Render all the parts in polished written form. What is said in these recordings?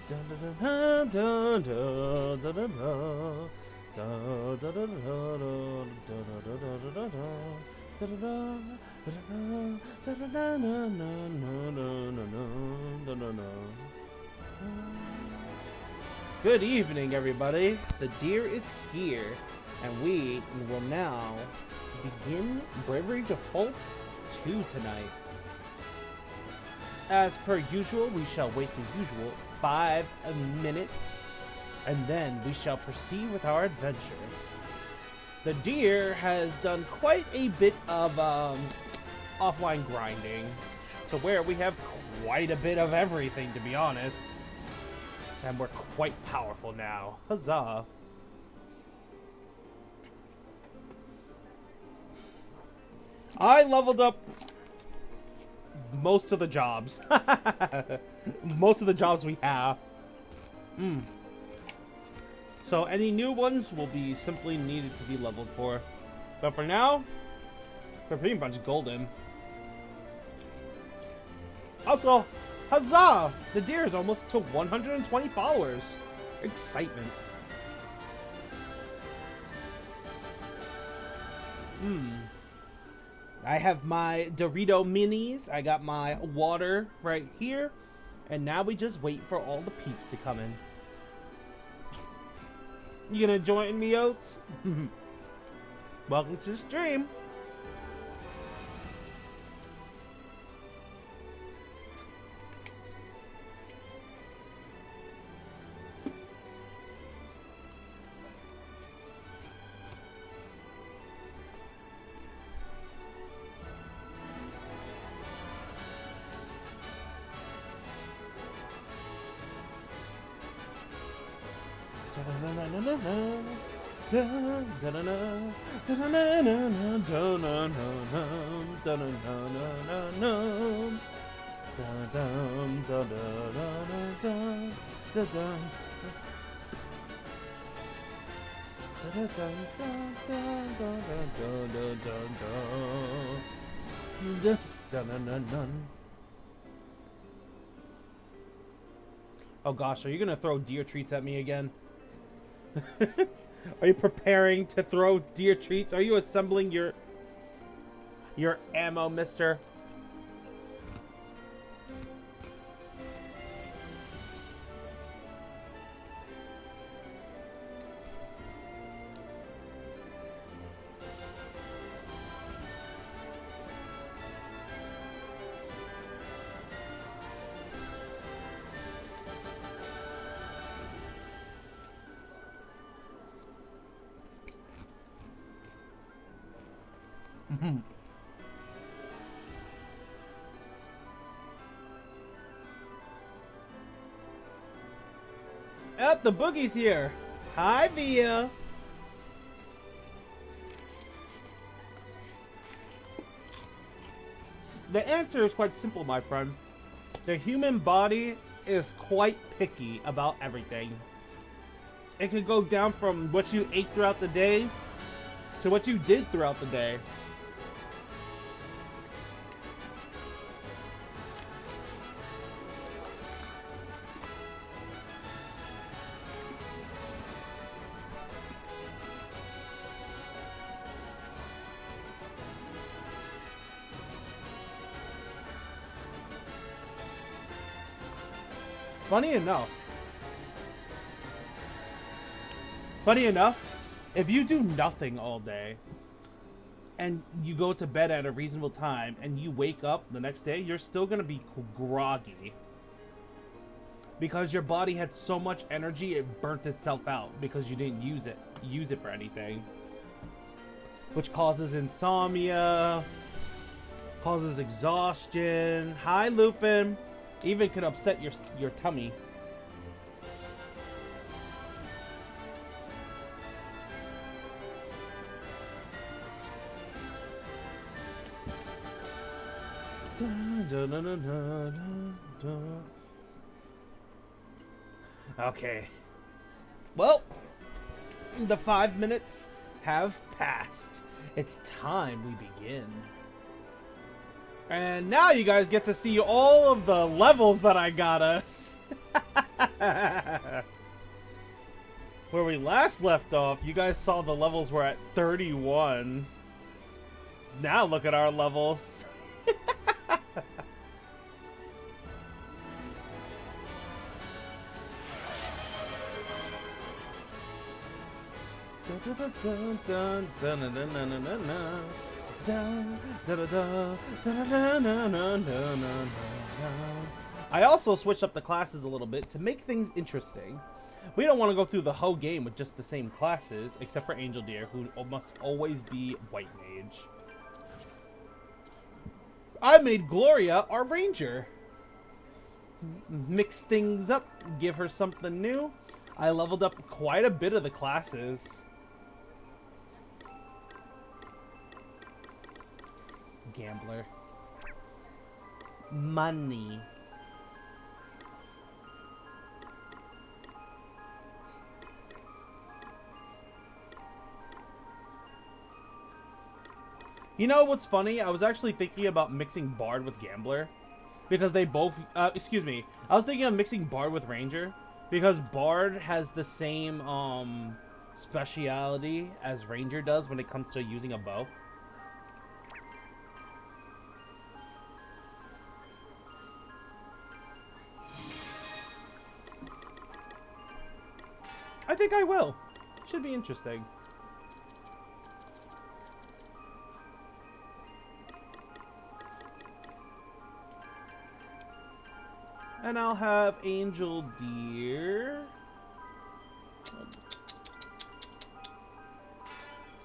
Good evening, everybody. The deer is here, and we will now begin Bravery Default 2 tonight. As per usual, we shall wait the usual 5 minutes, and then we shall proceed with our adventure. The deer has done quite a bit of offline grinding, to where we have quite a bit of everything, to be honest. And we're quite powerful now. Huzzah! I leveled up most of the jobs. Most of the jobs we have. So any new ones will be simply needed to be leveled for. But for now, we're pretty much golden. Also, huzzah! The deer is almost to 120 followers. Excitement. I have my Dorito minis. I got my water right here. And now we just wait for all the peeps to come in. You gonna join me, Oats? Welcome to the stream. Oh gosh, are you gonna throw deer treats at me again? Are you preparing to throw deer treats? Are you assembling your ammo, mister? Yep, the boogie's here. Hi, Via. The answer is quite simple, my friend. The human body is quite picky about everything. It can go down from what you ate throughout the day to what you did throughout the day. Funny enough, if you do nothing all day and you go to bed at a reasonable time and you wake up the next day, you're still gonna be groggy because your body had so much energy it burnt itself out because you didn't use it for anything, which causes insomnia, causes exhaustion. Hi, Lupin. Even could upset your tummy. Okay. Well, the 5 minutes have passed. It's time we begin. And now you guys get to see all of the levels that I got us. Where we last left off, you guys saw the levels were at 31. Now look at our levels. I also switched up the classes a little bit to make things interesting. We don't want to go through the whole game with just the same classes, except for Angel Deer, who must always be White Mage. I made Gloria our Ranger. Mix things up, give her something new. I leveled up quite a bit of the classes. Gambler. Money. You know what's funny? I was actually thinking about mixing Bard with Gambler. Because they both... excuse me. I was thinking of mixing Bard with Ranger. Because Bard has the same speciality as Ranger does when it comes to using a bow. I think I will. Should be interesting. And I'll have Angel Deer.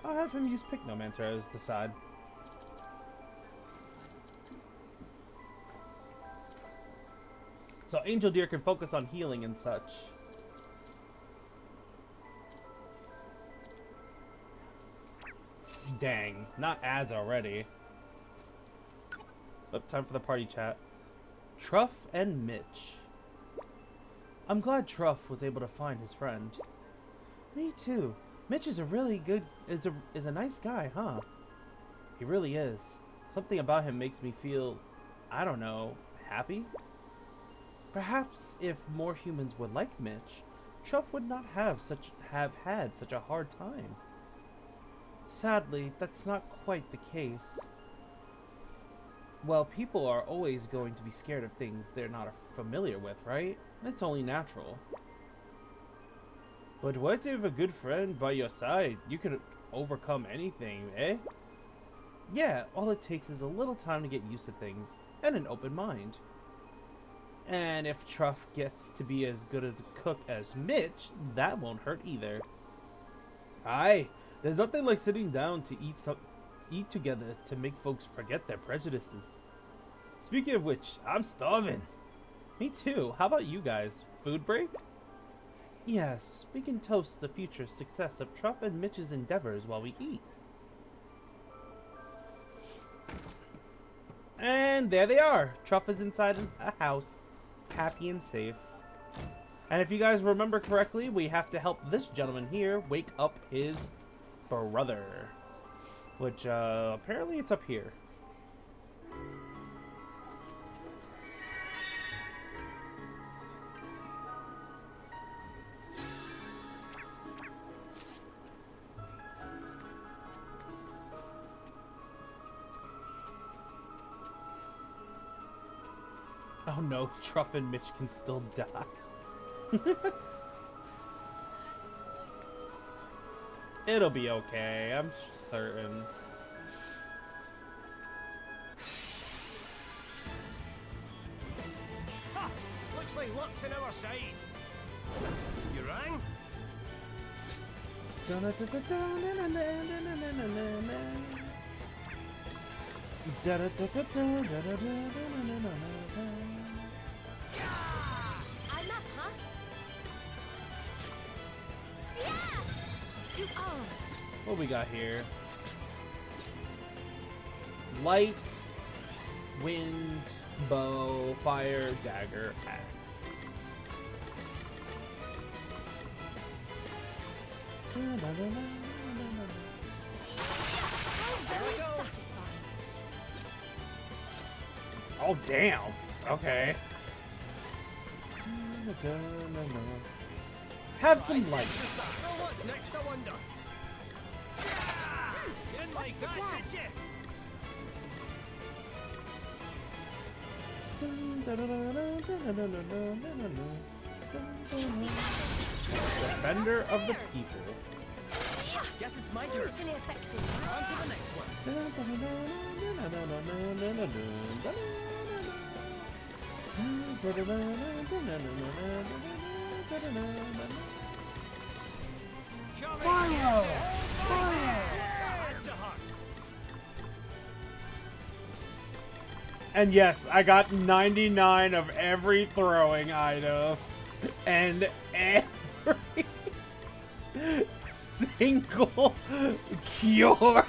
I'll have him use Picnomancer as the side. So Angel Deer can focus on healing and such. Dang, not ads already. But time for the party chat. Truff and Mitch. I'm glad Truff was able to find his friend. Me too. Mitch is a really good, is a nice guy, huh? He really is. Something about him makes me feel, I don't know, happy? Perhaps if more humans would like Mitch, Truff would not have had such a hard time. Sadly, that's not quite the case. Well, people are always going to be scared of things they're not familiar with, right? It's only natural. But what if a good friend by your side? You can overcome anything, eh? Yeah, all it takes is a little time to get used to things, and an open mind. And if Truff gets to be as good as a cook as Mitch, that won't hurt either. Aye, there's nothing like sitting down to eat together to make folks forget their prejudices. Speaking of which, I'm starving. Me too. How about you guys? Food break? Yes, we can toast the future success of Truff and Mitch's endeavors while we eat. And there they are. Truff is inside a house, happy and safe. And if you guys remember correctly, we have to help this gentleman here wake up his brother. Which, apparently it's up here. Oh no, Truff and Mitch can still die. It'll be okay, I'm certain. Ha! Looks like luck's on our side. You rang? I'm up, huh? Yeah! To arms. What we got here? Light, wind, bow, fire, dagger, axe. How very satisfying. Oh damn. Okay. Have some light. Well, what's next, I wonder? You didn't like the that, plan? did you? Defender of the people. Guess it's my turn. Brutally effective. On to the next one. Fire! Head to heart. And yes, I got 99 of every throwing item. And every single cure.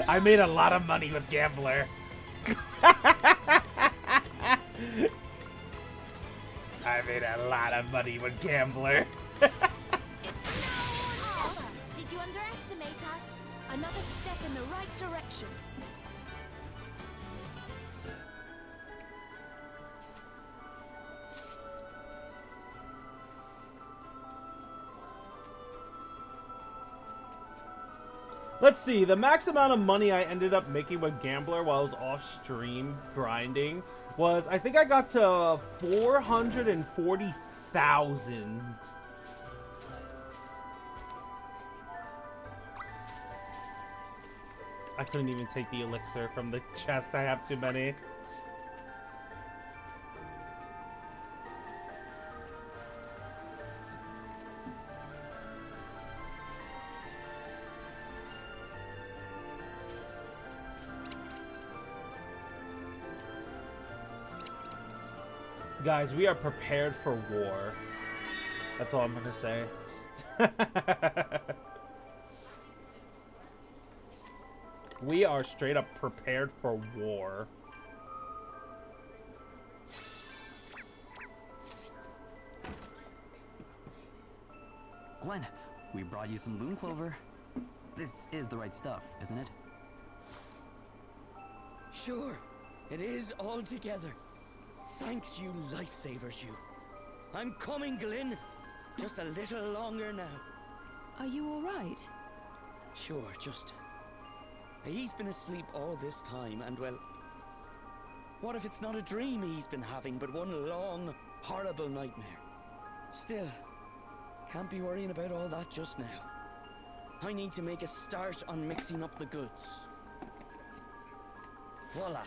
I made a lot of money with Gambler. I made a lot of money with Gambler. It's no. Did you underestimate us? Another step in the right direction. Let's see, the max amount of money I ended up making with Gambler while I was off stream grinding was, I think I got to 440,000. I couldn't even take the elixir from the chest, I have too many. Guys, we are prepared for war. That's all I'm gonna say. We are straight up prepared for war. Glenn, we brought you some loon clover. This is the right stuff, isn't it? Sure, it is all together. Thanks, you lifesavers, you. I'm coming, Glyn. Just a little longer now. Are you all right? Sure, just... He's been asleep all this time, and well... What if it's not a dream he's been having, but one long, horrible nightmare? Still, can't be worrying about all that just now. I need to make a start on mixing up the goods. Voila.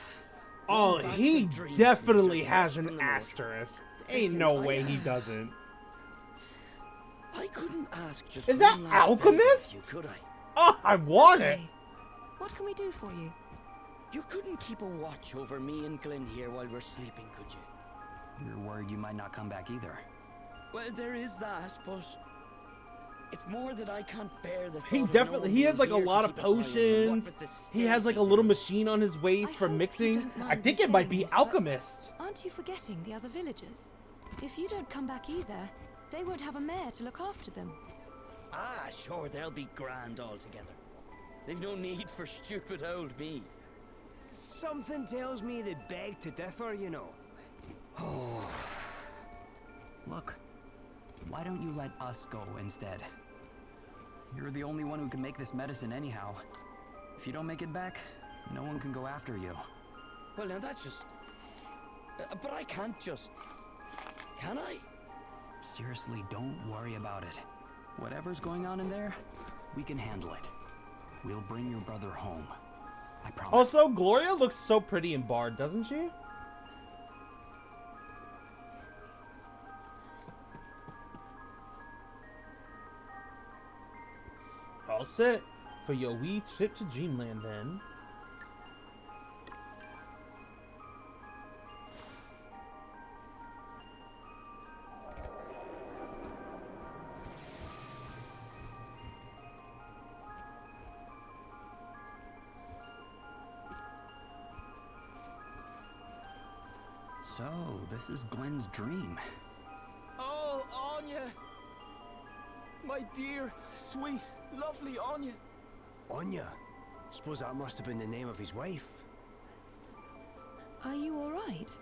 Oh, Batch he of dream definitely sneakers has from an the north. asterisk. Ain't Listen, no way he I- doesn't. I couldn't ask just Is that one last Alchemist? favor of you, could I? Oh, I want it. Hey, what can we do for you? You couldn't keep a watch over me and Glyn here while we're sleeping, could you? You're worried you might not come back either. Well, there is that, but it's more that I can't bear the thought He of definitely, no he one has like a here to lot of keep an eye on, what potions. with this He has like a state little he's in. machine on his waist I for hope you mixing. don't I mind think me it might saying be this, but Alchemist. Aren't you forgetting the other villagers? If you don't come back either, they won't have a mayor to look after them. Ah, sure, they'll be grand altogether. They've no need for stupid old me. Something tells me they beg to differ, you know. Look, why don't you let us go instead? You're the only one who can make this medicine anyhow. If you don't make it back, no one can go after you. Well, now that's just... but I can't just... Can I? Seriously, don't worry about it. Whatever's going on in there, we can handle it. We'll bring your brother home. I promise. Also, Gloria looks so pretty in Bard, doesn't she? All set for your wee trip to Dreamland then. So, this is Glenn's dream. Oh, Anya! My dear, sweet, lovely Anya. Anya? Suppose that must have been the name of his wife. Are you all right?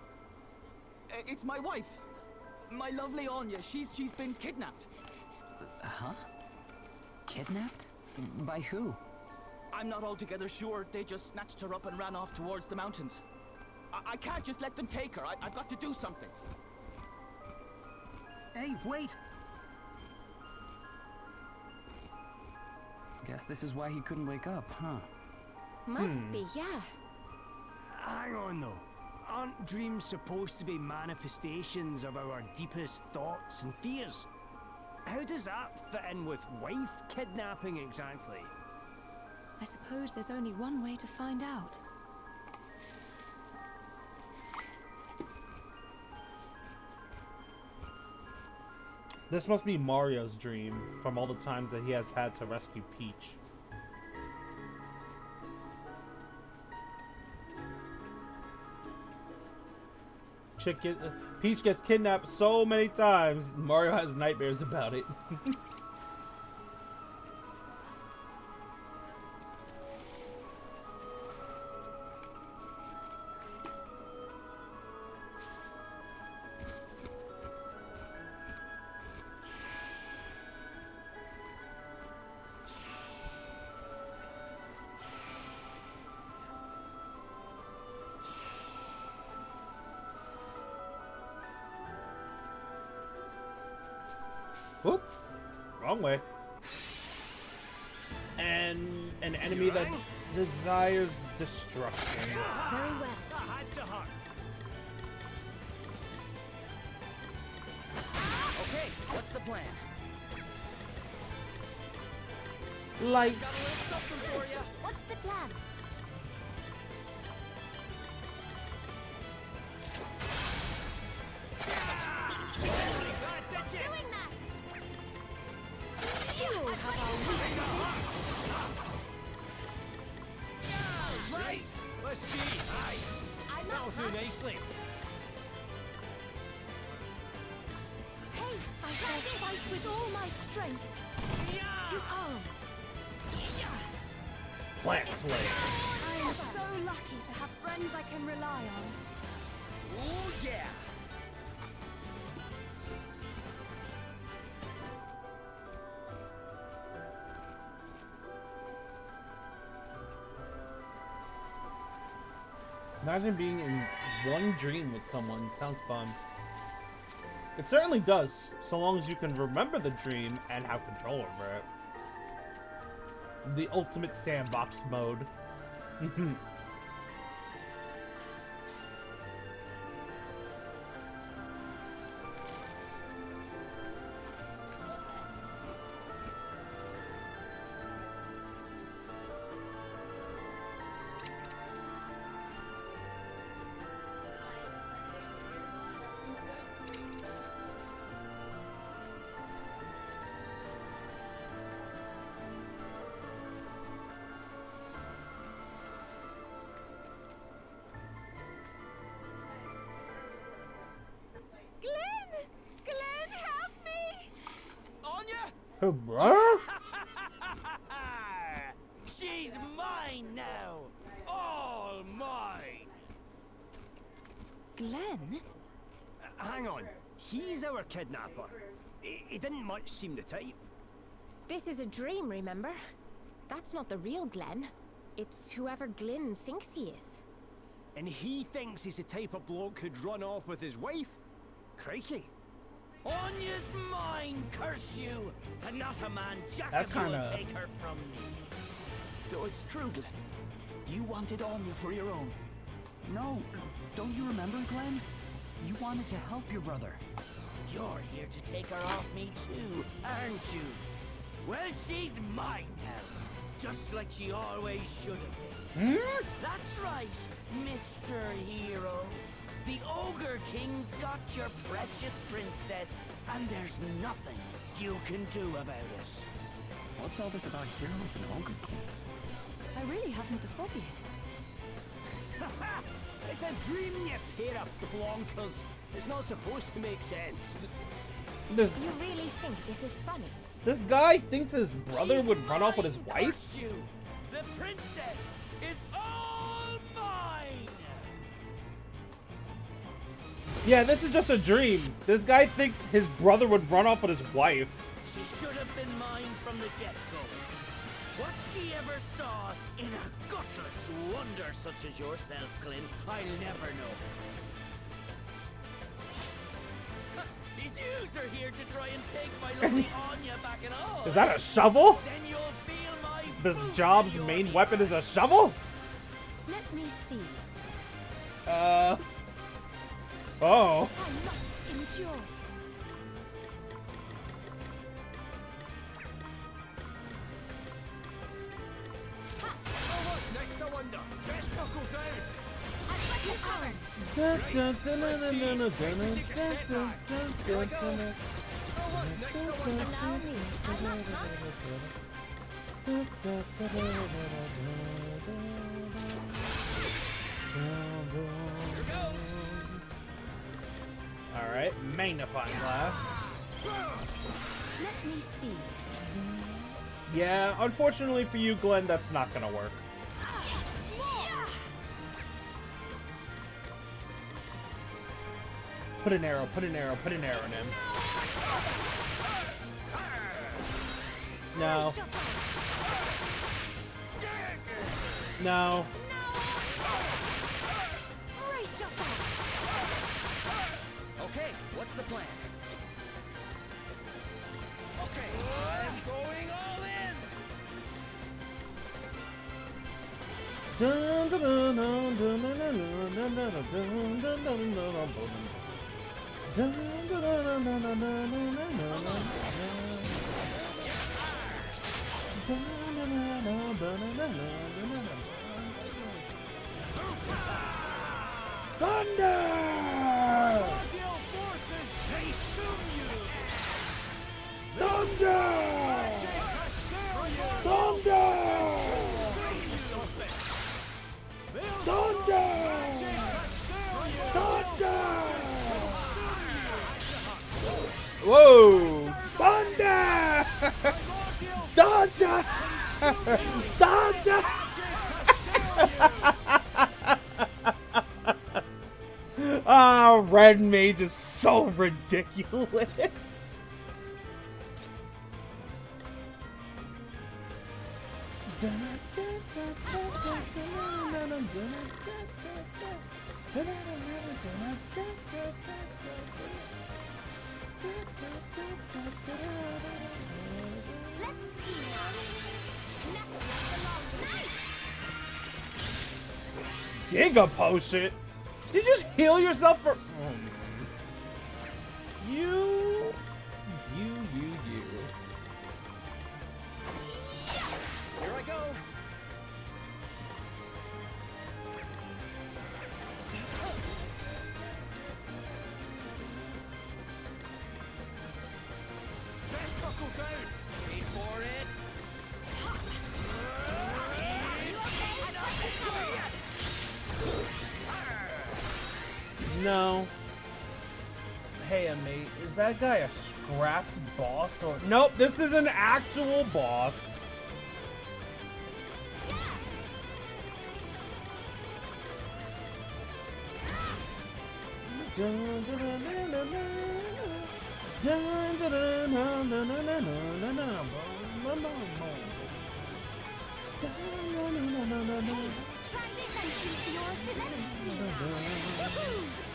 It's my wife. My lovely Anya. She's been kidnapped. Huh? Kidnapped? By who? I'm not altogether sure. They just snatched her up and ran off towards the mountains. I can't just let them take her. I've got to do something. Hey, wait! Guess this is why he couldn't wake up, huh? Must be, yeah. Hang on though. Aren't dreams supposed to be manifestations of our deepest thoughts and fears? How does that fit in with wife kidnapping exactly? I suppose there's only one way to find out. This must be Mario's dream from all the times that he has had to rescue Peach. Peach gets kidnapped so many times, Mario has nightmares about it. Whoop! Wrong way. And an enemy that desires destruction. Very well. I had to hurt. Okay, what's the plan? Light. Got a little something for you. What's the plan? Stop doing that! You'll have our weaknesses. Right. Let's see. Aye. I'm That'll not do happy. nicely. Hey, I shall fight with all my strength. To arms. Plant Slayer. I am so lucky to have friends I can rely on. Oh yeah. Imagine being in one dream with someone. Sounds fun. It certainly does, so long as you can remember the dream and have control over it. The ultimate sandbox mode. Glenn, help me! Anya? Oh, bruh? She's mine now! All mine! Glenn? Hang on. He's our kidnapper. He didn't much seem the type. This is a dream, remember? That's not the real Glenn. It's whoever Glynn thinks he is. And he thinks he's the type of bloke who'd run off with his wife? Crikey. Anya's mine, curse you! And not a man Jack That's of you will kinda- take her from me. So it's true, Glenn. You wanted Anya for your own. No, don't you remember, Glenn? You wanted to help your brother. You're here to take her off me too, aren't you? Well, she's mine now. Just like she always should have been. That's right, Mr. Hero. The Ogre King's got your precious princess, and there's nothing you can do about it. What's all this about heroes and ogre kings? I really haven't the foggiest. It's a dream, you pair of blonkers. It's not supposed to make sense. This You really think this is funny? this guy thinks his brother She's would run off with mine, his wife? curse you. The princess is all mine! Yeah, this is just a dream. This guy thinks his brother would run off with his wife. She should have been mine from the get-go. What she ever saw in a gutless wonder such as yourself, Glyn, I'll never know. These yous are here to try and take my lovely Anya back and all. Is that a shovel? Then you'll feel my This boots job's in your main teeth. weapon is a shovel? Let me see. Oh. I must endure. What's next, I wonder? Best knuckle down. I've got your arms. What's next, I wonder? Allow me. I'm not, All right, magnifying glass. Let me see. Yeah, unfortunately for you, Glenn, that's not gonna work. Put an arrow, put an arrow, put an arrow in him. No. No. Brace yourself. Okay, what's the plan? Okay, I'm going all in. Dun, dun, dun, dun, dun, dun, dun, dun, dun, dun, dun, dun, dun. Dun, dun, dun, dun, dun, dun, dun, dun, dun, dun. Dun, dun, dun, dun, dun, dun, dun, dun. Thunder! Guardian forces, they assume you. Thunder! Thunder! Thunder! Thunder! Whoa! Thunder! Thunder! Thunder! Ah, Red Mage is so ridiculous. let's see now. Nothing like the long knife. Giga Potion? Did you just heal yourself for... You. Here I go. Best knuckle down. Wait for it. No. Hey, mate, is that guy a scrapped boss or... Nope, this is an actual boss. Try this. Thank you for your assistance. Woohoo!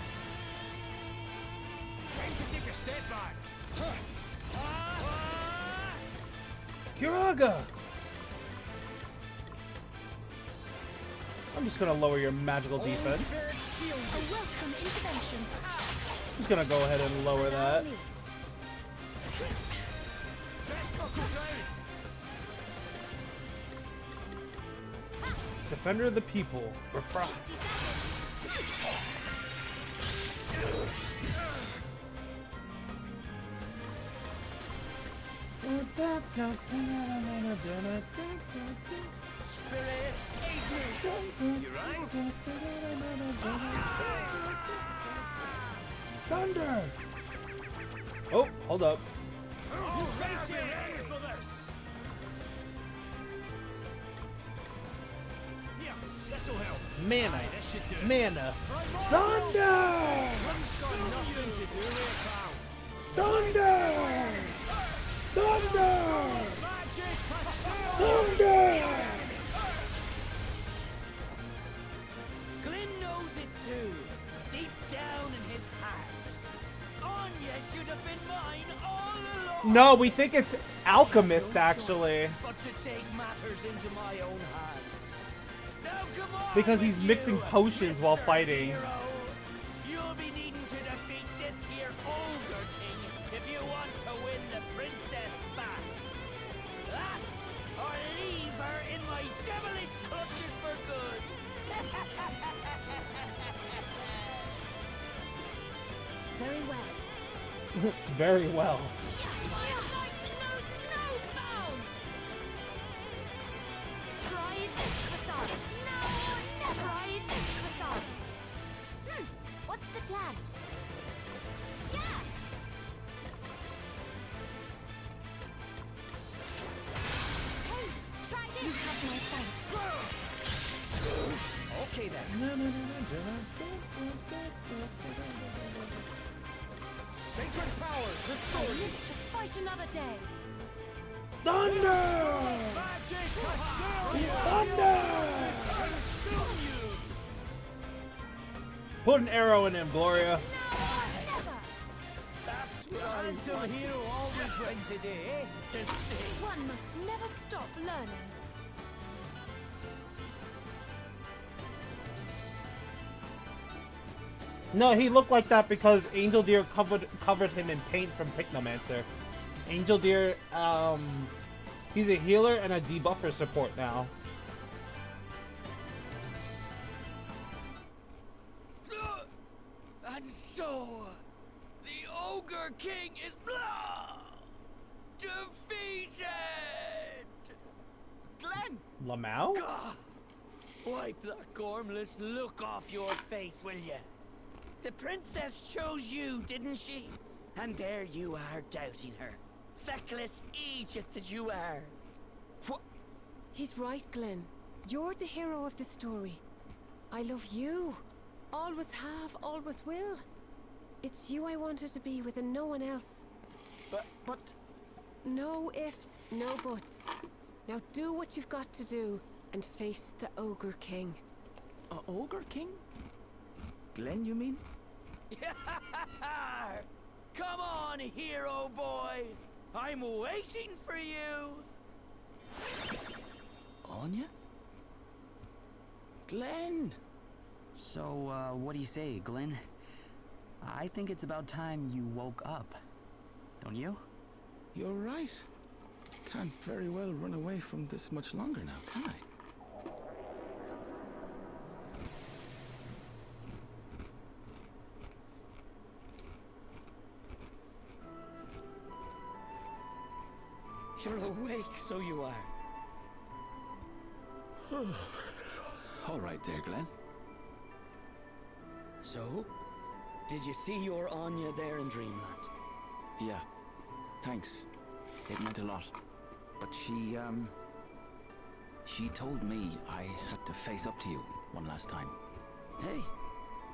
Time to take a step back. Kiraga! I'm just gonna lower your magical defense. A welcome intervention. Just gonna go ahead and lower that. Best knuckle down. Defender of the people. Refresh. Spirits, take me. You rang? Thunder! Oh, hold up. Oh, right, you ready for this? Here, this'll help. Mana. Mana. Thunder! Thunder! Thunder! Thunder! Glyn knows it too, deep down in his heart. Anya should have been mine all along. No, we think it's Alchemist, actually. But to take matters into my own hands. Now come on Because with he's mixing you, potions while Mr. fighting. Hero. You'll be needing to defeat this here Ogre King if you want to win the princess back. That, or leave her in my devilish clutches for good. Very well. Very well. Firelight knows no bounds! Try this, Viserys. No, never! Try this, Viserys. What's the plan? Yeah! Hey, try this! You have my thanks. Okay then. Sacred powers, restore you. Live to fight another day. Thunder! Thunder! Put an arrow in him, Gloria. No, never! That's what I'm hero always went today, eh? To see. One must never stop learning. No, he looked like that because Angel Deer covered him in paint from Pycnomancer. Angel Deer, he's a healer and a debuffer support now. And so, the Ogre King is defeated! Glenn! Lamau? Gah! Wipe that gormless look off your face, will you? The princess chose you, didn't she? And there you are doubting her. Feckless Egypt that you are. What? He's right, Glenn. You're the hero of the story. I love you. Always have, always will. It's you I wanted to be with and no one else. But... No ifs, no buts. Now do what you've got to do and face the Ogre King. Ogre King? Glenn, you mean? Come on, hero boy. I'm waiting for you. Anya? Glenn! So, what do you say, Glenn? I think it's about time you woke up. Don't you? You're right. Can't very well run away from this much longer now, can I? You're awake, so you are. All right there, Glenn. So, did you see your Anya there in Dreamland? Yeah. Thanks. It meant a lot. But she told me I had to face up to you one last time. Hey,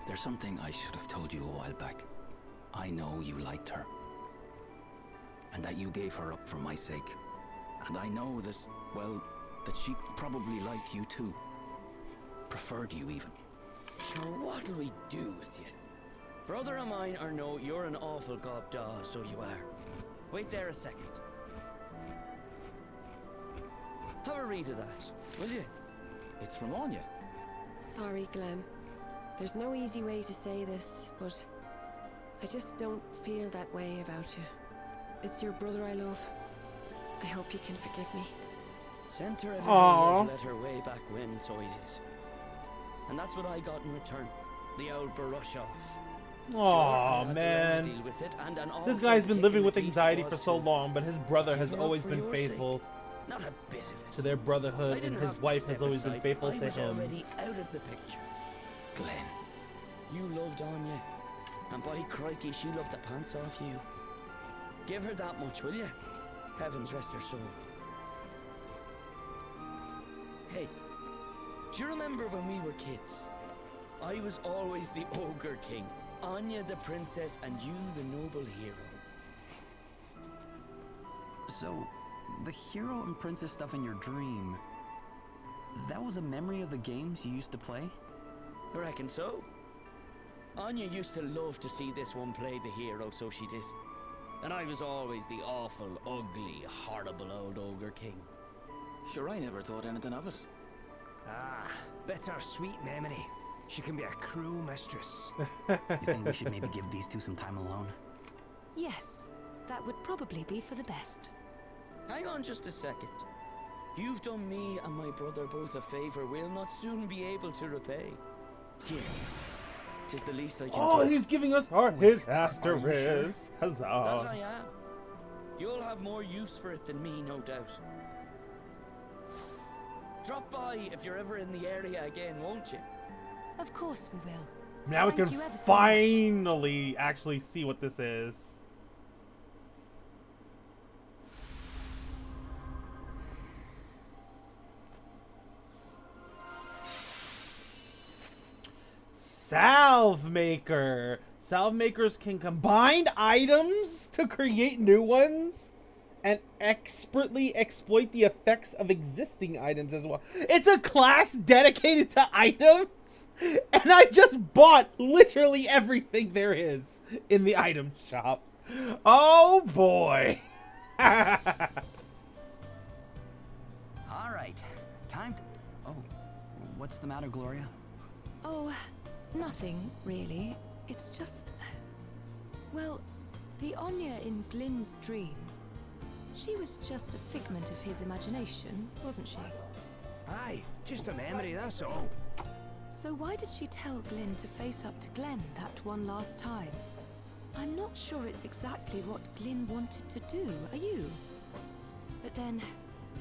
There's something I should have told you a while back. I know you liked her. And that you gave her up for my sake. And I know that, well, that she probably liked you too. Preferred you even. sure, what'll we do with you? Brother of mine or no, you're an awful gobdaw, so you are. Wait there a second. Have a read of that, will you? It's from Anya. Sorry, Glenn. There's no easy way to say this, but I just don't feel that way about you. It's your brother I love. I hope you can forgive me. Sent her a Aww. little letter way back when, so he did. And that's what I got in return. The old brush off. Sure, I Aw, had to learn man. to deal with it, and an This awful guy's been kick living in the with teeth it anxiety was for so too. long, but his brother has Giving up always for been your sake. faithful Not a bit of it. to their I brotherhood, and didn't his have to wife step has always been aside. faithful I to was him. already out of the picture. Glenn. You loved Anya, and by crikey, she loved the pants off you. Give her that much, will you? Heavens rest her soul. Hey, Do you remember when we were kids? I was always the ogre king, Anya the princess, and you the noble hero. So, the hero and princess stuff in your dream, that was a memory of the games you used to play? I reckon so. Anya used to love to see this one play the hero, so she did. And I was always the awful, ugly, horrible old ogre king. Sure, I never thought anything of it. Ah, bittersweet memory. She can be a cruel mistress. You think we should maybe give these two some time alone? Yes, that would probably be for the best. Hang on just a second. You've done me and my brother both a favor we'll not soon be able to repay. Here, 'tis the least I can Oh, do. he's giving us his Are you asterisk. That Huzzah. I am. You'll have more use for it than me, no doubt. Drop by if you're ever in the area again, won't you? Of course we will. Now we Thank can you ever so much. finally actually see what this is. Salve Maker. Salve Makers can combine items to create new ones and expertly exploit the effects of existing items as well. It's a class dedicated to items, and I just bought literally everything there is in the item shop. Oh boy. All right, time to... Oh, what's the matter, Gloria? Oh, nothing, really. It's just... Well, the Anya in Glyn's dream, she was just a figment of his imagination, wasn't she? Aye, just a memory, that's all. So why did she tell Glyn to face up to Glenn that one last time? I'm not sure it's exactly what Glyn wanted to do, are you? But then,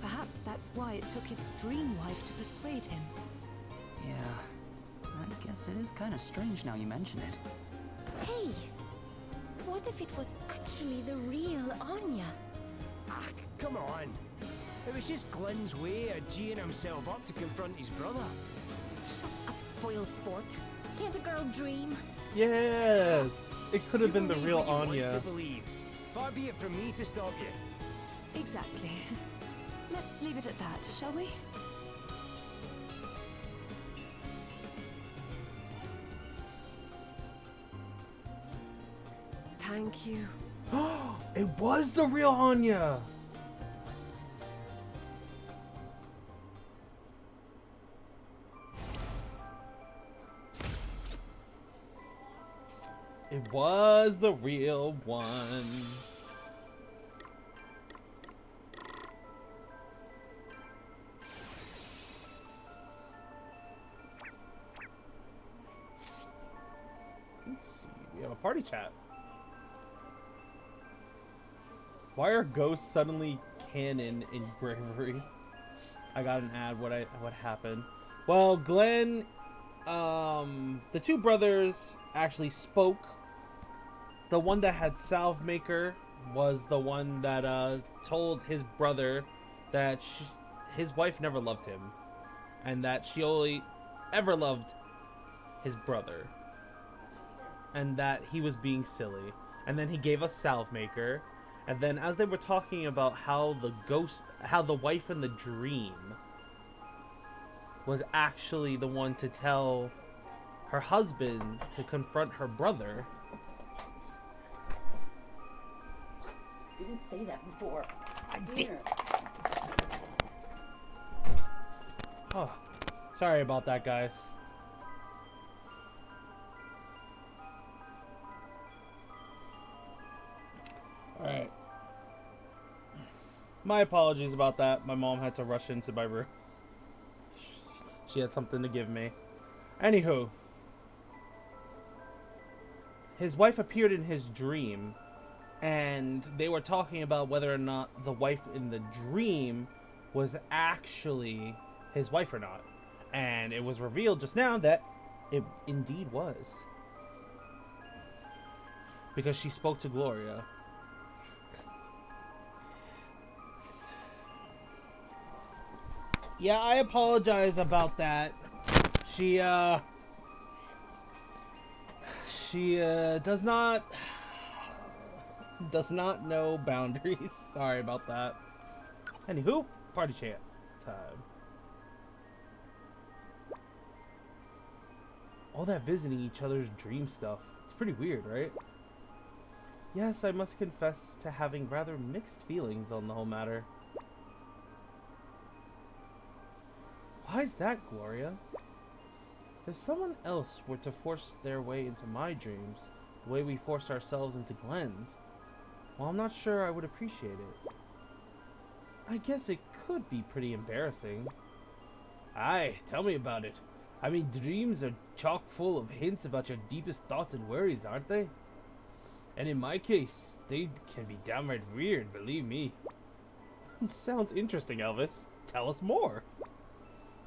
perhaps that's why it took his dream wife to persuade him. Yeah, I guess it is kind of strange now you mention it. Hey, what if it was actually the real Anya? Ah, come on. It was just Glenn's way of geeing himself up to confront his brother. Shut up, spoil sport. Can't a girl dream? Yes, it could have been the Believe real what you want Anya. to believe. Far be it from me to stop you. Exactly. Let's leave it at that, shall we? Thank you. It was the real Anya. It was the real one. Let's see. We have a party chat. Why are ghosts suddenly canon in bravery? I got an ad. What happened? Well, Glenn, the two brothers actually spoke. The one that had Salve Maker was the one that told his brother that his wife never loved him, and that she only ever loved his brother, and that he was being silly. And then he gave us Salve Maker. And then as they were talking about how the wife in the dream was actually the one to tell her husband to confront her brother. Didn't say that before. I did. Oh, sorry about that, guys. Alright. My apologies about that. My mom had to rush into my room. She had something to give me. Anywho. His wife appeared in his dream, and they were talking about whether or not the wife in the dream was actually his wife or not. And it was revealed just now that it indeed was. Because she spoke to Gloria. Yeah, I apologize about that. She does not know boundaries. Sorry about that. Anywho, party chant time. All that visiting each other's dream stuff. It's pretty weird, right? Yes, I must confess to having rather mixed feelings on the whole matter. Why is that, Gloria? If someone else were to force their way into my dreams, the way we forced ourselves into Glenn's, well, I'm not sure I would appreciate it. I guess it could be pretty embarrassing. Aye, tell me about it. I mean, dreams are chock full of hints about your deepest thoughts and worries, aren't they? And in my case, they can be downright weird, believe me. Sounds interesting, Elvis. Tell us more.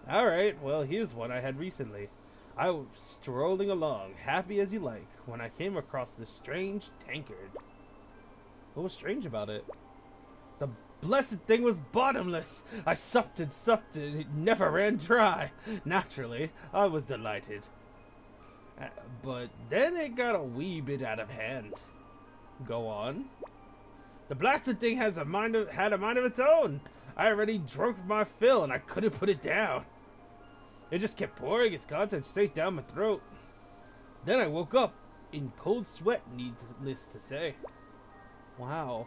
Alright, well, here's one I had recently. I was strolling along, happy as you like, when I came across this strange tankard. What was strange about it? The blessed thing was bottomless. I supped and supped and it never ran dry. Naturally, I was delighted. But then it got a wee bit out of hand. Go on. The blasted thing had a mind of its own. I already drunk my fill and I couldn't put it down. It just kept pouring its contents straight down my throat. Then I woke up in cold sweat, needless to say. Wow.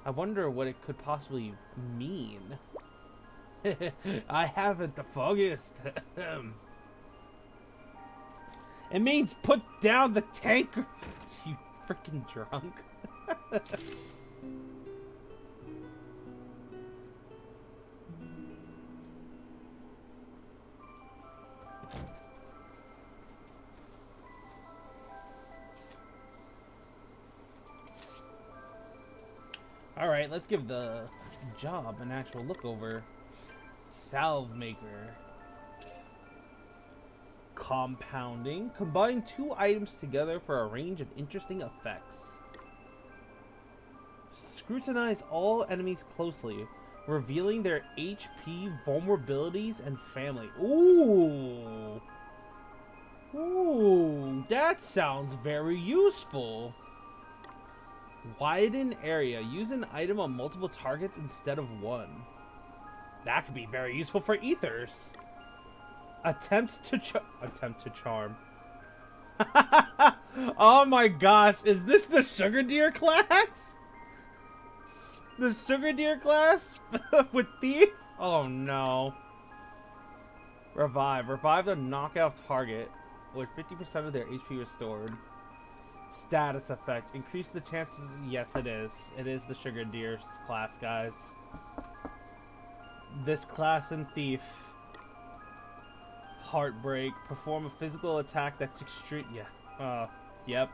I wonder what it could possibly mean. I haven't the foggiest. It means put down the tanker. You freaking drunk. Alright, let's give the job an actual look over. Salve maker. Compounding. Combine 2 items together for a range of interesting effects. Scrutinize all enemies closely, revealing their HP, vulnerabilities, and family. Ooh! Ooh, that sounds very useful. Widen area. Use an item on multiple targets instead of one. That could be very useful for ethers. Attempt to charm. Oh my gosh, is this the Sugar Deer class? The Sugar Deer class with Thief? Oh no. Revive. Revive the knockout target with 50% of their HP restored. Status effect. Increase the chances. Yes, it is. It is the Sugar Deer class, guys. This class and Thief. Heartbreak. Perform a physical attack that's extreme. Yeah. Yep.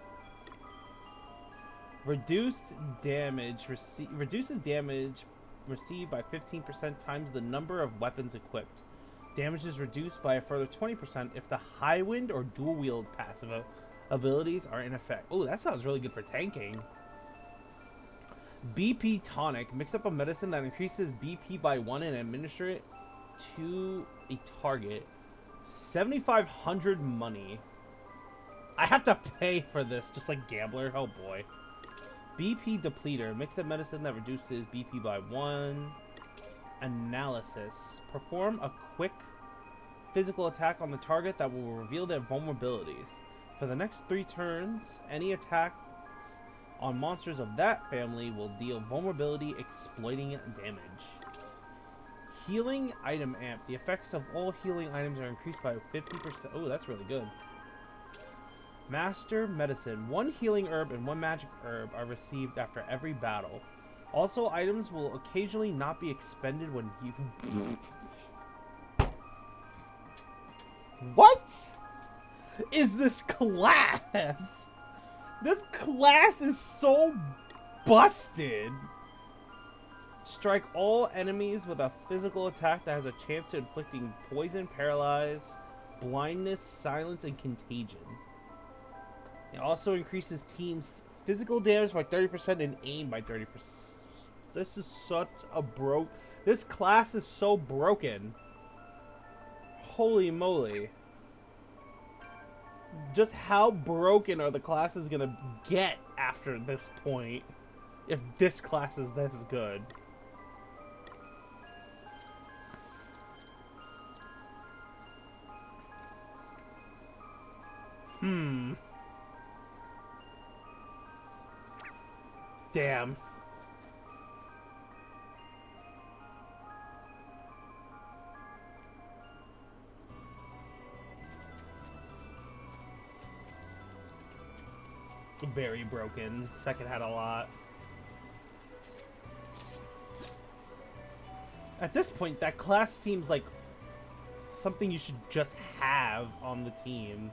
Reduced damage. Reduces damage received by 15% times the number of weapons equipped. Damage is reduced by a further 20% if the high wind or dual wield passive abilities are in effect. Oh, that sounds really good for tanking. BP tonic. Mix up a medicine that increases BP by 1 and administer it to a target. 7,500 money. I have to pay for this, just like Gambler. Oh boy. BP depleter. Mix a medicine that reduces BP by 1. Analysis. Perform a quick physical attack on the target that will reveal their vulnerabilities. For the next 3 turns, any attacks on monsters of that family will deal vulnerability exploiting damage. Healing item amp. The effects of all healing items are increased by 50%. Oh, that's really good. Master medicine. 1 healing herb and 1 magic herb are received after every battle. Also, items will occasionally not be expended when you... What is this class? This class is so busted. Strike all enemies with a physical attack that has a chance to inflicting poison, paralyze, blindness, silence, and contagion. It also increases teams' physical damage by 30% and aim by 30%. This is such a This class is so broken. Holy moly. Just how broken are the classes gonna get after this point? If this class is this good. Damn. Very broken. Second had a lot. At this point, that class seems like something you should just have on the team.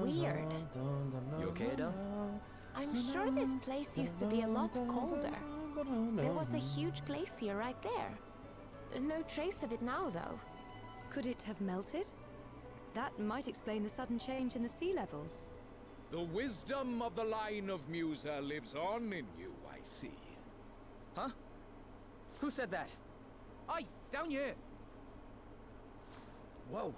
Weird. You okay, Adele? I'm sure this place used to be a lot colder. There was a huge glacier right there. No trace of it now, though. Could it have melted? That might explain the sudden change in the sea levels. The wisdom of the line of Musa lives on in you, I see. Huh? Who said that? Aye, down here. Whoa.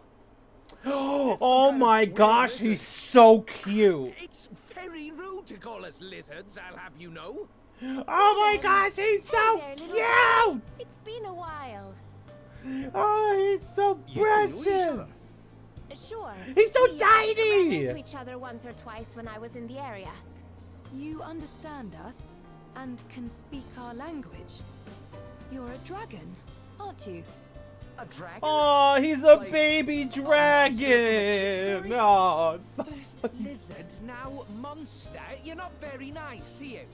Oh my gosh, he's so cute. It's very rude to call us lizards, I'll have you know. Oh my gosh, he's so Hey there, little cute. It's been a while. Oh, he's so precious. Sure. He's so We, tiny. ran into each other once or twice when I was in the area. You understand us and can speak our language. You're a dragon, aren't you? A dragon? Oh, he's a Like- baby dragon. Oh, so Lizard, now monster, you're not very nice, are you?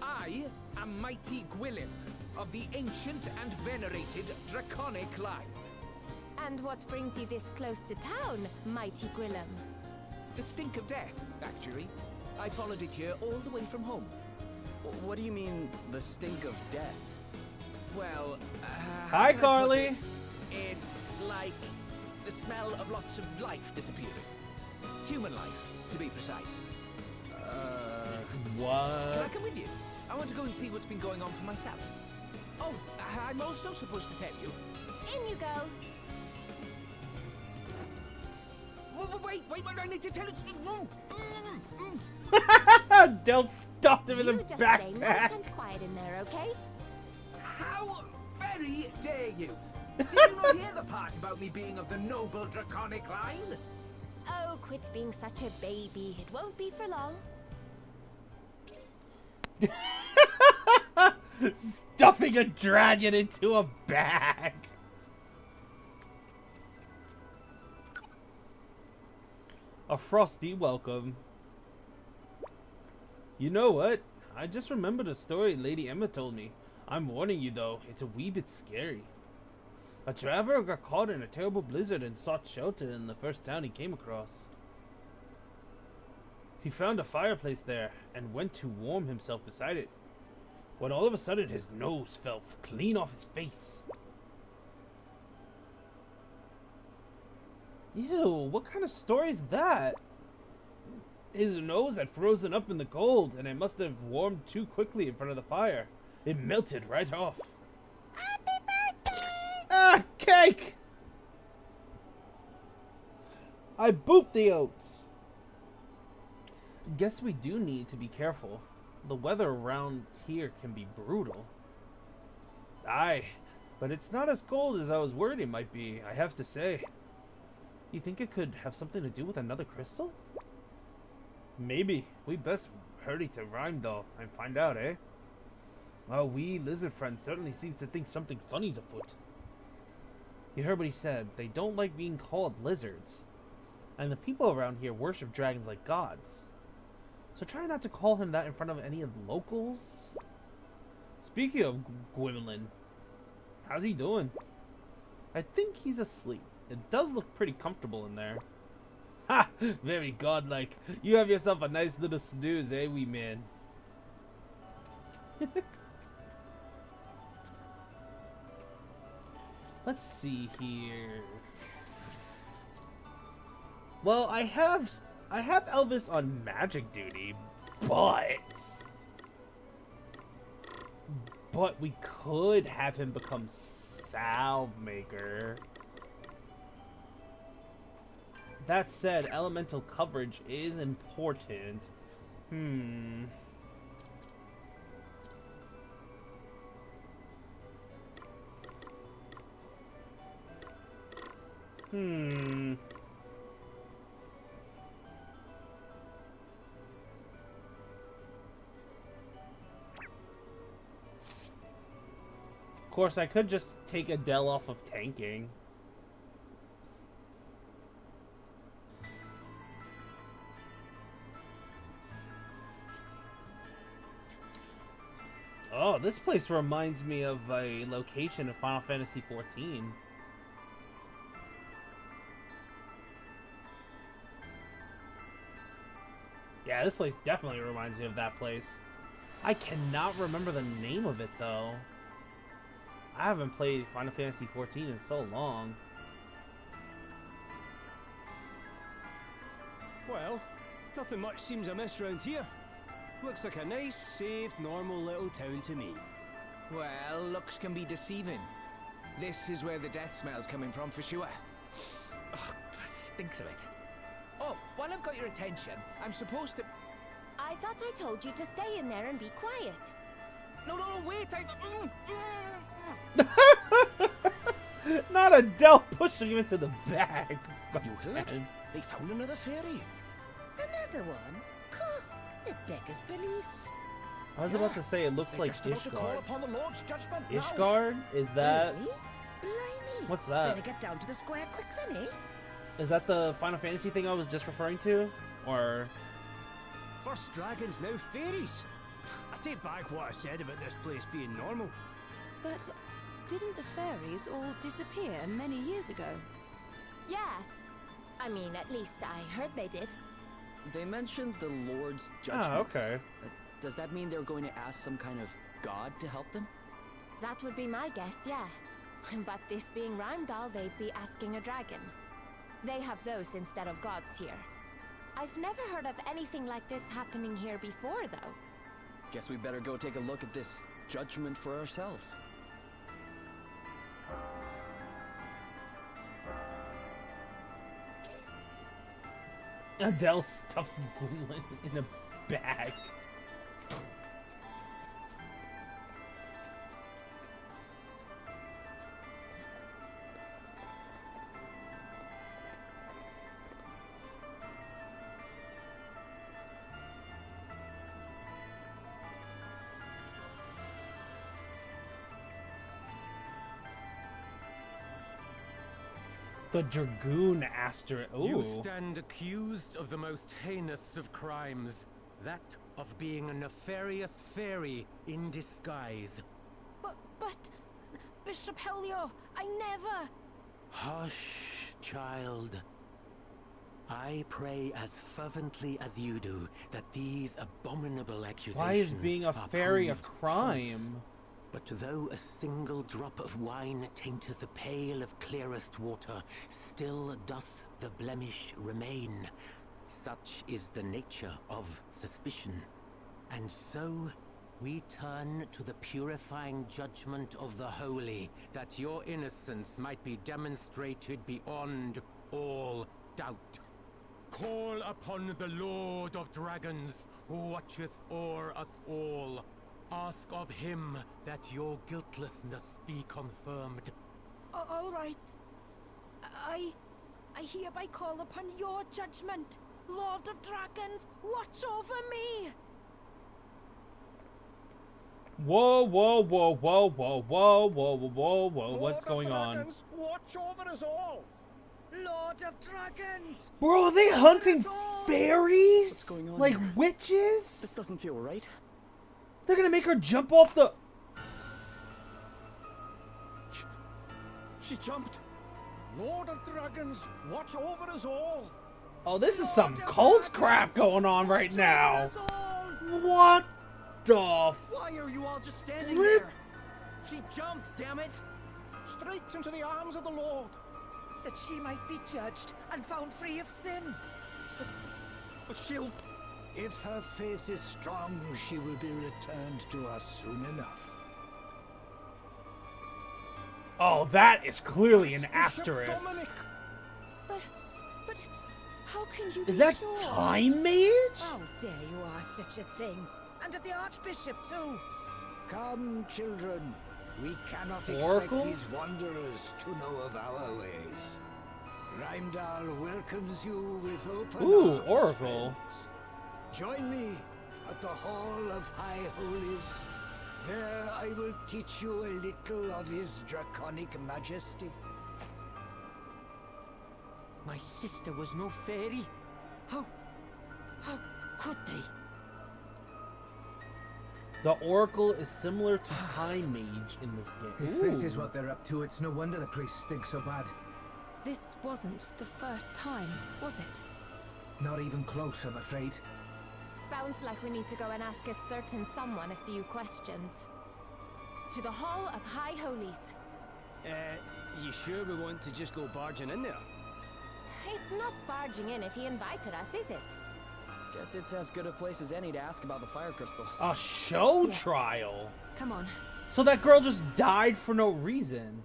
I am Mighty Gwillym, of the ancient and venerated Draconic line. And what brings you this close to town, Mighty Gwillym? The stink of death, actually. I followed it here all the way from home. What do you mean, the stink of death? Well, how Hi, can I put Carly. it? It's like the smell of lots of life disappearing. Human life, to be precise. Can I what? come with you? I want to go and see what's been going on for myself. Oh, I'm also supposed to tell you. In you go. Wait, I need to tell it. Del stuffed him in the You just stay nice backpack. and quiet in there, okay? How very dare you? Did you not hear the part about me being of the noble draconic line? Oh, quit being such a baby. It won't be for long. Stuffing a dragon into a bag. A frosty welcome. You know what? I just remembered a story Lady Emma told me. I'm warning you though, it's a wee bit scary. A traveler got caught in a terrible blizzard and sought shelter in the first town he came across. He found a fireplace there and went to warm himself beside it, when all of a sudden his nose fell clean off his face. Ew, what kind of story is that? His nose had frozen up in the cold, and it must have warmed too quickly in front of the fire. It melted right off. Happy birthday! Ah, cake! I booped the oats. Guess we do need to be careful. The weather around here can be brutal. Aye, but it's not as cold as I was worried it might be, I have to say. You think it could have something to do with another crystal? Maybe. We best hurry to Rimedall and find out, eh? Well, we lizard friend certainly seems to think something funny's afoot. You heard what he said. They don't like being called lizards. And the people around here worship dragons like gods. So try not to call him that in front of any of the locals. Speaking of Gwendolyn, how's he doing? I think he's asleep. It does look pretty comfortable in there. Ha! Very godlike. You have yourself a nice little snooze, eh, wee man? Let's see here. Well, I have Elvis on magic duty, but we could have him become salve maker. That said, elemental coverage is important. Of course, I could just take Adele off of tanking. Oh, this place reminds me of a location in Final Fantasy XIV. Yeah, this place definitely reminds me of that place. I cannot remember the name of it, though. I haven't played Final Fantasy XIV in so long. Well, nothing much seems amiss round here. Looks like a nice, safe, normal little town to me. Well, looks can be deceiving. This is where the death smell's coming from for sure. Ugh, that stinks of it. Oh, while I've got your attention, I'm supposed to... I thought I told you to stay in there and be quiet. No, wait, Not Adele pushing him into the bag. You heard? They found another fairy. Another one? It beggars belief. I was about to say it looks like Just about to call Ishgard. upon the Lord's judgment now. Ishgard? Is that... Really? Blimey. What's that? Better get down to the square quick then, eh? Is that the Final Fantasy thing I was just referring to? Or... First dragons, now fairies. I take back what I said about this place being normal. But didn't the fairies all disappear many years ago? Yeah. I mean, at least I heard they did. They mentioned the Lord's judgment. Oh, okay. Does that mean they're going to ask some kind of god to help them? That would be my guess, yeah. But this being Rimedall, they'd be asking a dragon. They have those instead of gods here. I've never heard of anything like this happening here before, though. Guess we better go take a look at this judgment for ourselves. Adele stuffs Gwynlyn in a bag. The Dragoon Aster. Ooh. You stand accused of the most heinous of crimes, that of being a nefarious fairy in disguise. But, Bishop Helio, I never... Hush, child. I pray as fervently as you do that these abominable accusations Why is being a are fairy a proved crime? false. But though a single drop of wine tainteth a pail of clearest water, still doth the blemish remain. Such is the nature of suspicion. And so we turn to the purifying judgment of the holy, that your innocence might be demonstrated beyond all doubt. Call upon the Lord of Dragons, who watcheth o'er us all. Ask of him that your guiltlessness be confirmed. All right. I hereby call upon your judgment. Lord of Dragons, watch over me! Whoa, whoa, whoa, whoa, whoa, whoa, whoa, whoa, whoa, what's going on? Watch over us all. Lord of Dragons! Bro, are they hunting fairies? What's going on like here? witches? This doesn't feel right. They're gonna make her jump off the... She jumped. Lord of Dragons, watch over us all. Oh, this is some cult crap going on right now. What the Why are you all just standing flip? there? She jumped, damn it! Straight into the arms of the Lord. That she might be judged and found free of sin. But she'll... If her faith is strong, she will be returned to us soon enough. Oh, that is clearly an Bishop asterisk. Dominic. But how can you Is be that sure? Time Mage? How dare you ask such a thing? And of the Archbishop, too. Come, children. We cannot Oracle? expect these wanderers to know of our ways. Rimedall welcomes you with open Ooh, arms, Oracle. friends. Join me at the Hall of High Holies. There I will teach you a little of his draconic majesty. My sister was no fairy. How could they? The Oracle is similar to Time Mage in this game. If this is what they're up to, it's no wonder the priests stink so bad. This wasn't the first time, was it? Not even close, I'm afraid. Sounds like we need to go and ask a certain someone a few questions. To the Hall of High Holies. You sure we want to just go barging in there? It's not barging in if he invited us, is it? Guess it's as good a place as any to ask about the fire crystal. A show Yes. trial? Come on. So that girl just died for no reason.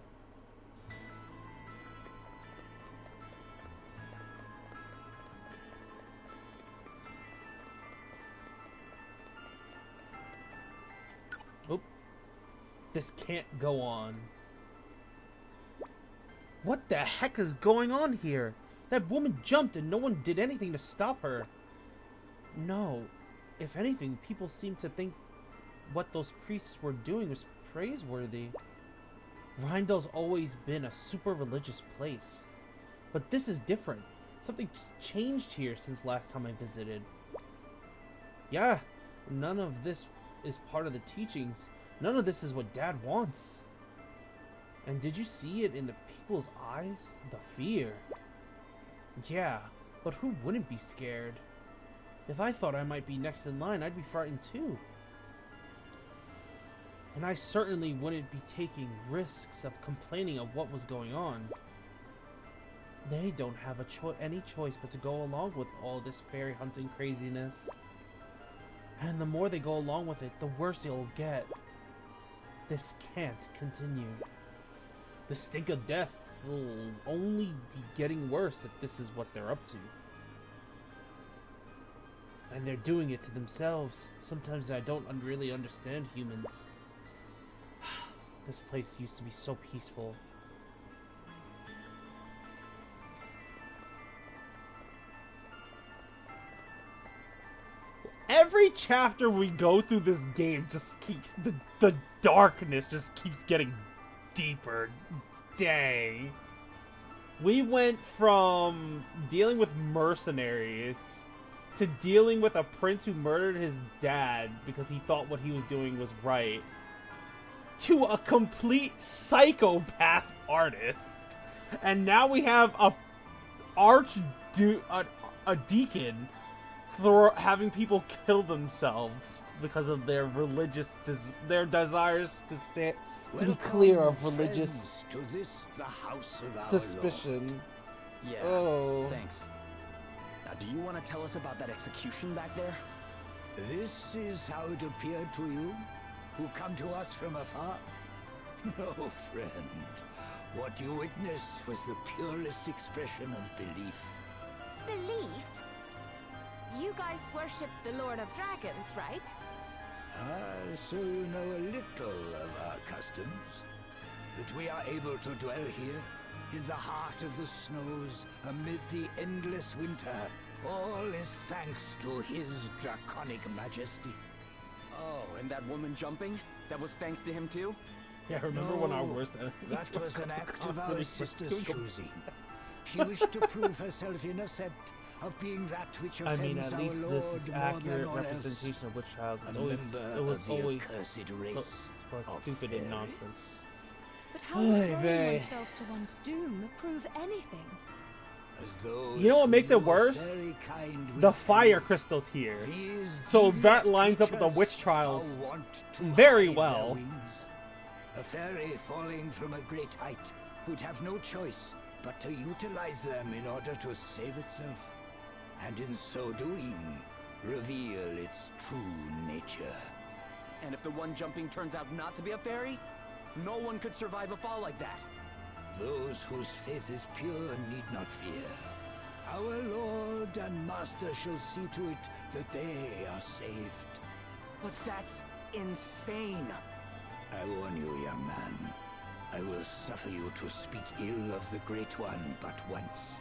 Oop. This can't go on. What the heck is going on here? That woman jumped and no one did anything to stop her. No. If anything, people seem to think what those priests were doing was praiseworthy. Rimedall's always been a super religious place. But this is different. Something's changed here since last time I visited. Yeah, none of this is part of the teachings. None of this is what Dad wants. And did you see it in the people's eyes? The fear. Yeah, but who wouldn't be scared? If I thought I might be next in line, I'd be frightened too. And I certainly wouldn't be taking risks of complaining of what was going on. They don't have any choice but to go along with all this fairy hunting craziness. And the more they go along with it, the worse it'll get. This can't continue. The stink of death will only be getting worse if this is what they're up to. And they're doing it to themselves. Sometimes I don't really understand humans. This place used to be so peaceful. Every chapter we go through this game just keeps the darkness just keeps getting deeper. Dang. We went from dealing with mercenaries to dealing with a prince who murdered his dad because he thought what he was doing was right, to a complete psychopath artist. And now we have a deacon having people kill themselves because of their religious their desires to be clear of religious to this, the house of our suspicion. Yeah, Oh. thanks. Now, do you want to tell us about that execution back there? This is how it appeared to you, who come to us from afar? No, friend. What you witnessed was the purest expression of belief. Belief? You guys worship the Lord of Dragons, right? Ah, so you know a little of our customs. That we are able to dwell here, in the heart of the snows, amid the endless winter. All is thanks to his draconic majesty. Oh, and that woman jumping? That was thanks to him too? Yeah, remember when our worst enemies That was an act of our really sister's doing- choosing. She wished to prove herself innocent of being that which I offends mean, at our least Lord this is more accurate than all else. representation of witch trials. It's A always, member it was of the always accursed so race of stupid and fairies. nonsense. But how would throwing oneself to one's doom prove anything? You know what makes it worse? The fire crystals here. So that lines up with the witch trials very well. A fairy falling from a great height would have no choice but to utilize them in order to save itself, and in so doing, reveal its true nature. And if the one jumping turns out not to be a fairy, no one could survive a fall like that. Those whose faith is pure need not fear. Our Lord and Master shall see to it that they are saved. But that's insane. I warn you, young man. I will suffer you to speak ill of the Great One but once.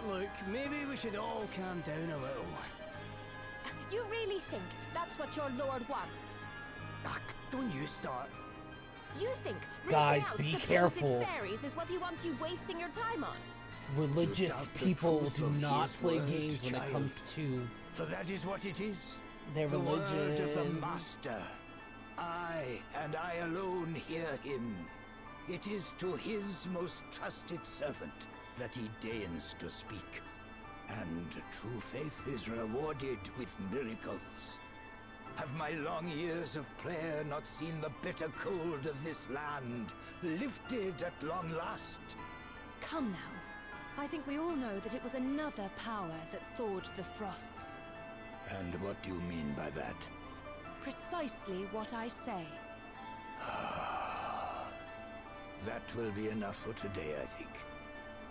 Look, maybe we should all calm down a little. You really think that's what your lord wants? Ugh, don't you start. You think Guys, reaching be out careful. supposed fairies is what he wants you wasting your time on? Religious people do not play games when it comes to For that is what it is. their The word of the religion. Master. I, and I alone, hear him. It is to his most trusted servant that he deigns to speak. And true faith is rewarded with miracles. Have my long years of prayer not seen the bitter cold of this land lifted at long last? Come now. I think we all know that it was another power that thawed the frosts. And what do you mean by that? Precisely what I say. That will be enough for today, I think.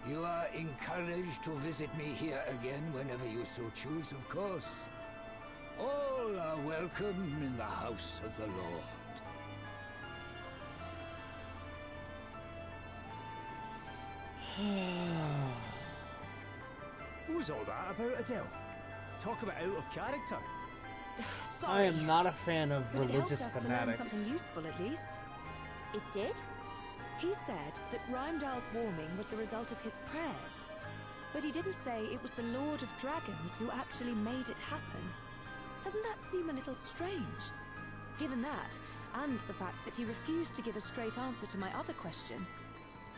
You are encouraged to visit me here again whenever you so choose, of course. All are welcome in the house of the Lord. What was all that about, Adele? Talk about out of character. I am not a fan of But it helped religious us to learn fanatics. something useful, at least. It did? He said that Rimedall's warming was the result of his prayers. But he didn't say it was the Lord of Dragons who actually made it happen. Doesn't that seem a little strange? Given that, and the fact that he refused to give a straight answer to my other question,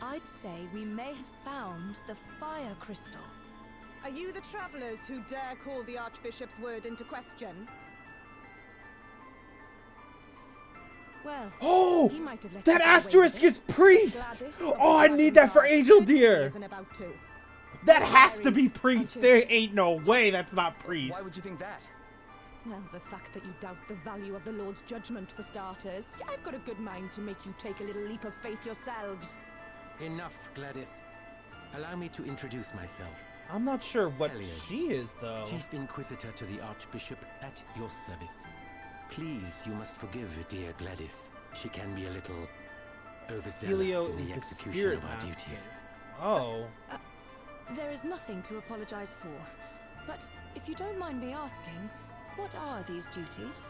I'd say we may have found the fire crystal. Are you the travelers who dare call the Archbishop's word into question? Well, Oh! he might have let That you get away with asterisk it. is priest! Gladys Oh, I need that for Angel Deer! isn't about to. That has to be priest! There ain't no way that's not priest. Why would you think that? Well, the fact that you doubt the value of the Lord's judgment, for starters. I've got a good mind to make you take a little leap of faith yourselves. Enough, Gladys. Allow me to introduce myself. I'm not sure what Elliot, she is, though. Chief Inquisitor to the Archbishop at your service. Please, you must forgive dear Gladys. She can be a little overzealous Helio in is the the execution spirit of our master. duties. Oh. There is nothing to apologize for. But if you don't mind me asking, what are these duties?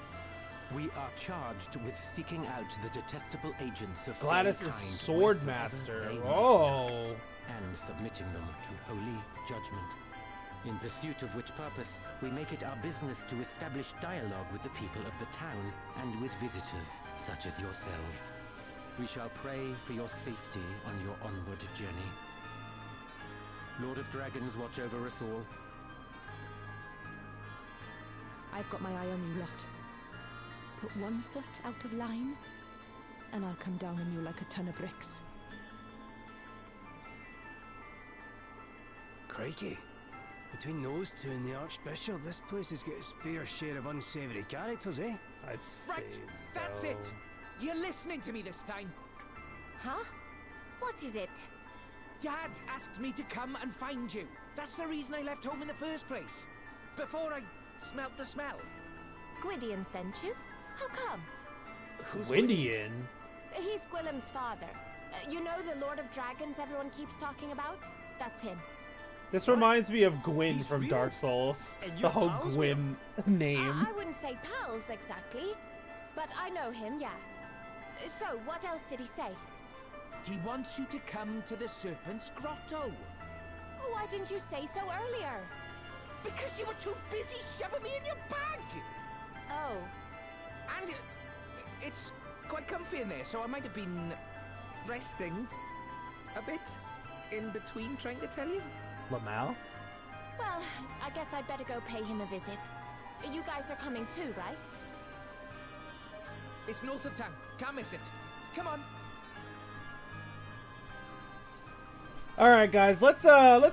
We are charged with seeking out the detestable agents of Gladys fairy is kind Swordmaster. wheresoever they might Oh. lurk, and submitting them to holy judgment. In pursuit of which purpose, we make it our business to establish dialogue with the people of the town and with visitors such as yourselves. We shall pray for your safety on your onward journey. Lord of Dragons, watch over us all. I've got my eye on you lot. Put one foot out of line, and I'll come down on you like a ton of bricks. Crikey. Between those two and the Archbishop, this place has got its fair share of unsavoury characters, eh? I'd say Right, so. that's it. You're listening to me this time. Huh? What is it? Dad asked me to come and find you. That's the reason I left home in the first place. Before I smelt the smell. Gwydion sent you? How come? Gwydion? He's Gwilym's father. You know the Lord of Dragons everyone keeps talking about? That's him. This reminds me of Gwyn from Dark Souls. And The you're whole pals with Gwyn name. I wouldn't say pals exactly, but I know him, yeah. So, what else did he say? He wants you to come to the Serpent's Grotto. Why didn't you say so earlier? Because you were too busy shoving me in your bag. Oh. And it's quite comfy in there, so I might have been resting a bit in between trying to tell you. Lamal? Well, I guess I'd better go pay him a visit. You guys are coming too, right? It's north of town. Can't miss it. Come on. All right, guys, let's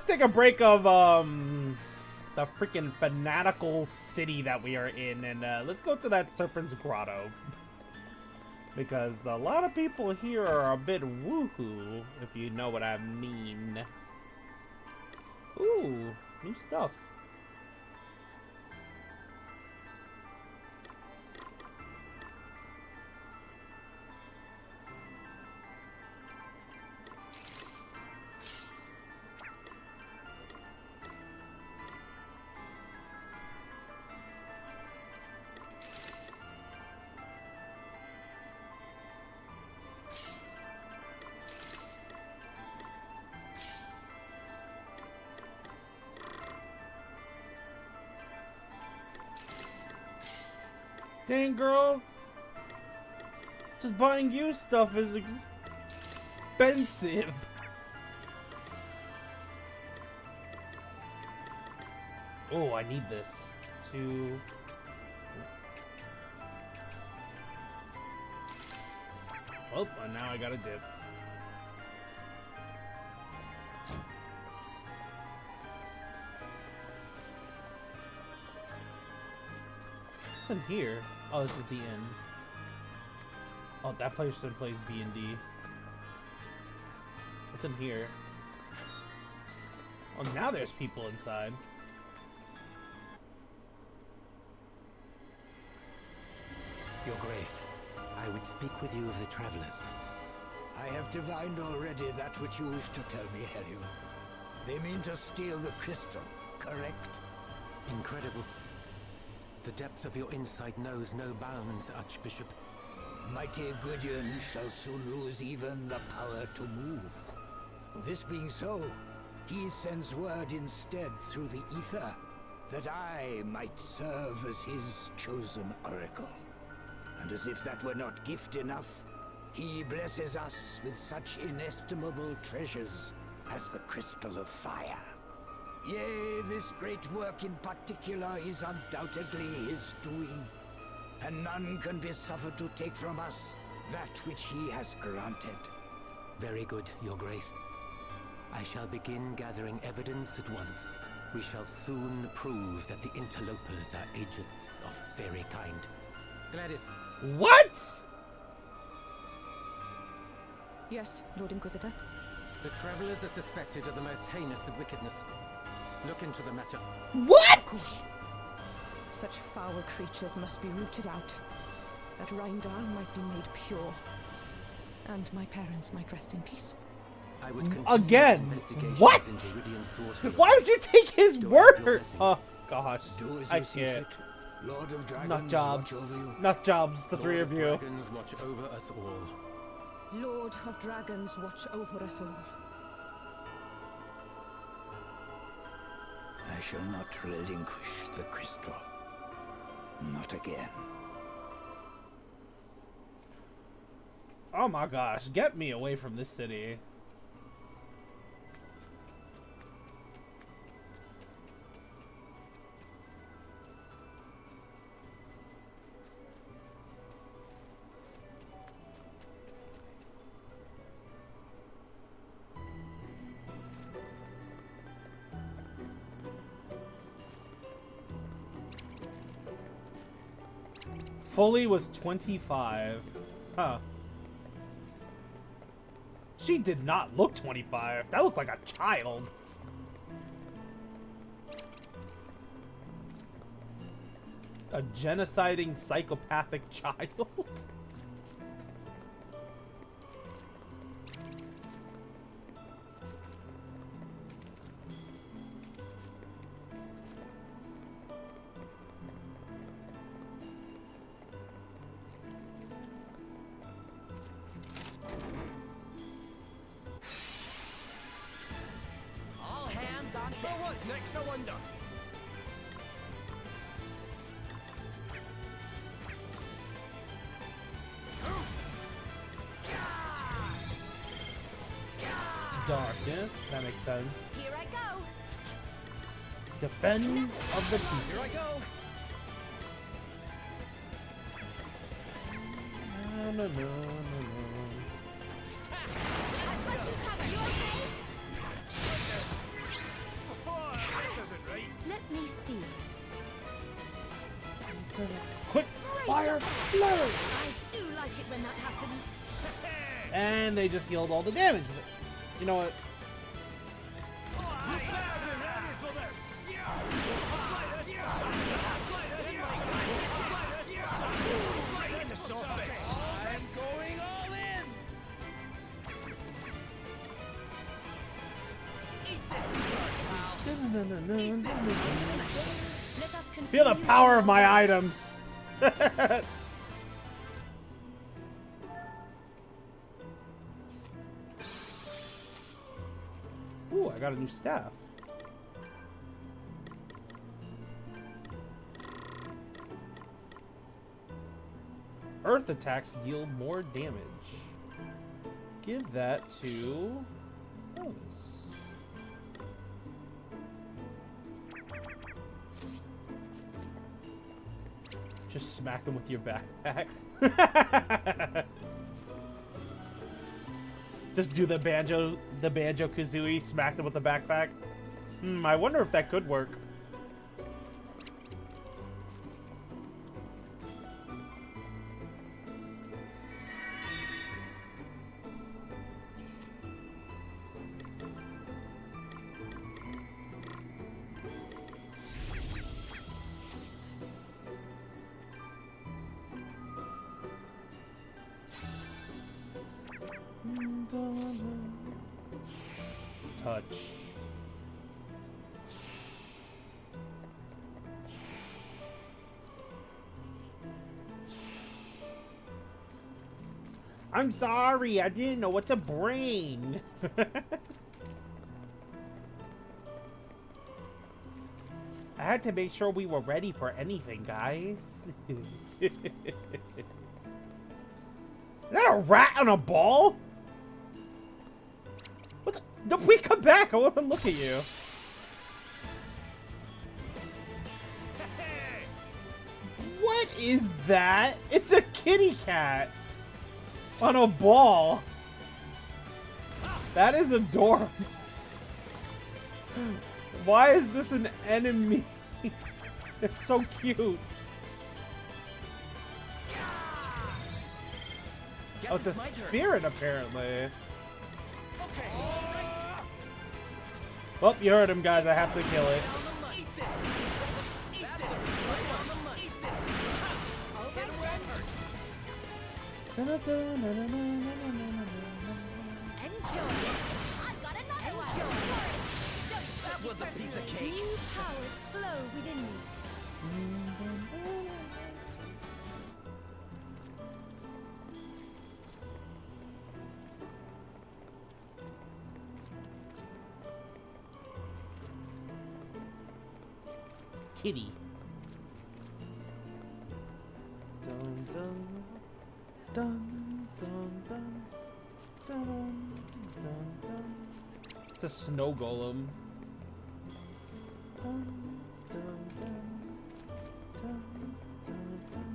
take a break of the freaking fanatical city that we are in, and let's go to that Serpent's Grotto because a lot of people here are a bit woohoo, if you know what I mean. Ooh, new stuff. Dang, girl. Just buying you stuff is expensive. Oh, I need this. Oh, and now I gotta dip. What's in here? Oh, this is the inn. Oh, that person plays B&D. What's in here? Oh, now there's people inside. Your Grace, I would speak with you of the travelers. I have divined already that which you wish to tell me, Helio. They mean to steal the crystal, correct? Incredible. The depth of your insight knows no bounds, Archbishop. Mighty Gwydion shall soon lose even the power to move. This being so, he sends word instead through the ether that I might serve as his chosen oracle. And as if that were not gift enough, he blesses us with such inestimable treasures as the Crystal of Fire. Yea, this great work in particular is undoubtedly his doing, and none can be suffered to take from us that which he has granted. Very good, Your Grace. I shall begin gathering evidence at once. We shall soon prove that the interlopers are agents of fairy kind. Gladys. What? Yes, Lord Inquisitor. The travelers are suspected of the most heinous of wickedness. Look into the matter. What? Such foul creatures must be rooted out, that Rimedall might be made pure, and my parents might rest in peace. I would again. What? Why would you take his word? Oh gosh, I can't. Lord of Dragons, not jobs. Not jobs. The three of you. Lord of Dragons, watch over us all. Lord of Dragons, watch over us all. I shall not relinquish the crystal. Not again. Oh my gosh, get me away from this city. Foley was 25. Huh. She did not look 25. That looked like a child. A genociding psychopathic child. What's next, I wonder? Yes, that makes sense. Here I go. Defend of the people. Here I go. No, no, no, no, no. I've got you covered. You okay? This isn't right. Let me see. Quick fire flare! I do like it when that happens. And they just healed all the damage. You know what? I'm going all in. Let us continue. Feel the power of my items. Ooh, I got a new staff. Earth attacks deal more damage. Give that to Alice. Just smack him with your backpack. Just do the banjo kazooie, smack them with the backpack. I wonder if that could work. Touch. I'm sorry, I didn't know what to bring. I had to make sure we were ready for anything, guys. Is that a rat on a ball? What the? Don't we come back? I want to look at you. What is that? It's a kitty cat on a ball. That is adorable. Why is this an enemy? It's so cute. Oh, it's a spirit, apparently. Well, you heard him, guys. I have to kill it. Enjoy. I've got another one. That was a piece of cake. New powers flow within me. Kitty. Dun dun dun dun dun dun dun dun. It's a snow golem. Dun dun dun dun dun dun dun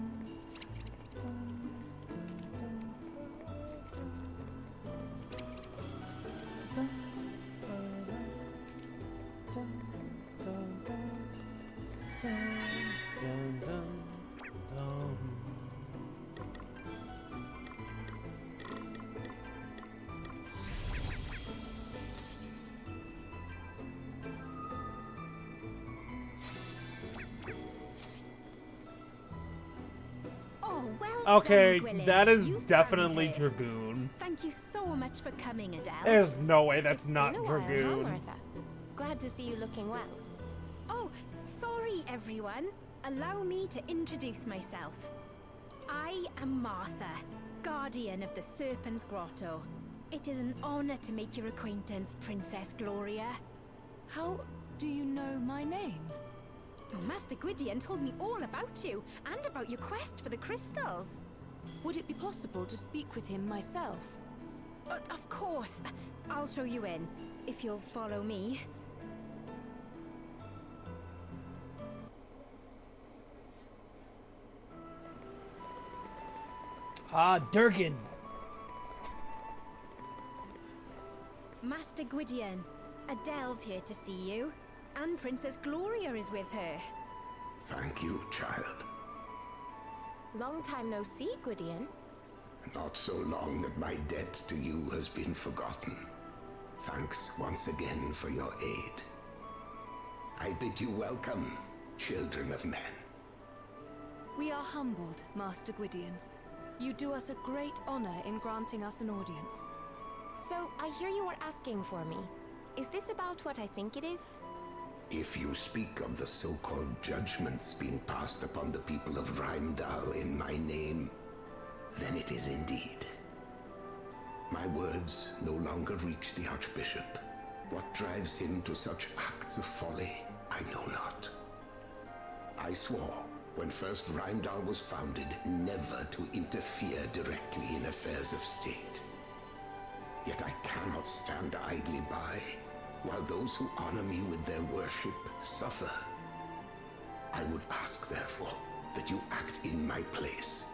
dun dun dun dun. Oh, well Okay, done, Gwilym. that is You found definitely it. Dragoon. Thank you so much for coming, Adele. There's no way that's It's not been a while, huh, Dragoon. Martha? Glad to see you looking well. Oh, sorry, everyone. Allow me to introduce myself. I am Martha, guardian of the Serpent's Grotto. It is an honor to make your acquaintance, Princess Gloria. How do you know my name? Master Gwydion told me all about you, and about your quest for the crystals. Would it be possible to speak with him myself? Of course. I'll show you in, if you'll follow me. Ah, Durgan. Master Gwydion, Adele's here to see you. And Princess Gloria is with her. Thank you, child. Long time no see, Gwydion. Not so long that my debt to you has been forgotten. Thanks once again for your aid. I bid you welcome, children of men. We are humbled, Master Gwydion. You do us a great honor in granting us an audience. So, I hear you were asking for me. Is this about what I think it is? If you speak of the so-called judgments being passed upon the people of Rimedall in my name, then it is indeed. My words no longer reach the Archbishop. What drives him to such acts of folly, I know not. I swore, when first Rimedall was founded, never to interfere directly in affairs of state. Yet I cannot stand idly by, while those who honor me with their worship suffer. I would ask, therefore, that you act in my place.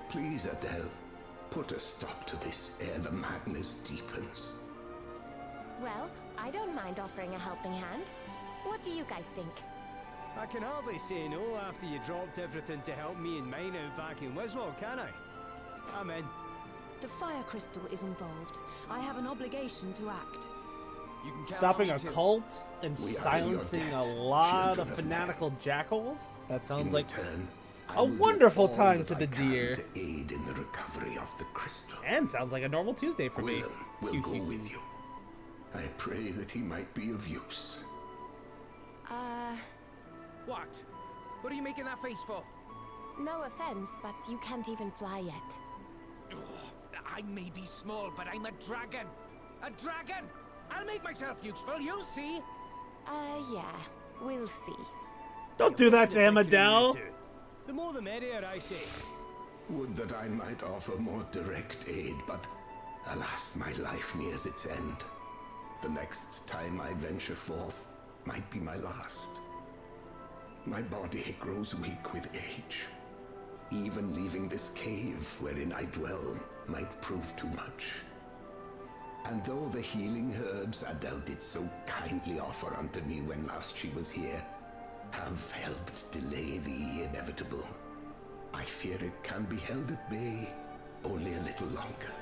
Please, Adele, put a stop to this ere the madness deepens. Well, I don't mind offering a helping hand. What do you guys think? I can hardly say no after you dropped everything to help me and mine out back in Wiswall, can I? I'm in. The fire crystal is involved. I have an obligation to act. Stopping a cult and silencing a lot of fanatical jackals? That sounds like a wonderful time to the deer. To aid in the recovery of the crystal. And sounds like a normal Tuesday for me. Will go with you. I pray that he might be of use. What? What are you making that face for? No offense, but you can't even fly yet. I may be small, but I'm a dragon! A dragon! I'll make myself useful, you'll see! Yeah, we'll see. Don't do that to him, Adele! The more the merrier, I say. Would that I might offer more direct aid, but alas, my life nears its end. The next time I venture forth might be my last. My body grows weak with age. Even leaving this cave wherein I dwell might prove too much. And though the healing herbs Adele did so kindly offer unto me when last she was here have helped delay the inevitable, I fear it can be held at bay only a little longer.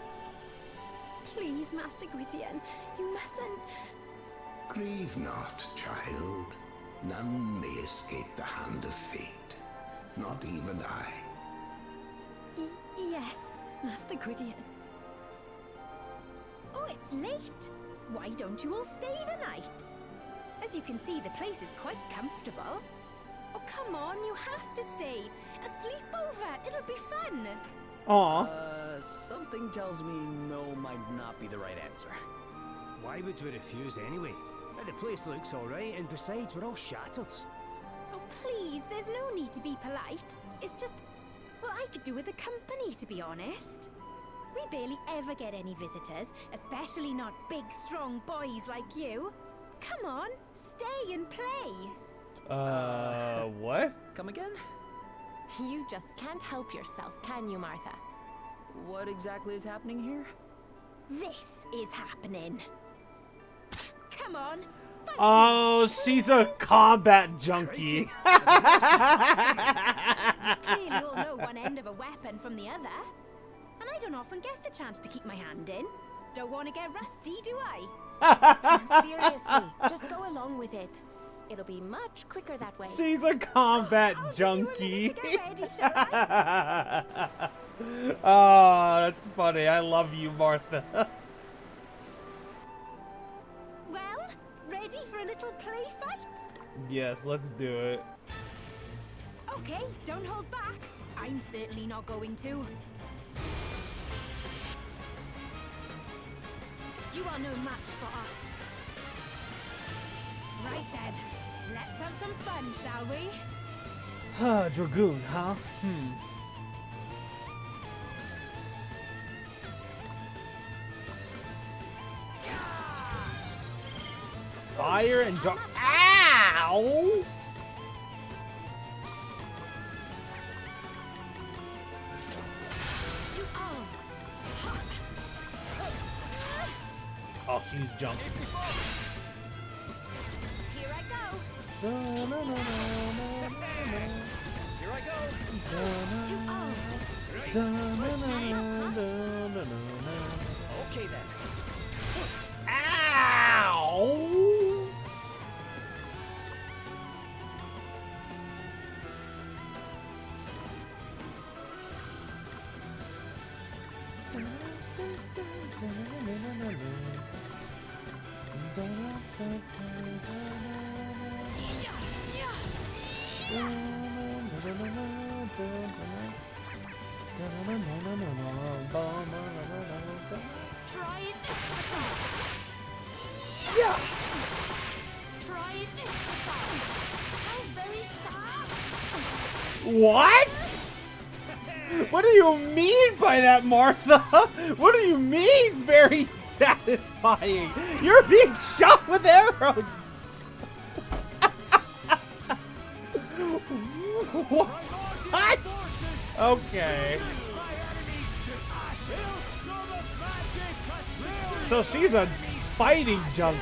Please, Master Gwydion, you mustn't. Grieve not, child. None may escape the hand of fate. Not even I. Yes, Master Gwydion. Oh, it's late. Why don't you all stay the night? As you can see, the place is quite comfortable. Oh, come on, you have to stay. A sleepover, it'll be fun. Aww. Something tells me no might not be the right answer. Why would we refuse anyway? The place looks alright, and besides, we're all shattered. Oh, please, there's no need to be polite. It's just, well, I could do with the company, to be honest. We barely ever get any visitors, especially not big, strong boys like you. Come on, stay and play. What? Come again? You just can't help yourself, can you, Martha? What exactly is happening here? This is happening. Come on. Oh, she's a combat junkie. You clearly all know one end of a weapon from the other. And I don't often get the chance to keep my hand in. Don't want to get rusty, do I? Seriously, just go along with it. It'll be much quicker that way. She's a combat junkie. Oh, that's funny. I love you, Martha. Well, ready for a little play fight? Yes, let's do it. Okay, don't hold back. I'm certainly not going to. You are no match for us. Right then, let's have some fun, shall we? Dragoon, huh? fire and dark. Ow! To arms. Oh, she's jumping. Here I go. Here I go. To arms. Okay then. Ow! Try this massage. Yeah. Try this massage. How very satisfying. What? What do you mean by that, Martha? What do you mean very satisfying? You're being shot with arrows. What? Okay. So she's a fighting junkie.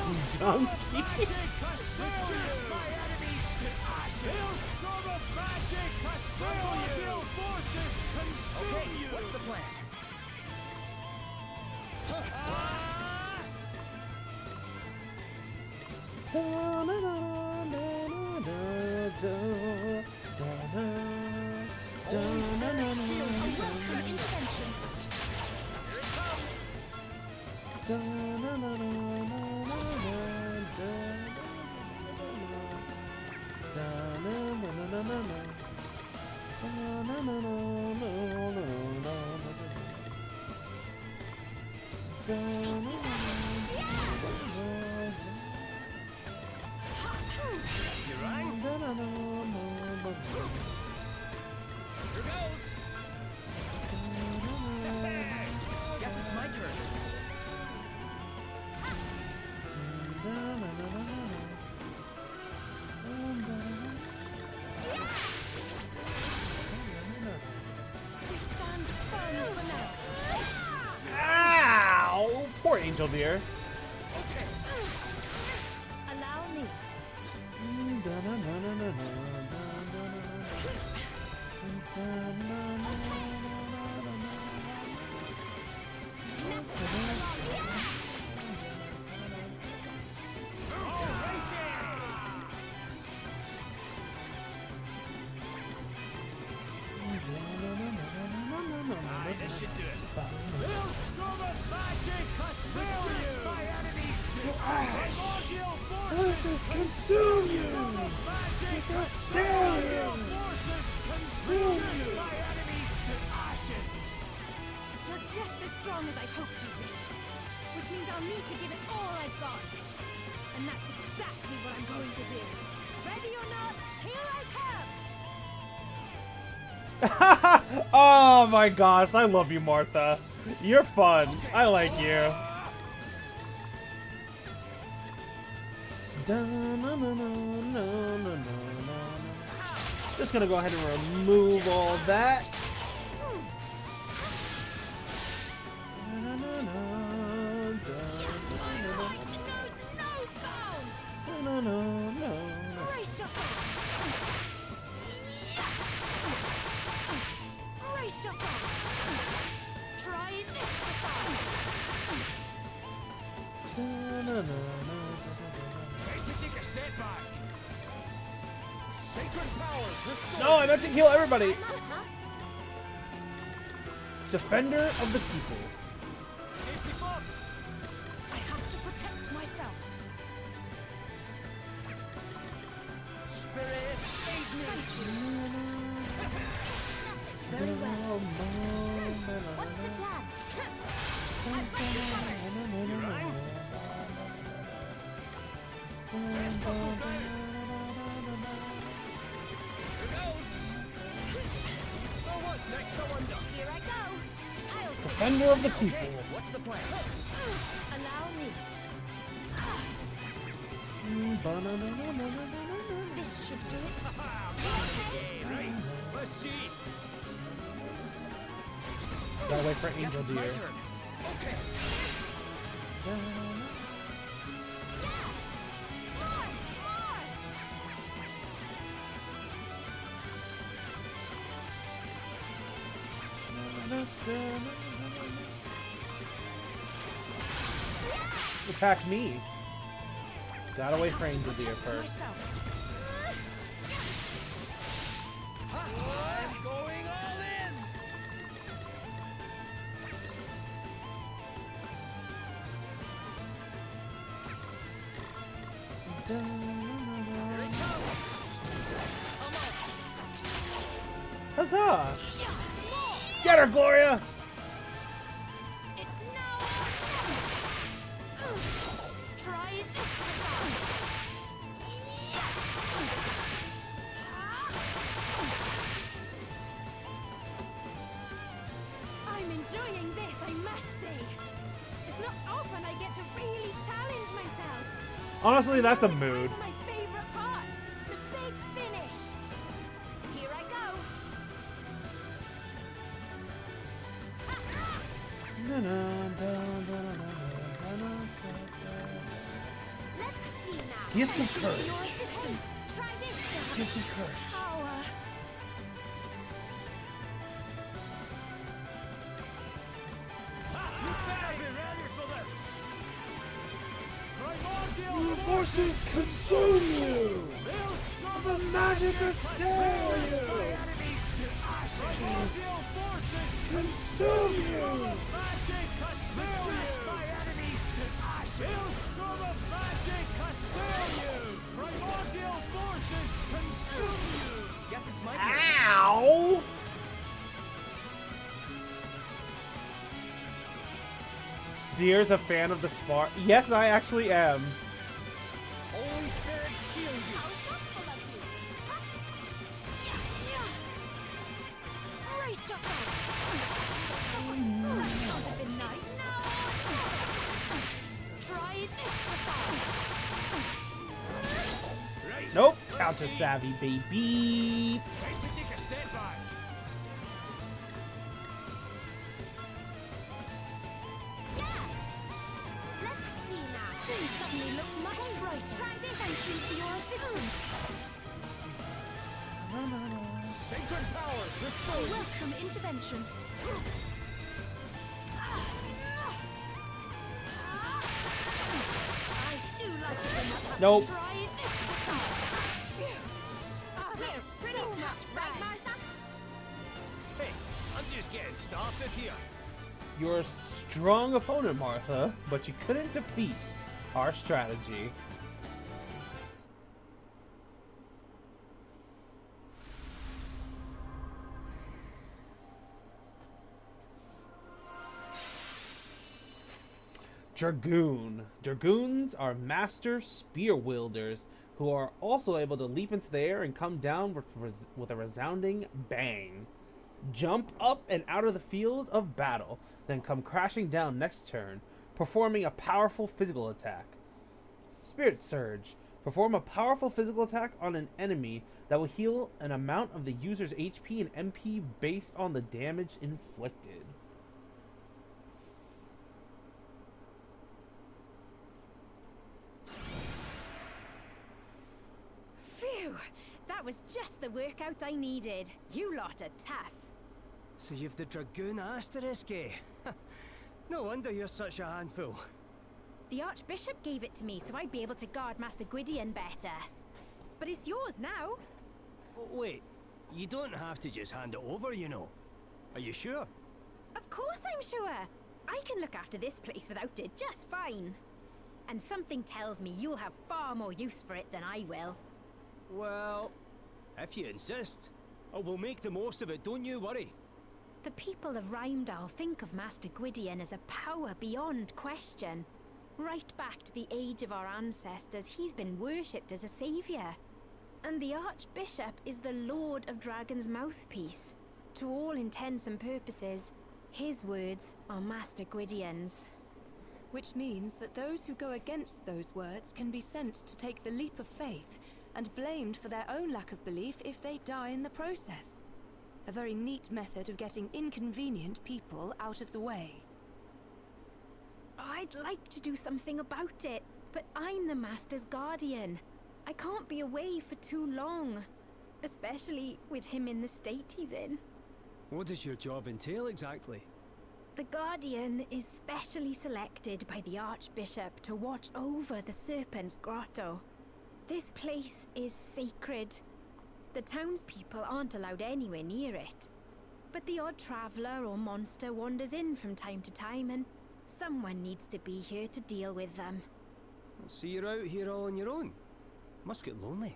Okay, what's the plan? Here goes. Guess it's my turn. We stand firm for now. Ow! Poor Angel dear. Okay. Allow me. This should do it. Forces consume you! Consume you! Consume you! You're just as strong as I hoped you'd be. Which means I'll need to give it all I've got. And that's exactly what I'm going to do. Ready or not, here I come! Oh my gosh, I love you, Martha. You're fun. I like you. Just gonna go ahead and remove all that. Brace yourself. Brace yourself. Try this massage. Time to take a step back. Sacred powers restored. No, I meant to kill everybody. Defender of the people. Safety first. I have to protect myself. Spirit, aid me. Very well. What's the plan? I've got you covered. You're right. Best buckle down. Here goes. Oh, what's next? I wonder. Here I go. I'll see. Defender of the people. What's the plan? Allow me. This should do it. Right, let's see. Gotta wait for Angel Guess it's my Deer. turn. Okay. Attack me. Gotta wait for Angel Deer first. I'm going all in. Here it comes. Huzzah! Get her, Gloria! It's now or never. Try this massage. I'm enjoying this, I must say. It's not often I get to really challenge myself. Honestly, that's a mood. My favorite part, the big finish. Here I go. Let's see now. Give some courage. Your assistance. Try this. Give some courage. Power. You better be ready for this. Primordial The forces consume you! The magic assail you! Forces consume you! Guess it's my turn. Ow! Deer's a fan of the spar. Yes, I actually am. Holy Spirit, heal you. Brace yourself. That would have been nice. Try this massage. Nope. Counter savvy, baby. Time to take a step back. Let's see now. Things suddenly look much brighter. Try this. Thank you for your assistance. Sacred powers restored. Welcome intervention. I do like it when that happens. Nope. Try this massage. That's pretty much right, Martha. Hey, I'm just getting started here. You're a strong opponent, Martha, but you couldn't defeat our strategy. Dragoon. Dragoons are master spear wielders who are also able to leap into the air and come down with a resounding bang. Jump up and out of the field of battle, then come crashing down next turn, performing a powerful physical attack. Spirit Surge. Perform a powerful physical attack on an enemy that will heal an amount of the user's HP and MP based on the damage inflicted. Phew, that was just the workout I needed. You lot are tough. So you've the Dragoon asterisk, eh? No wonder you're such a handful. The Archbishop gave it to me so I'd be able to guard Master Gwydion better. But it's yours now. Wait, you don't have to just hand it over, you know. Are you sure? Of course I'm sure. I can look after this place without it just fine. And something tells me you'll have far more use for it than I will. Well, if you insist. Oh, we'll make the most of it, don't you worry. The people of Rimedall think of Master Gwydion as a power beyond question. Right back to the age of our ancestors, he's been worshipped as a savior. And the Archbishop is the Lord of Dragon's mouthpiece. To all intents and purposes, his words are Master Gwydion's. which means that those who go against those words can be sent to take the leap of faith and blamed for their own lack of belief if they die in the process. A very neat method of getting inconvenient people out of the way. I'd like to do something about it, but I'm the Master's guardian. I can't be away for too long, especially with him in the state he's in. What does your job entail exactly? The Guardian is specially selected by the Archbishop to watch over the Serpent's Grotto. This place is sacred. The townspeople aren't allowed anywhere near it. But the odd traveller or monster wanders in from time to time, and someone needs to be here to deal with them. So you're out here all on your own? Must get lonely.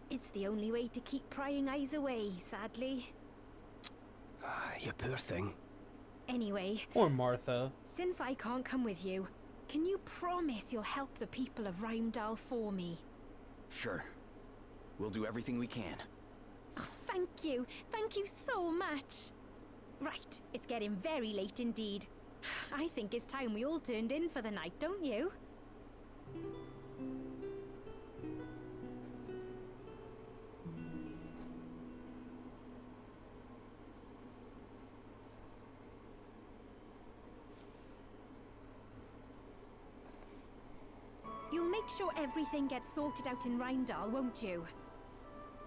It's the only way to keep prying eyes away, sadly. Ah, you poor thing. Anyway, Poor Martha. since I can't come with you, can you promise you'll help the people of Rimedall for me? Sure. We'll do everything we can. Oh, thank you. Thank you so much. Right, it's getting very late indeed. I think it's time we all turned in for the night, don't you? You'll make sure everything gets sorted out in Rimedall, won't you?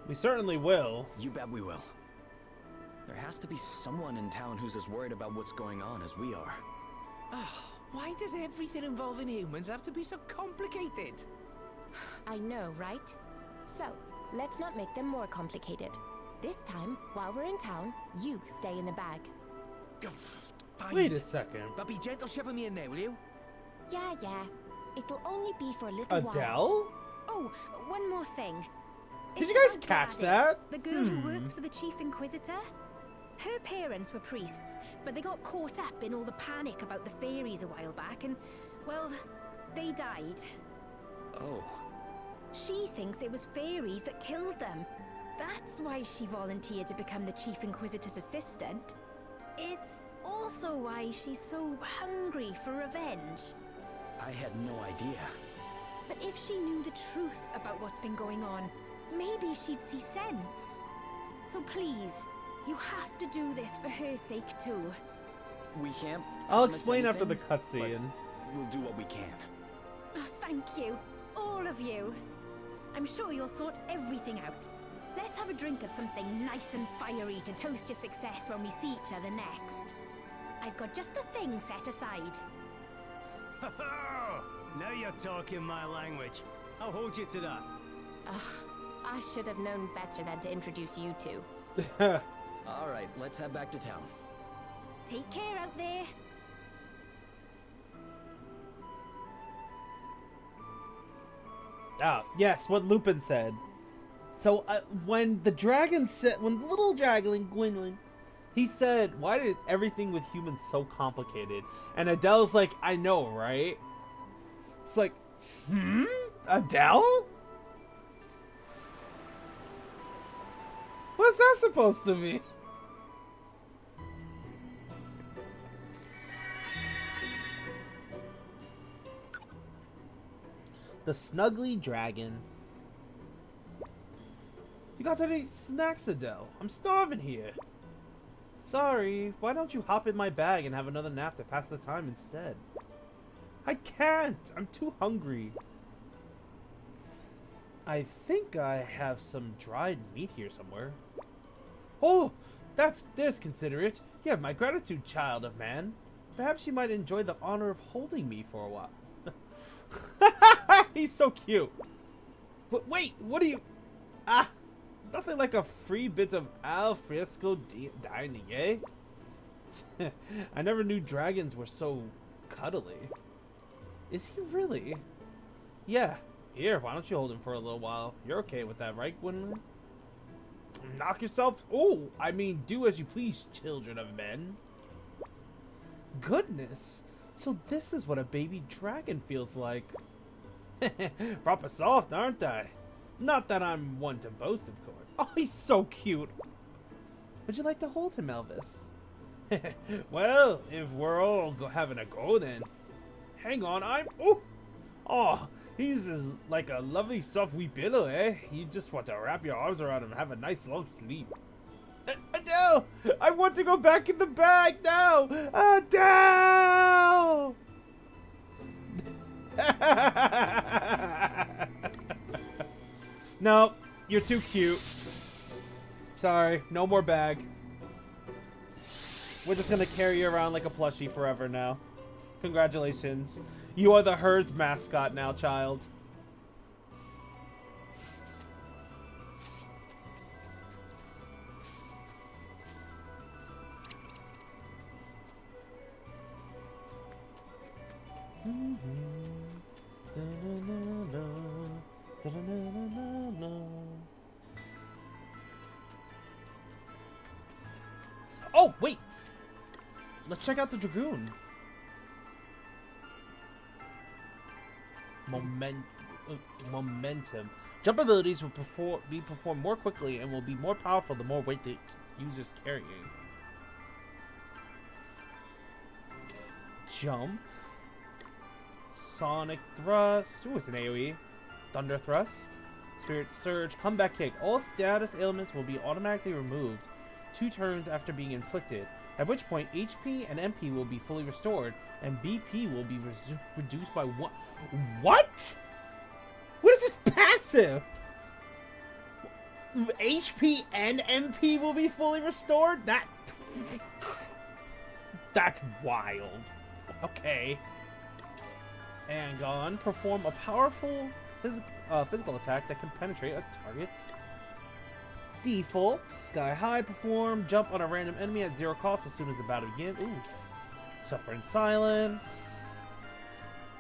We certainly will. You bet we will. There has to be someone in town who's as worried about what's going on as we are. Oh, why does everything involving humans have to be so complicated? I know, right? So, let's not make them more complicated. This time, while we're in town, you stay in the bag. Fine. Wait a second. But be gentle shoving me in there, will you? Yeah. It'll only be for a little while. Adele? Oh, one more thing. Did It's you guys about catch Gladys, that? the girl who works for the Chief Inquisitor? Her parents were priests, but they got caught up in all the panic about the fairies a while back, and, well, they died. Oh. She thinks it was fairies that killed them. That's why she volunteered to become the Chief Inquisitor's assistant. It's also why she's so hungry for revenge. I had no idea. But if she knew the truth about what's been going on, maybe she'd see sense. So please, you have to do this for her sake too. We can't. I'll promise explain after the anything, cutscene. but we'll do what we can. Oh, thank you, all of you. I'm sure you'll sort everything out. Let's have a drink of something nice and fiery to toast your success when we see each other next. I've got just the thing set aside. Now you're talking my language. I'll hold you to that. Ugh, I should have known better than to introduce you two. All right, let's head back to town. Take care out there. Ah, yes, what Lupin said. So when the dragon said, when the little dragon Gwynlyn, he said, "Why is everything with humans so complicated?" And Adele's like, "I know, right?" It's like, Adele? What's that supposed to be? The Snuggly Dragon. You got any snacks, Adele? I'm starving here. Sorry, why don't you hop in my bag and have another nap to pass the time instead? I can't! I'm too hungry. I think I have some dried meat here somewhere. Oh, there's considerate. You have my gratitude, child of man. Perhaps you might enjoy the honor of holding me for a while. He's so cute. But wait, what are you... Ah, nothing like a free bit of al fresco dining, eh? I never knew dragons were so cuddly. Is he really? Yeah. Here, why don't you hold him for a little while? You're okay with that, right, Gwynlyn? Knock yourself... Oh, I mean, do as you please, children of men. Goodness. So this is what a baby dragon feels like. Proper soft, aren't I? Not that I'm one to boast, of course. Oh, he's so cute. Would you like to hold him, Elvis? Well, if we're all having a go, then. Hang on, oh, he's like a lovely soft wee pillow, eh? You just want to wrap your arms around him and have a nice long sleep. No! I want to go back in the bag now! No! No, you're too cute. Sorry, no more bag. We're just gonna carry you around like a plushie forever now. Congratulations. You are the herd's mascot now, child. Oh, wait! Let's check out the Dragoon. Momentum. Jump abilities will be performed more quickly and will be more powerful the more weight the user's carrying. Jump. Sonic Thrust. Ooh, it's an AoE. Thunder Thrust. Spirit Surge. Comeback Kick. All status ailments will be automatically removed 2 turns after being inflicted, at which point HP and MP will be fully restored, and BP will be reduced by 1. What? What is this passive? HP and MP will be fully restored? That's wild. Okay. And gone. Perform a powerful physical attack that can penetrate a target's default. Sky High. Perform. Jump on a random enemy at 0 cost as soon as the battle begins. Ooh. Suffer in silence.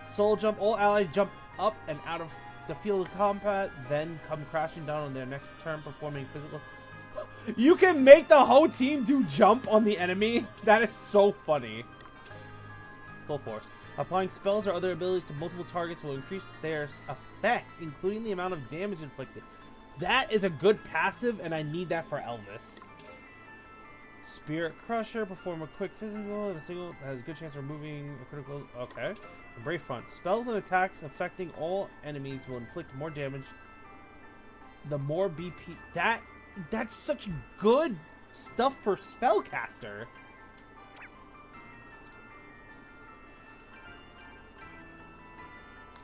Soul Jump. All allies jump up and out of the field of combat, then come crashing down on their next turn, performing physical... You can make the whole team do jump on the enemy? That is so funny. Full Force. Applying spells or other abilities to multiple targets will increase their effect, including the amount of damage inflicted. That is a good passive, and I need that for Elvis. Spirit Crusher. Perform a quick physical and a single that has a good chance of removing a critical... Okay. Brave Front. Spells and attacks affecting all enemies will inflict more damage. The more BP... That's such good stuff for Spellcaster.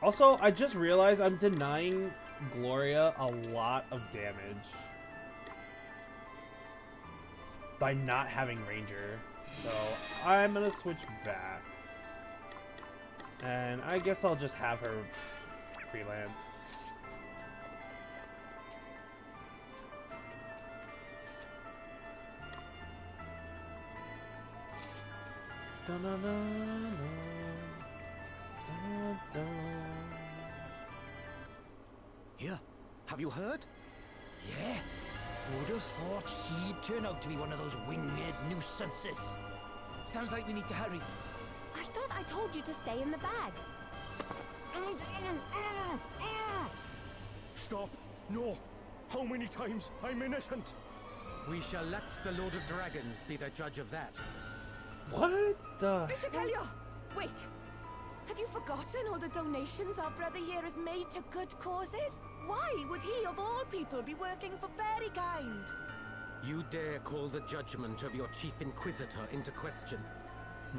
Also, I just realized I'm denying Gloria a lot of damage by not having Ranger. So, I'm gonna switch back. And I guess I'll just have her freelance. Here, have you heard? Yeah. Who'd have thought he'd turn out to be one of those winged nuisances? Sounds like we need to hurry. I thought I told you to stay in the bag. Stop! No! How many times? I'm innocent! We shall let the Lord of Dragons be the judge of that. What the... Bishop Helio! Wait! Have you forgotten all the donations our brother here has made to good causes? Why would he, of all people, be working for fairy kind? You dare call the judgment of your chief inquisitor into question?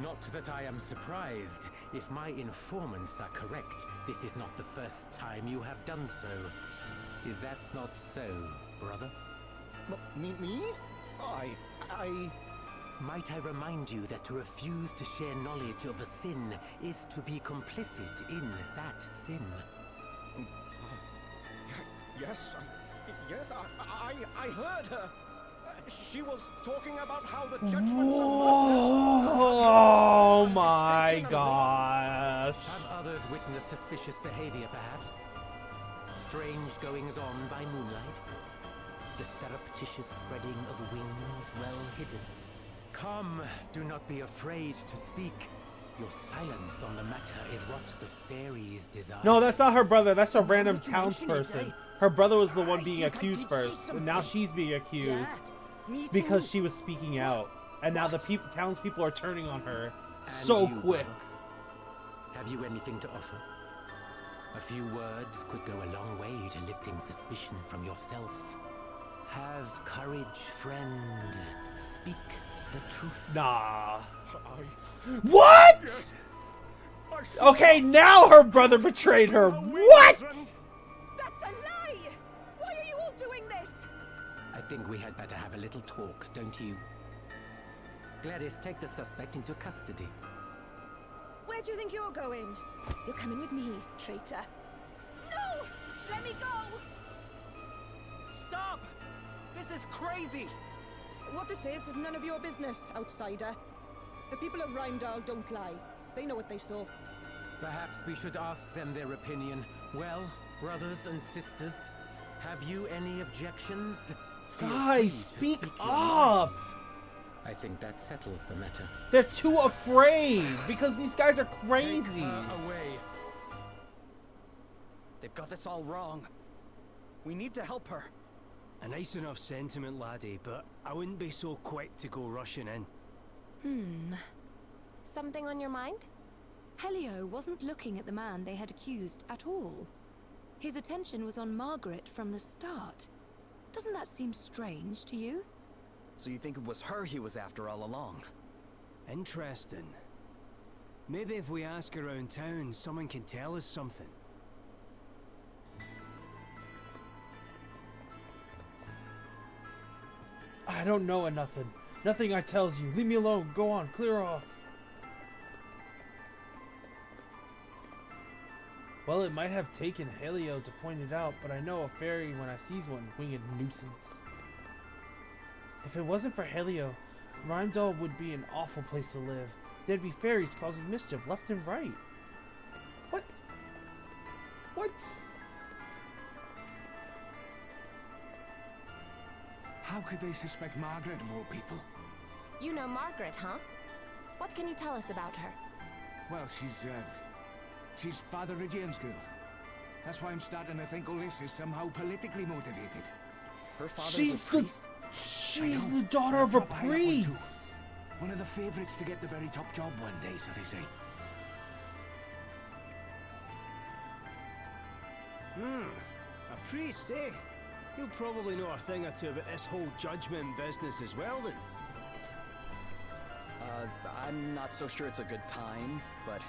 Not that I am surprised. If my informants are correct, this is not the first time you have done so. Is that not so, brother? Me? Might I remind you that to refuse to share knowledge of a sin is to be complicit in that sin? Yes, I heard her. She was talking about how the judgments Oh my gosh. Have others witnessed suspicious behavior, perhaps? Strange goings-on by moonlight? The surreptitious spreading of wings well hidden? Come, do not be afraid to speak. Your silence on the matter is what the fairies desire. No, that's not her brother. That's a random townsperson. Her brother was the one being accused first, and now she's being accused because she was speaking out. And now the townspeople are turning on her so quick. Have you anything to offer? A few words could go a long way to lifting suspicion from yourself. Have courage, friend. Speak the truth. Nah. What? Okay, now her brother betrayed her. What? That's a lie! Why are you all doing this? I think we had better have a little talk, don't you? Gladys, take the suspect into custody. Where do you think you're going? You're coming with me, traitor. No! Let me go! Stop! This is crazy! What this is none of your business, outsider. The people of Rimedall don't lie. They know what they saw. Perhaps we should ask them their opinion. Well, brothers and sisters, have you any objections? Feel free Guys, to speak your up! minds. I think that settles the matter. They're too afraid because these guys are crazy. Take her away. They've got this all wrong. We need to help her. A nice enough sentiment, laddie, but I wouldn't be so quick to go rushing in. Something on your mind? Helio wasn't looking at the man they had accused at all. His attention was on Margaret from the start. Doesn't that seem strange to you? So you think it was her he was after all along? Interesting. Maybe if we ask around town, someone can tell us something. I don't know nothing. Nothing I tells you. Leave me alone. Go on. Clear off. Well, it might have taken Helio to point it out, but I know a fairy when I sees one, winged nuisance. If it wasn't for Helio, Rimedall would be an awful place to live. There'd be fairies causing mischief left and right. What? What? How could they suspect Margaret of all people? You know Margaret, huh? What can you tell us about her? Well, she's Father Regian's girl. That's why I'm starting to think all this is somehow politically motivated. Her father's She's a priest? She's the daughter of a priest. One of the favorites to get the very top job one day, so they say. A priest, eh? He'll probably know a thing or two about this whole judgment business as well, then. I'm not so sure it's a good time, but...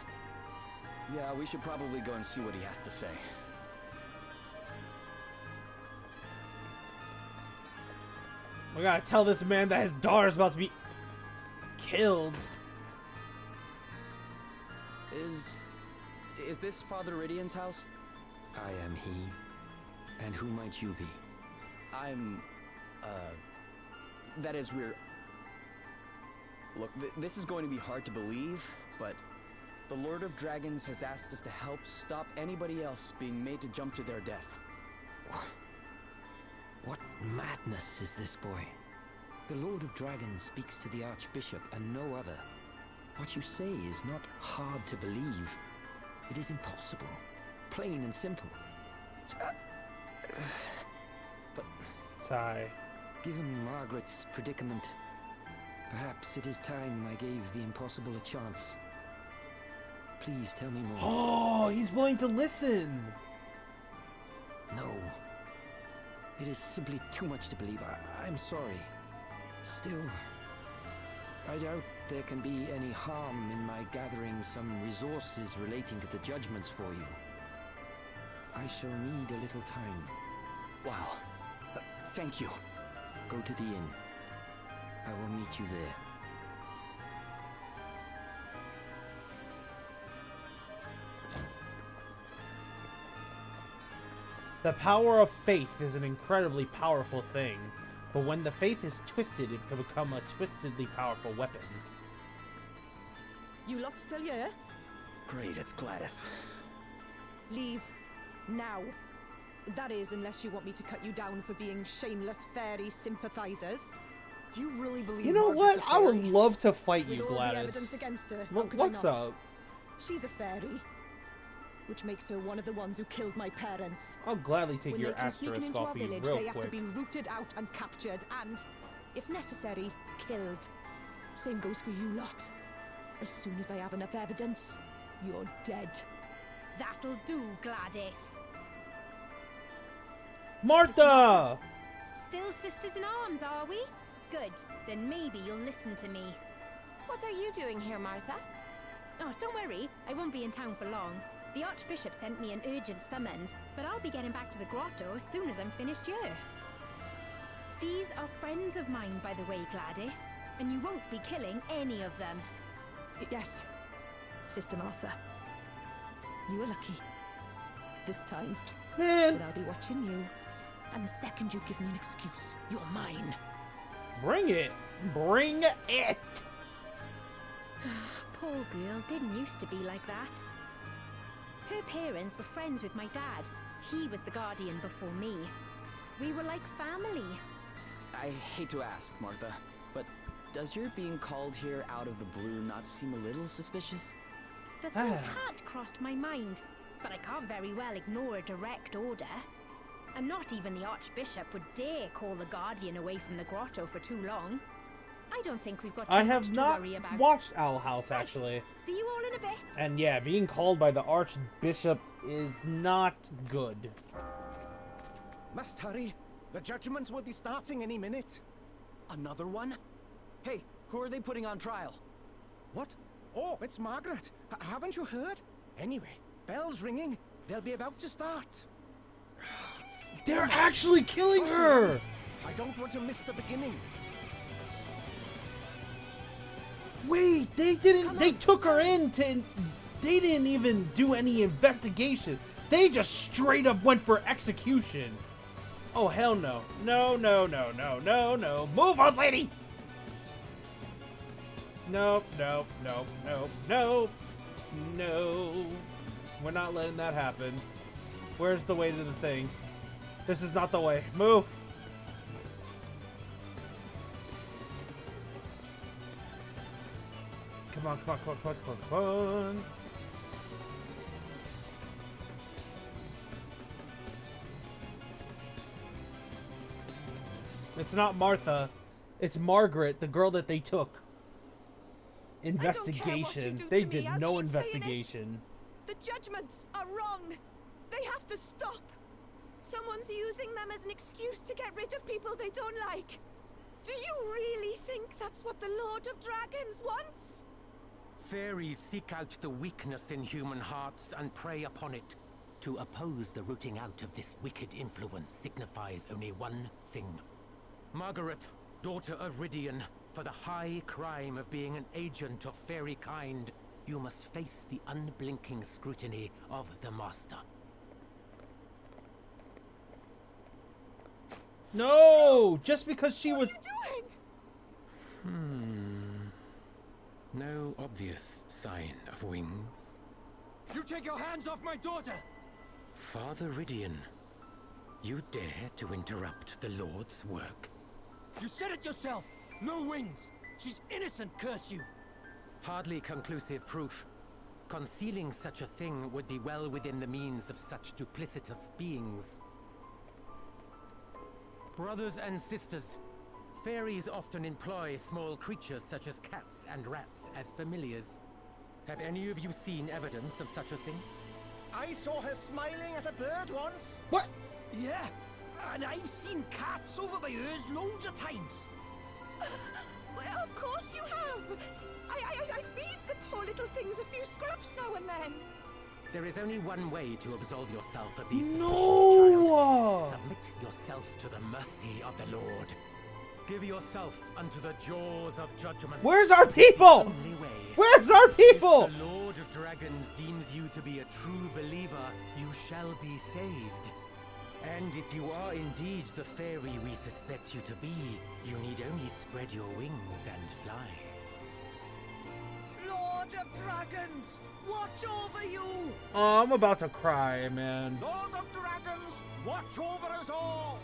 yeah, we should probably go and see what he has to say. We gotta tell this man that his daughter's about to be killed. Is this Father Iridian's house? I am he. And who might you be? That is, we're... Look, this is going to be hard to believe, but the Lord of Dragons has asked us to help stop anybody else being made to jump to their death. What madness is this, boy? The Lord of Dragons speaks to the Archbishop and no other. What you say is not hard to believe. It is impossible. Plain and simple. But... Sigh. Given Margaret's predicament, perhaps it is time I gave the impossible a chance. Please tell me more. Oh, he's willing to listen. No. It is simply too much to believe. I'm sorry. Still, I doubt there can be any harm in my gathering some resources relating to the judgments for you. I shall need a little time. Wow. Thank you. Go to the inn. I will meet you there. The power of faith is an incredibly powerful thing, but when the faith is twisted, it can become a twistedly powerful weapon. You lot still here? Great, it's Gladys. Leave. Now. That is, unless you want me to cut you down for being shameless fairy sympathizers. Do you really believe You know Margaret's what? a I would fairy? love to fight With you, all Gladys. the evidence against her, how could I What's not? up? She's a fairy. Which makes her one of the ones who killed my parents. I'll gladly take When your they come sneaking asterisk into our off you village, real they have to quick. be rooted out and captured and, if necessary, killed. Same goes for you lot. As soon as I have enough evidence, you're dead. That'll do, Gladys. Martha! Still sisters in arms, are we? Good. Then maybe you'll listen to me. What are you doing here, Martha? Oh, don't worry. I won't be in town for long. The Archbishop sent me an urgent summons, but I'll be getting back to the grotto as soon as I'm finished here. These are friends of mine, by the way, Gladys, and you won't be killing any of them. Yes, Sister Martha. You were lucky. This time. Man. But I'll be watching you. And the second you give me an excuse, you're mine. Bring it. Bring it. Poor girl didn't used to be like that. Her parents were friends with my dad. He was the guardian before me. We were like family. I hate to ask, Martha, but does your being called here out of the blue not seem a little suspicious? The thought had crossed my mind, but I can't very well ignore a direct order. And not even the Archbishop would dare call the Guardian away from the grotto for too long. I don't think we've got too I much have to not worry about. watched Owl House, actually. Right. See you all in a bit. And yeah, being called by the Archbishop is not good. Must hurry. The judgments will be starting any minute. Another one? Hey, who are they putting on trial? What? Oh, it's Margaret. Haven't you heard? Anyway, bell's ringing. They'll be about to start. They're actually killing her! I don't want to miss the beginning. Wait, they didn't. They took her in to. They didn't even do any investigation. They just straight up went for execution. Oh, hell no. No, no, no, no, no, no. Move on, lady! No, no, no, no, no. No. We're not letting that happen. Where's the way to the thing? This is not the way. Move! Come on, come on, come on, come on, come on, come on. It's not Martha. It's Margaret, the girl that they took. Investigation. They did no investigation. The judgments are wrong. They have to stop. Someone's using them as an excuse to get rid of people they don't like. Do you really think that's what the Lord of Dragons wants? Fairies seek out the weakness in human hearts and prey upon it. To oppose the rooting out of this wicked influence signifies only one thing. Margaret, daughter of Ridian, for the high crime of being an agent of fairy kind, you must face the unblinking scrutiny of the Master. No! Just because she was... No obvious sign of wings. You take your hands off my daughter! Father Ridian, you dare to interrupt the Lord's work? You said it yourself! No wings! She's innocent, curse you! Hardly conclusive proof. Concealing such a thing would be well within the means of such duplicitous beings. Brothers and sisters, fairies often employ small creatures such as cats and rats as familiars. Have any of you seen evidence of such a thing? I saw her smiling at a bird once. What? Yeah, and I've seen cats over my ears loads of times. Well, of course you have. I feed the poor little things a few scraps now and then. There is only one way to absolve yourself of these No! suspicions, child. Submit yourself to the mercy of the Lord. Give yourself unto the jaws of judgment. Where's our people? The only way. Where's our people? If the Lord of Dragons deems you to be a true believer, you shall be saved. And if you are indeed the fairy we suspect you to be, you need only spread your wings and fly. Lord of Dragons, watch over you! Oh, I'm about to cry, man. Lord of Dragons, watch over us all!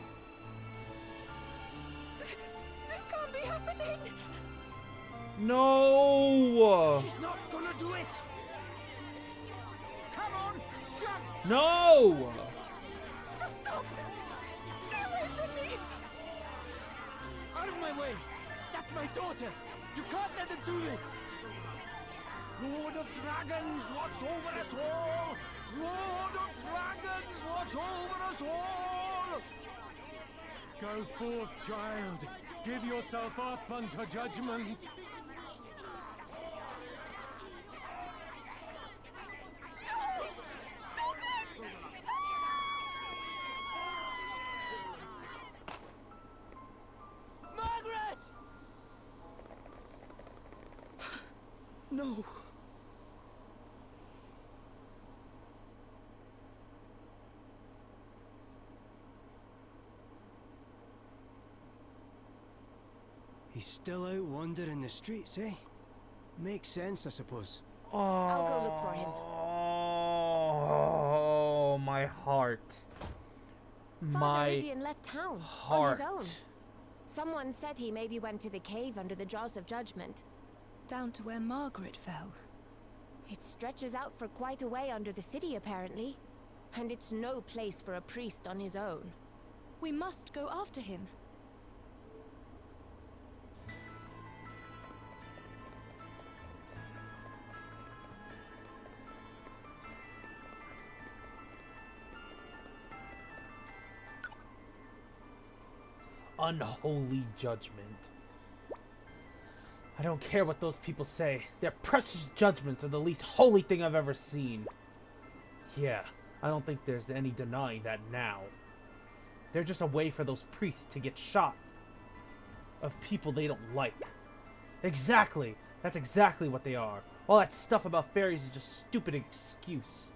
This can't be happening! No! She's not gonna do it! Come on, jump! No! Stop! Stay away from me! Out of my way! That's my daughter! You can't let them do this! Lord of Dragons, watch over us all! Lord of Dragons, watch over us all! Go forth, child. Give yourself up unto judgment. Margaret! No. He's still out wandering the streets, eh? Makes sense, I suppose. I'll go look for him. Oh, my heart. Father Iridian left town heart. on his own. Someone said he maybe went to the cave under the Jaws of Judgment. Down to where Margaret fell. It stretches out for quite a way under the city, apparently. And it's no place for a priest on his own. We must go after him. Unholy judgment. I don't care what those people say. Their precious judgments are the least holy thing I've ever seen. Yeah, I don't think there's any denying that now. They're just a way for those priests to get shot of people they don't like. Exactly! That's exactly what they are. All that stuff about fairies is just stupid excuse.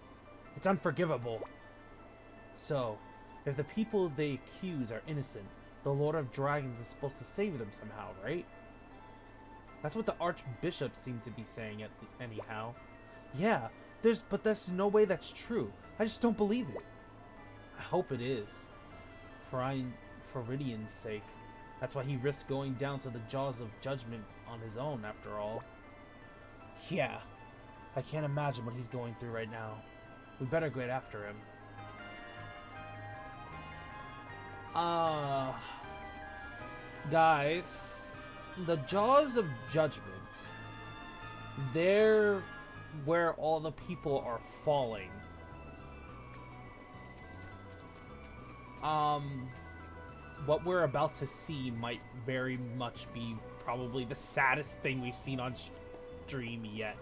It's unforgivable. So, if the people they accuse are innocent, the Lord of Dragons is supposed to save them somehow, right? That's what the Archbishop seemed to be saying anyhow. Yeah, but there's no way that's true. I just don't believe it. I hope it is. For Iridian's sake. That's why he risked going down to the Jaws of Judgment on his own, after all. Yeah, I can't imagine what he's going through right now. We better get after him. Guys, the Jaws of Judgment, they're where all the people are falling. What we're about to see might very much be probably the saddest thing we've seen on stream yet.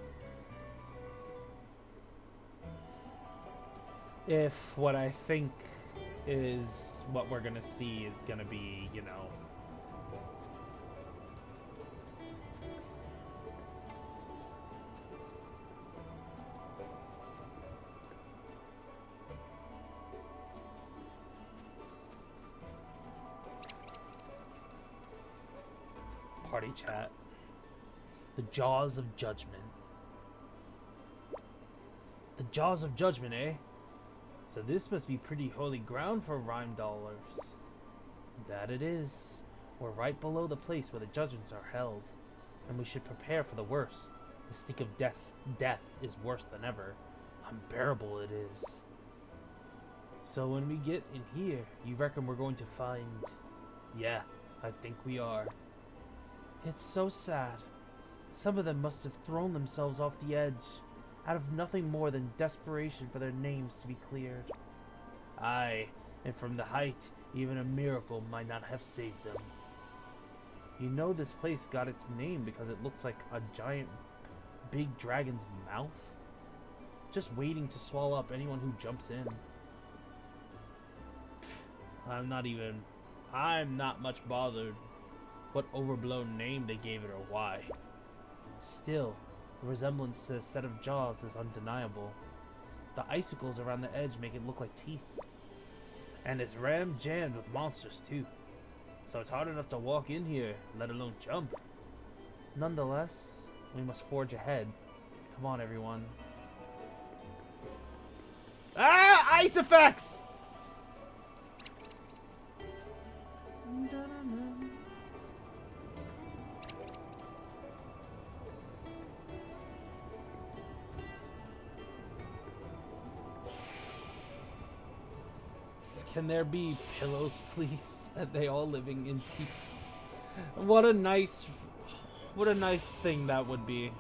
If what I think is what we're gonna see is gonna be, you know, party chat. The Jaws of Judgment. The Jaws of Judgment, eh? So this must be pretty holy ground for Rimedallers. That it is. We're right below the place where the judgments are held. And we should prepare for the worst. The stink of death is worse than ever. Unbearable it is. So when we get in here, you reckon we're going to find... Yeah, I think we are. It's so sad. Some of them must have thrown themselves off the edge, out of nothing more than desperation for their names to be cleared. Aye, and from the height, even a miracle might not have saved them. You know this place got its name because it looks like a giant, big dragon's mouth? Just waiting to swallow up anyone who jumps in. I'm not much bothered what overblown name they gave it or why. Still, the resemblance to a set of jaws is undeniable. The icicles around the edge make it look like teeth. And it's jammed with monsters too. So it's hard enough to walk in here, let alone jump. Nonetheless, we must forge ahead. Come on, everyone. Ah! Ice effects! Can there be pillows, please? And they all living in peace. What a nice thing that would be.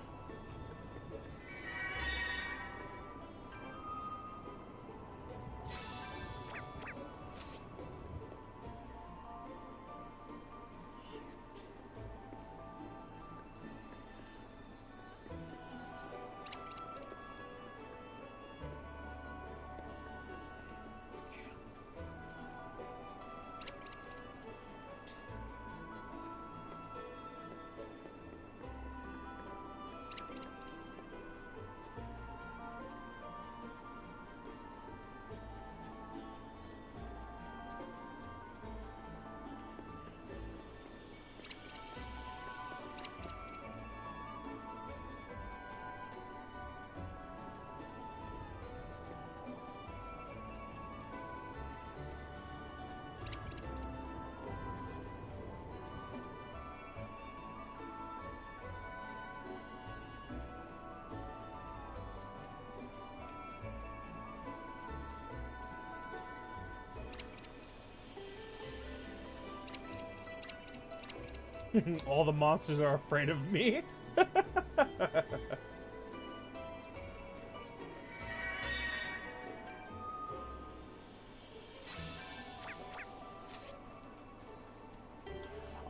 All the monsters are afraid of me.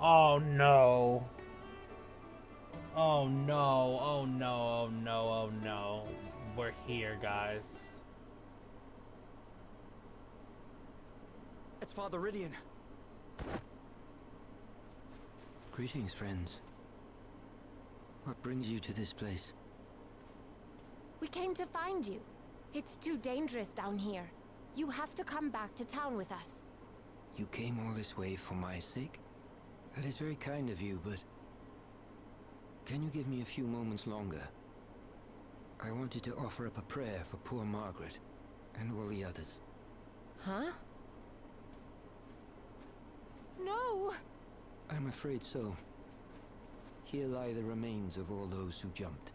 Oh no. Oh no. Oh no. Oh no. Oh no. We're here, guys. It's Father Rydian. Greetings, friends. What brings you to this place? We came to find you. It's too dangerous down here. You have to come back to town with us. You came all this way for my sake? That is very kind of you, but... Can you give me a few moments longer? I wanted to offer up a prayer for poor Margaret, and all the others. Huh? No! I'm afraid so. Here lie the remains of all those who jumped.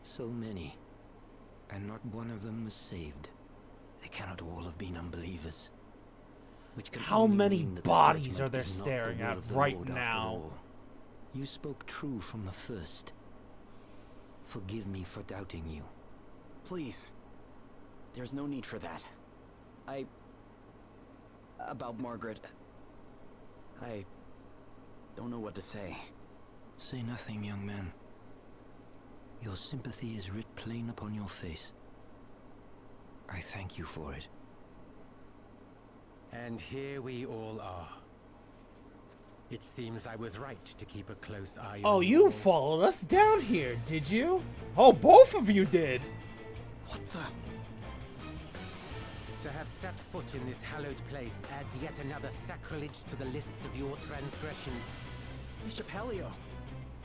So many. And not one of them was saved. They cannot all have been unbelievers. Which can How only many mean that the bodies judgment are there is not the staring will at of the right Lord after now? all. You spoke true from the first. Forgive me for doubting you. Please. There's no need for that. About Margaret... I don't know what to say. Say nothing, young man. Your sympathy is writ plain upon your face. I thank you for it. And here we all are. It seems I was right to keep a close eye on Oh, you you all. followed us down here, did you? Oh, both of you did. What the? To have set foot in this hallowed place adds yet another sacrilege to the list of your transgressions. Bishop Helio.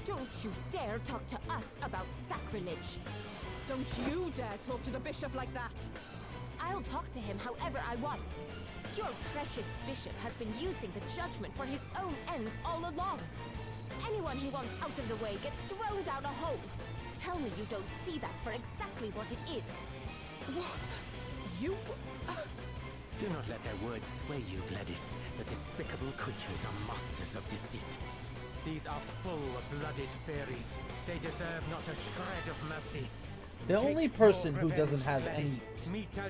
Don't you dare talk to us about sacrilege. Don't you dare talk to the bishop like that. I'll talk to him however I want. Your precious bishop has been using the judgment for his own ends all along. Anyone he wants out of the way gets thrown down a hole. Tell me you don't see that for exactly what it is. What? You... Do not let their words sway you, Gladys. The despicable creatures are masters of deceit. These are full-blooded fairies. They deserve not a shred of mercy. The only person who doesn't have any...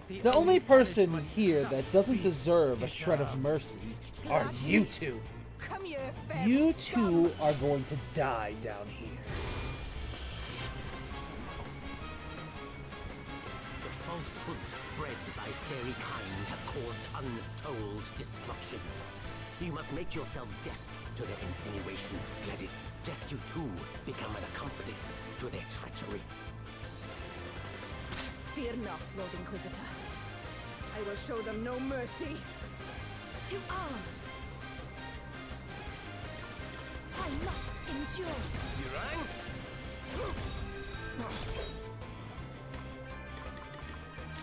The only only person punishment here such that doesn't beasts deserve a shred of deserve. mercy are you two. Come here, fairy You scum. two are going to die down here. The falsehoods spread by fairy kind have caused untold destruction. You must make yourself deaf to their insinuations, Gladys, lest you too become an accomplice to their treachery. Fear not, Lord Inquisitor. I will show them no mercy. To arms! I must endure. You rang?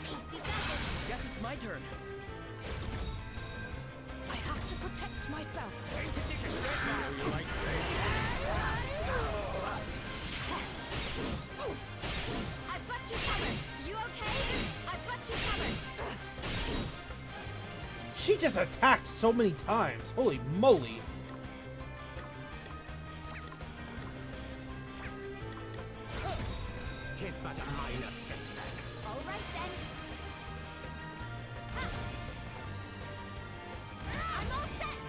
Easy does it. Guess it's my turn. I have to protect myself. I've got you covered. You okay? I've got you covered. She just attacked so many times. Holy moly. Tis but a minor setback. All right then. I'm all set.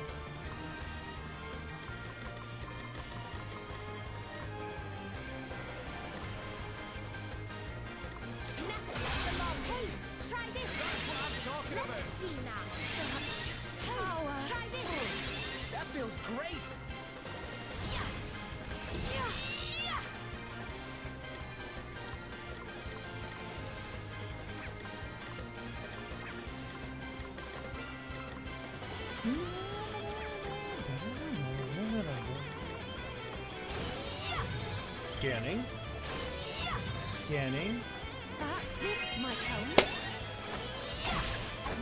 Nothing left along. Hey, try this. That's what I'm talking Let's about. see now. Such Hey, power. try this. That feels great. Yeah. Yeah. Yeah. Scanning. Scanning. Perhaps this might help.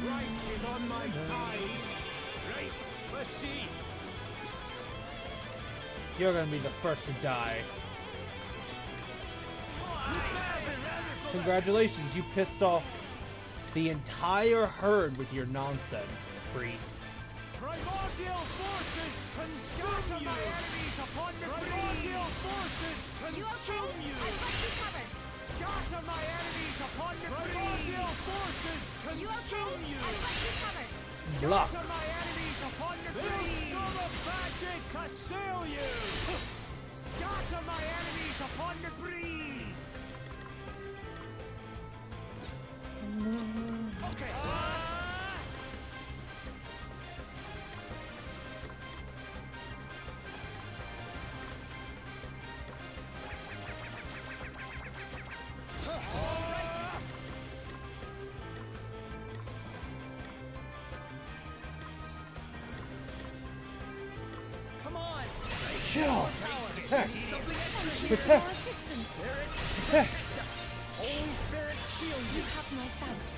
Right is on my side. Right, let's see. You're gonna be the first to die. Congratulations, you pissed off the entire herd with your nonsense, priest. Primordial! Primordial forces consume you! My enemies upon the Primordial forces consume you! I've got you covered. Scatter my enemies upon the Primordial forces consume you! I've got you covered. Block. Scatter my enemies upon the breeze! Storm of magic assail you! Scatter my enemies upon the breeze! Okay. Come on! Chill. Protect. Protect. Protect. Holy Spirit, shield You have my thanks.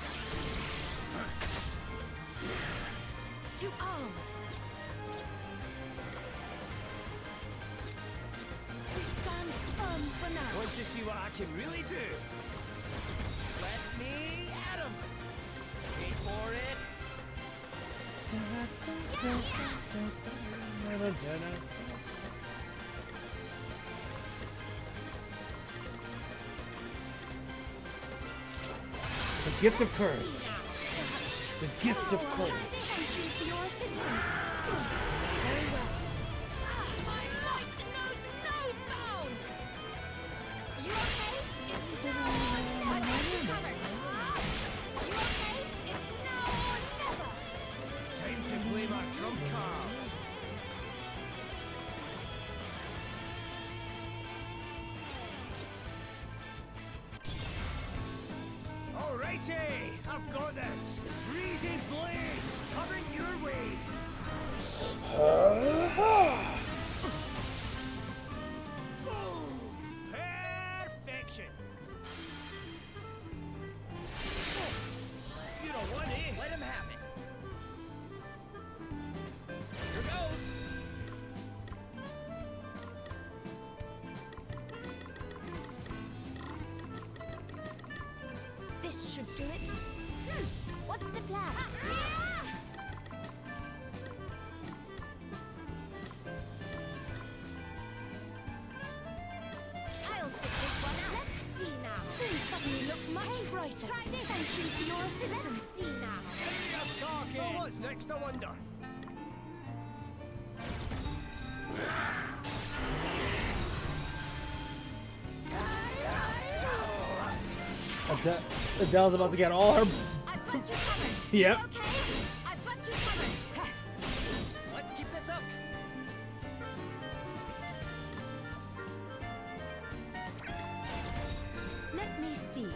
To arms. We stand firm for now. Want to see what I can really do? Let me at him! Wait for it! The gift of courage. The gift of courage. Thank you for your assistance. Very well. My might knows no bounds. You okay? It's now or never. I've got you covered. You okay? It's now or never. Time to play my trump cards. Alrighty, I've got this. Breezy blade coming your way. Boom! Perfection. You don't want it. Let him have it! Here goes! This should do it. What's the plan? I'll sit this one out. Let's see now. Things suddenly look much brighter. Try this. Thank you for your assistance. Let's see now. Hey, I'm talking. Oh, what's next, I wonder? Adele's about to get all her. I've got you covered. Yep. You okay? I've got you covered. Let's keep this up! Let me see.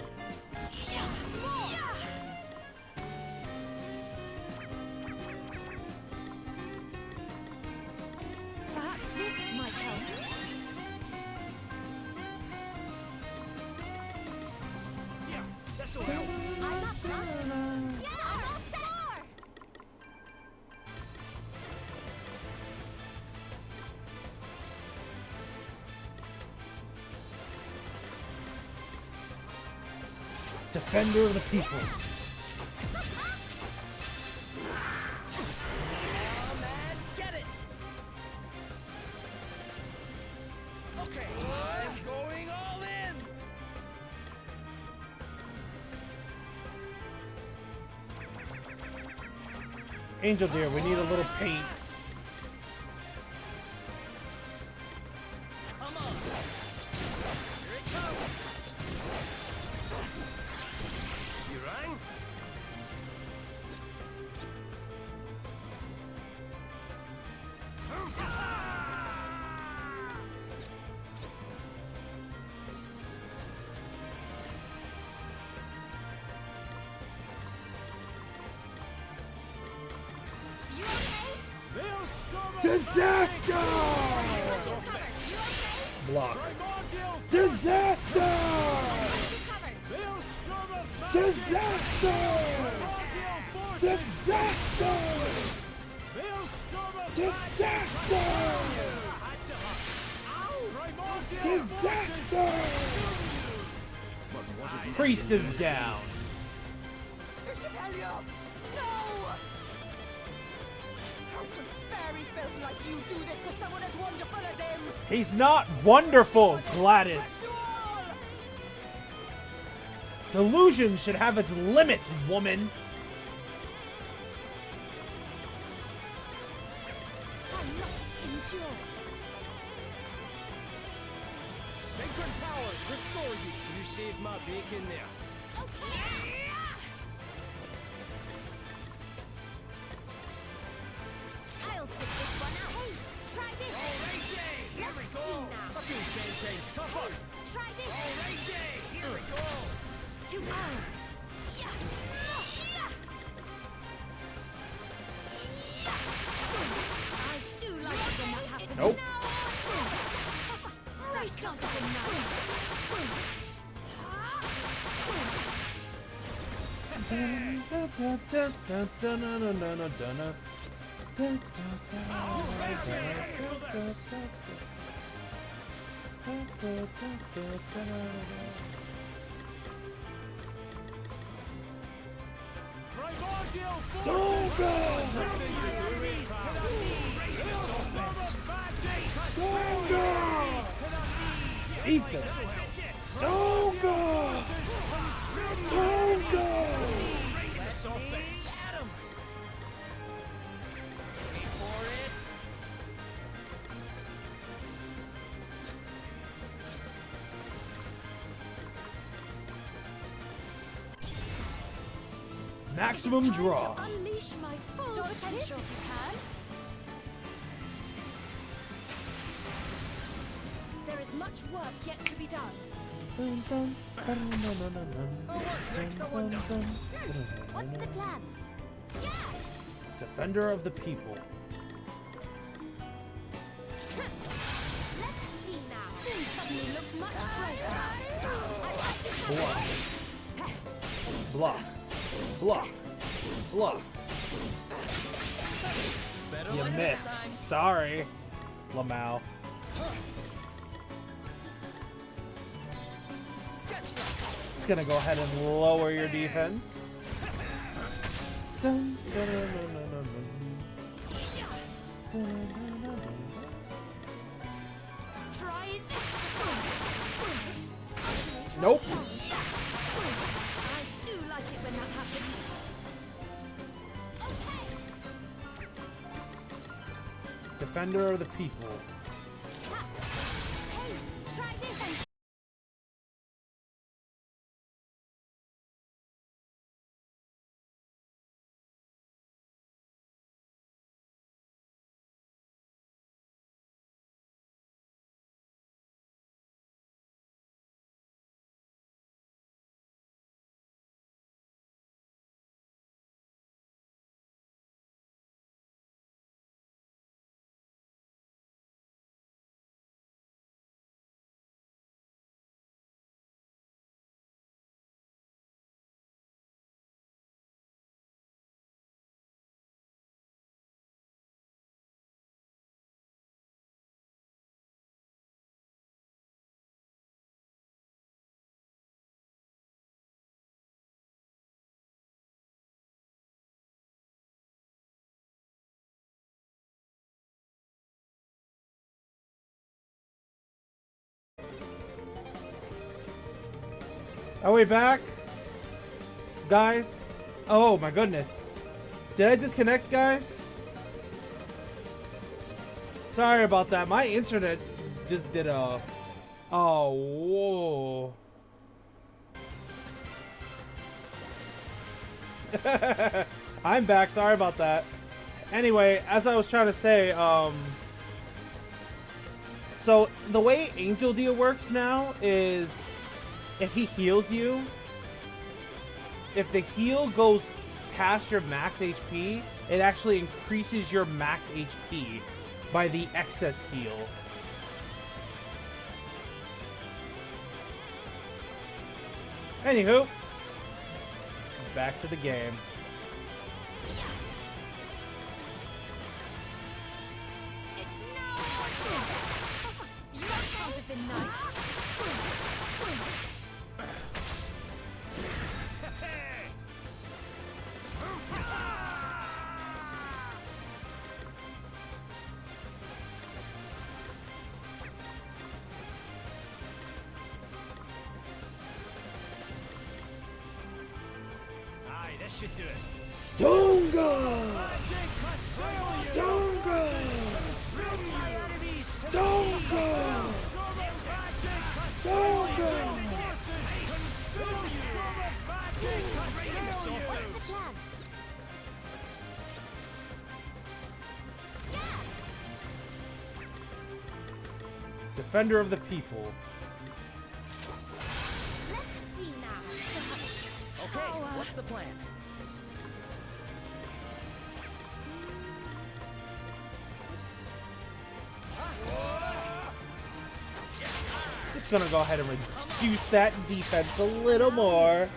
Yes, more. Perhaps this might help. Yeah, this'll help. I'm not done. Yeah, I'm all set. Defender of the people. Now, man, get it! Okay, I'm going all in! Angel dear, we need a little paint. Come on! Here it comes! You rang? You okay? Disaster! Block. Disaster! Disaster! Disaster! Disaster! Disaster! Priest is down. No! How could fair fairy filth like you do this to someone as wonderful as him? He's not wonderful, Gladys. Delusion should have its limits, woman. I must endure. Sacred powers restore you. You saved my bacon there. I'll sit this one out. Hey, try this. Here we go. See now. Fucking 10 times tougher. Try this. Here we go. 2 arms. Yeah. I do like it when that happens. Nope. Brace yourself in nice. Ethan! Stonegard! Stonegard! Maximum draw. Unleash my full potential if you can. There is much work yet to be done. What's next? I wonder. What's the plan? Defender of the people. Let's see now. Things suddenly look much brighter. Block. Block. Block. You missed. Sorry, Lamau. Just gonna go ahead and lower your defense. Dun, dun, dun, dun, dun, dun, dun, dun. Try this for size. Nope. I do like it when that happens. Defender of the people. Hey, try this and Are we back? Guys? Oh my goodness. Did I disconnect, guys? Sorry about that. My internet just did a... Oh, whoa. I'm back. Sorry about that. Anyway, as I was trying to say, so the way Angel Deal works now is if he heals you, if the heal goes past your max HP, it actually increases your max HP by the excess heal. Anywho, back to the game. it's no. You can't have been nice. This should do it. Stonga! Stonga! Stonga! Stonga! What's the plan? Defender of the people. Let's see now. Okay, what's the plan? Just gonna go ahead and reduce that defense a little more.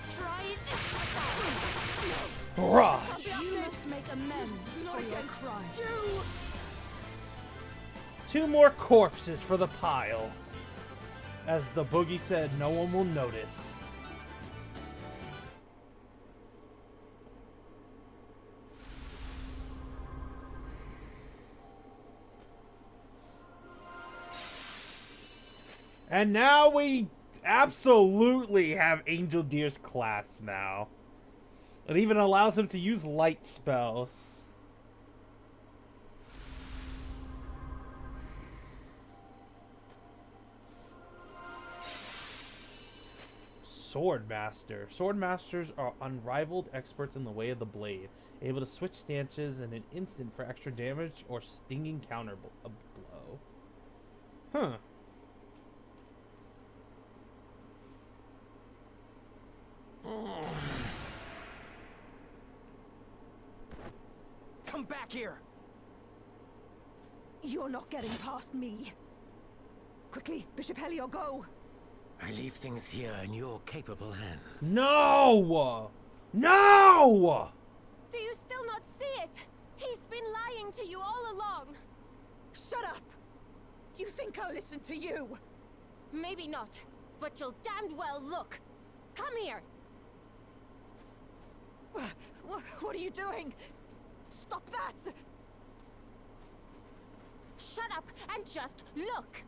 Try this aside. Hurrah! You must make amends for your crimes. Two more corpses for the pile. As the boogie said, no one will notice. And now we absolutely have Angel Deer's class now. It even allows him to use light spells. Swordmaster. Swordmasters are unrivaled experts in the way of the blade, able to switch stances in an instant for extra damage or stinging counter blow. Huh. Come back here! You're not getting past me. Quickly, Bishop Helio, go! I leave things here in your capable hands. No! No! Do you still not see it? He's been lying to you all along. Shut up! You think I'll listen to you? Maybe not, but you'll damned well look. Come here. What are you doing? Stop that! Shut up and just look.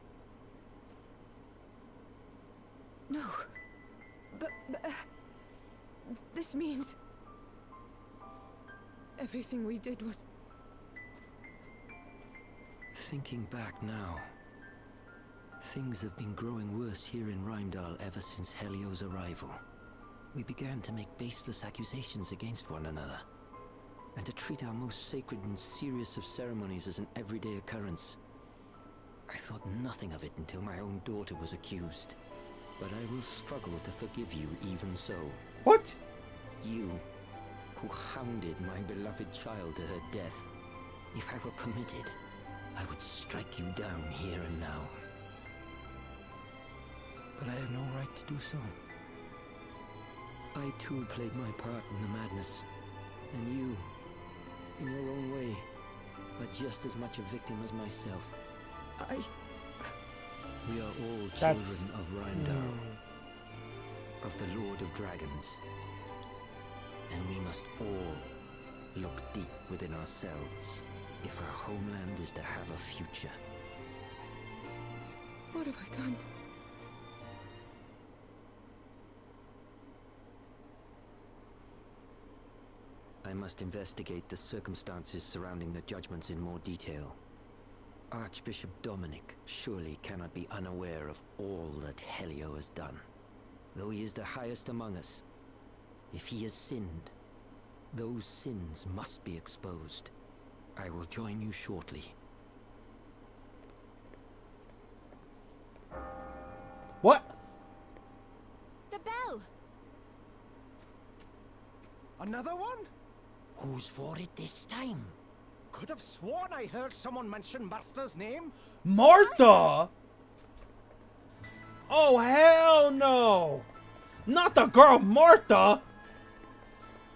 No. But this means everything we did was... Thinking back now, things have been growing worse here in Rimedall ever since Helio's arrival. We began to make baseless accusations against one another, and to treat our most sacred and serious of ceremonies as an everyday occurrence. I thought nothing of it until my own daughter was accused, but I will struggle to forgive you even so. What? You, who hounded my beloved child to her death. If I were permitted, I would strike you down here and now. But I have no right to do so. I too played my part in the madness, and you, in your own way, are just as much a victim as myself. We are all children of Rimedall, of the Lord of Dragons, and we must all look deep within ourselves if our homeland is to have a future. What have I done? I must investigate the circumstances surrounding the judgments in more detail. Archbishop Dominic surely cannot be unaware of all that Helio has done. Though he is the highest among us, if he has sinned, those sins must be exposed. I will join you shortly. What? The bell. Another one? Who's for it this time? Could have sworn I heard someone mention Martha's name. Martha? Oh, hell no! Not the girl Martha!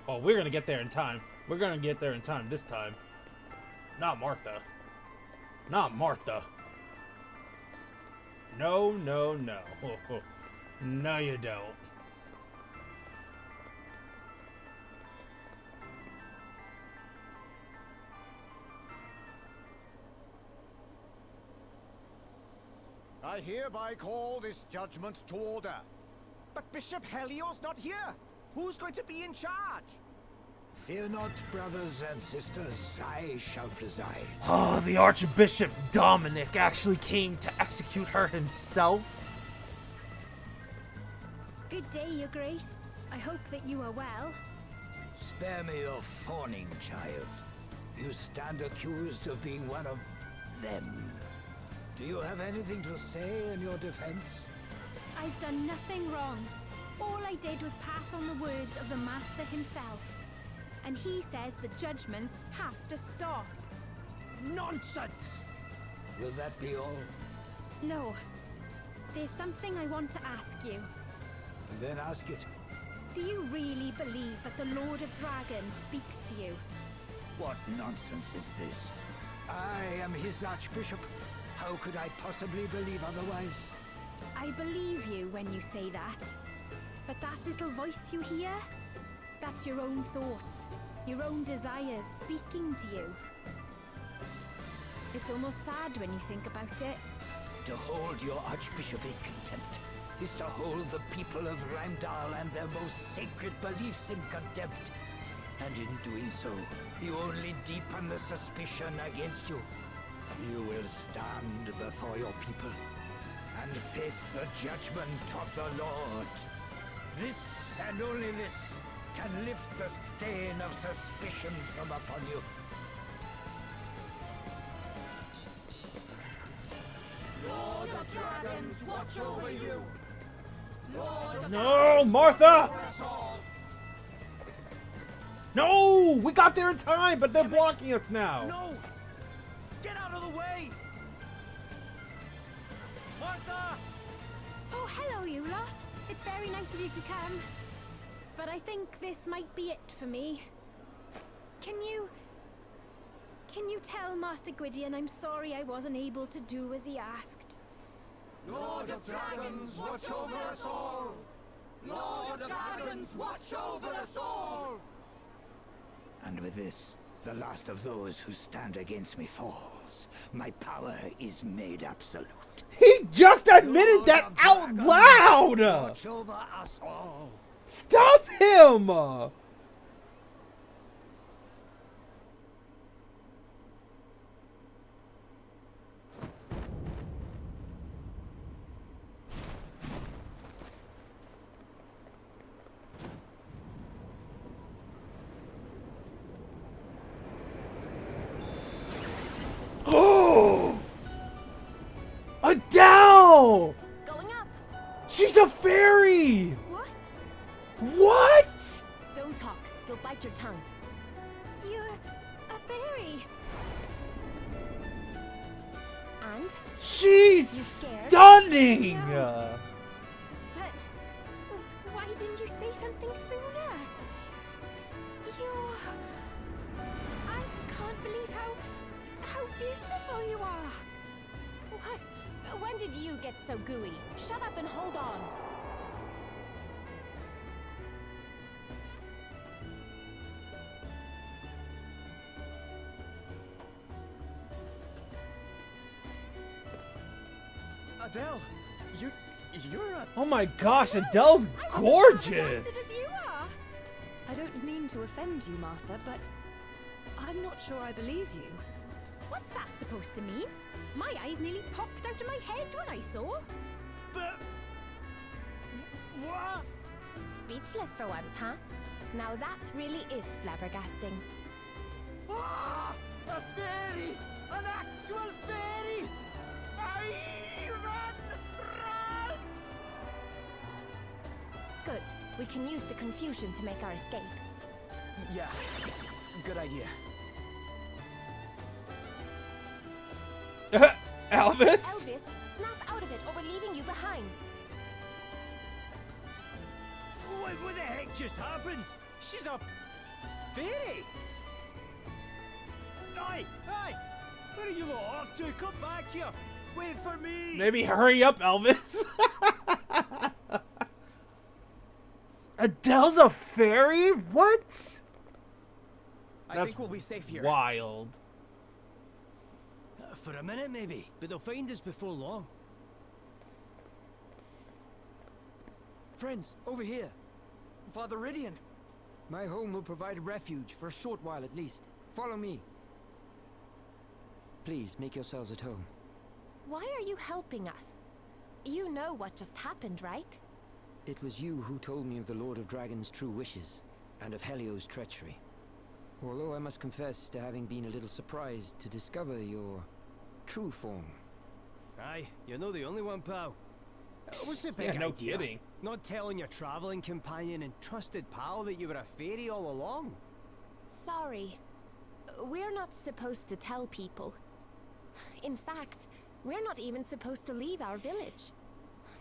Oh, we're gonna get there in time. We're gonna get there in time this time. Not Martha. Not Martha. No, no, no. No, you don't. I hereby call this judgment to order. But Bishop Helior's not here. Who's going to be in charge? Fear not, brothers and sisters. I shall preside. Oh, the Archbishop Dominic actually came to execute her himself. Good day, Your Grace. I hope that you are well. Spare me your fawning, child. You stand accused of being one of them. Do you have anything to say in your defense? I've done nothing wrong. All I did was pass on the words of the Master himself. And he says the judgments have to stop. Nonsense! Will that be all? No. There's something I want to ask you. Then ask it. Do you really believe that the Lord of Dragons speaks to you? What nonsense is this? I am his Archbishop. How could I possibly believe otherwise? I believe you when you say that. But that little voice you hear? That's your own thoughts, your own desires speaking to you. It's almost sad when you think about it. To hold your Archbishop in contempt is to hold the people of Rimedall and their most sacred beliefs in contempt. And in doing so, you only deepen the suspicion against you. You will stand before your people and face the judgment of the Lord. This and only this can lift the stain of suspicion from upon you. Lord of Dragons, watch over you. Lord of No, Martha! No! We got there in time, but they're blocking us now. No! Get out of the way! Martha! Oh, hello, you lot. It's very nice of you to come. But I think this might be it for me. Can you tell Master Gwydion I'm sorry I wasn't able to do as he asked? Lord of Dragons, watch over us all. Lord of Dragons, watch over us all. And with this, the last of those who stand against me falls. My power is made absolute. He just admitted that out loud! Watch over us all. Stop him! Oh! Adele! Going up. She's a fairy! What? What? Don't talk. You'll bite your tongue. You're a fairy. And? She's scared? stunning! No. But why didn't you say something sooner? I can't believe how beautiful you are. What? When did you get so gooey? Shut up and hold on. Adele, you're a... Oh my gosh, Adele's gorgeous! You are. I don't mean to offend you, Martha, but I'm not sure I believe you. What's that supposed to mean? My eyes nearly popped out of my head when I saw. But... What? Speechless for once, huh? Now that really is flabbergasting. Ah! A fairy! An actual fairy! Run! Good. We can use the confusion to make our escape. Yeah, good idea. Elvis? Elvis, snap out of it or we're leaving you behind. What the heck just happened? She's a fairy! Aye! Where are you lot off to? Come back here! Wait for me! Maybe hurry up, Elvis. Adele's a fairy? What? I think we'll be safe here. Wild. For a minute, maybe, but they'll find us before long. Friends, over here. Father Ridian. My home will provide refuge for a short while at least. Follow me. Please, make yourselves at home. Why are you helping us? You know what just happened, right? It was you who told me of the Lord of Dragon's true wishes, and of Helio's treachery. Although I must confess to having been a little surprised to discover your true form. Aye, you're not the only one, pal. What's the big Yeah, no idea? kidding. Not telling your traveling companion and trusted pal that you were a fairy all along? Sorry. We're not supposed to tell people. In fact, we're not even supposed to leave our village.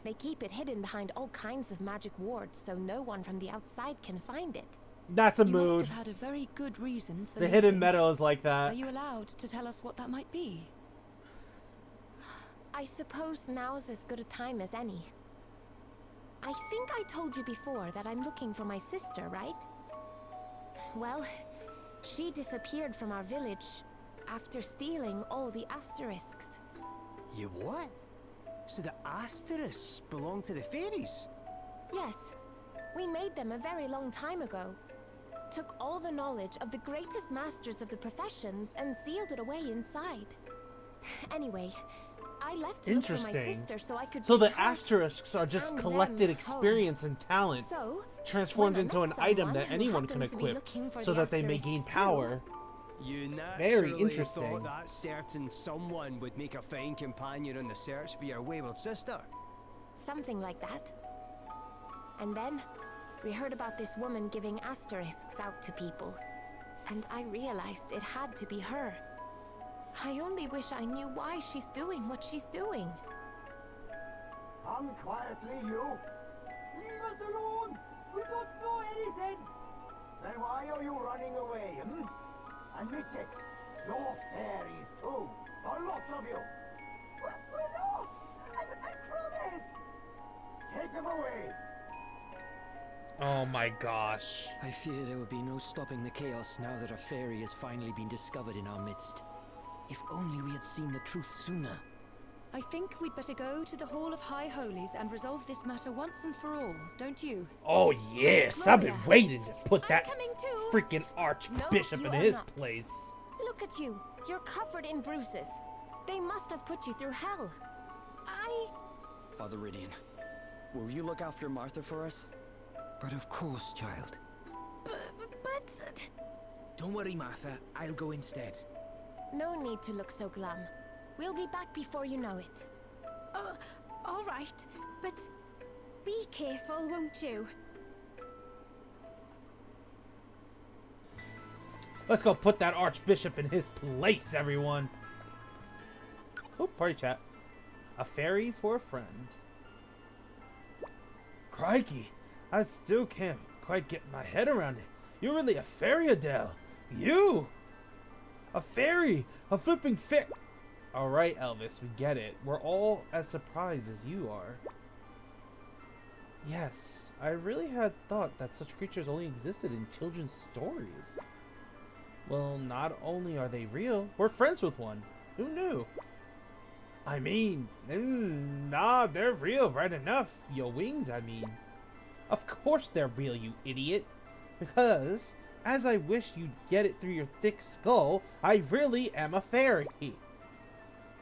They keep it hidden behind all kinds of magic wards so no one from the outside can find it. That's a You mood. must have had a very good reason for The hidden leaving. meadow is like that. Are you allowed to tell us what that might be? I suppose now's as good a time as any. I think I told you before that I'm looking for my sister, right? Well, she disappeared from our village after stealing all the asterisks. You what? So the asterisks belong to the fairies? Yes, we made them a very long time ago. Took all the knowledge of the greatest masters of the professions and sealed it away inside. Anyway, I left to look for my Interesting. sister so I could So bring the her asterisks are just and collected them experience and talent, So, transformed when I into met an item someone that who anyone can happened to be equip, looking for so the that they may gain asterisks too, power. You Very naturally interesting. thought that certain someone would make a fine companion on the search for your wayward sister. Something like that. And then, we heard about this woman giving asterisks out to people. And I realized it had to be her. I only wish I knew why she's doing what she's doing. Come quietly, you. Leave us alone. We don't know anything. Then why are you running away, Admit it. You're fairies too. A lot of you. We're not. I promise. Take them away. Oh my gosh. I fear there will be no stopping the chaos now that a fairy has finally been discovered in our midst. If only we had seen the truth sooner. I think we'd better go to the Hall of High Holies and resolve this matter once and for all, don't you? Oh yes, I've been waiting to put that coming too. freaking archbishop No, in you are his not. place. Look at you. You're covered in bruises. They must have put you through hell. Father Ridian, will you look after Martha for us? But of course, child. But... Don't worry, Martha. I'll go instead. No need to look so glum. We'll be back before you know it. All right, but be careful, won't you? Let's go put that archbishop in his place, everyone. Oh, party chat. A fairy for a friend. Crikey, I still can't quite get my head around it. You're really a fairy, Adele. You! A fairy! A flipping Alright, Elvis, we get it. We're all as surprised as you are. Yes, I really had thought that such creatures only existed in children's stories. Well, not only are they real, we're friends with one. Who knew? I mean, nah, they're real, right enough. Your wings, I mean. Of course they're real, you idiot. Because, as I wish you'd get it through your thick skull, I really am a fairy.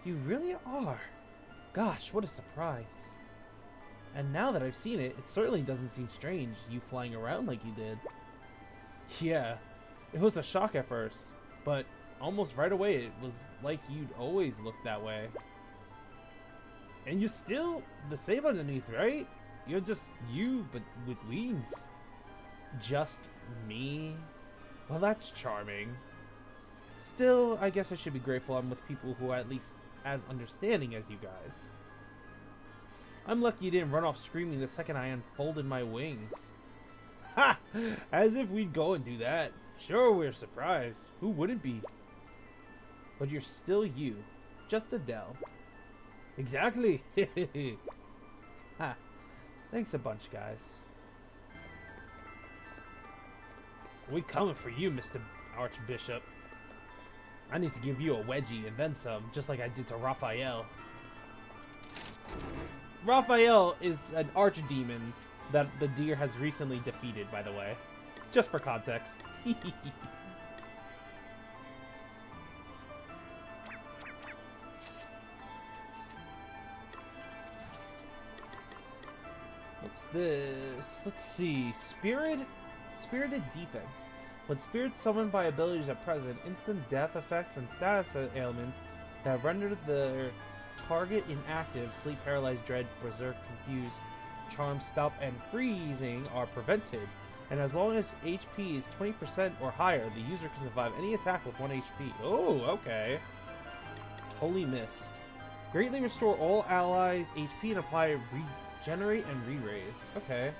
You really are. Gosh, what a surprise. And now that I've seen it, it certainly doesn't seem strange, you flying around like you did. Yeah, it was a shock at first, but almost right away it was like you'd always looked that way. And you're still the same underneath, right? You're just you, but with wings. Just me? Well, that's charming. Still, I guess I should be grateful I'm with people who are at least as understanding as you guys. I'm lucky you didn't run off screaming the second I unfolded my wings. Ha! As if we'd go and do that. Sure, we're surprised. Who wouldn't be? But you're still you. Just Adele. Exactly. Ha. Thanks a bunch, guys. We coming for you, Mr. Archbishop. I need to give you a wedgie and then some, just like I did to Raphael. Raphael is an archdemon that the deer has recently defeated, by the way. Just for context. What's this? Let's see. Spirited defense. When spirits summoned by abilities are present, instant death effects and status ailments that render their target inactive, sleep, paralyzed, dread, berserk, confused, charm, stop, and freezing are prevented. And as long as HP is 20% or higher, the user can survive any attack with 1 HP. Oh, okay. Holy Mist. Greatly restore all allies' HP and apply regenerate and re-raise. Okay.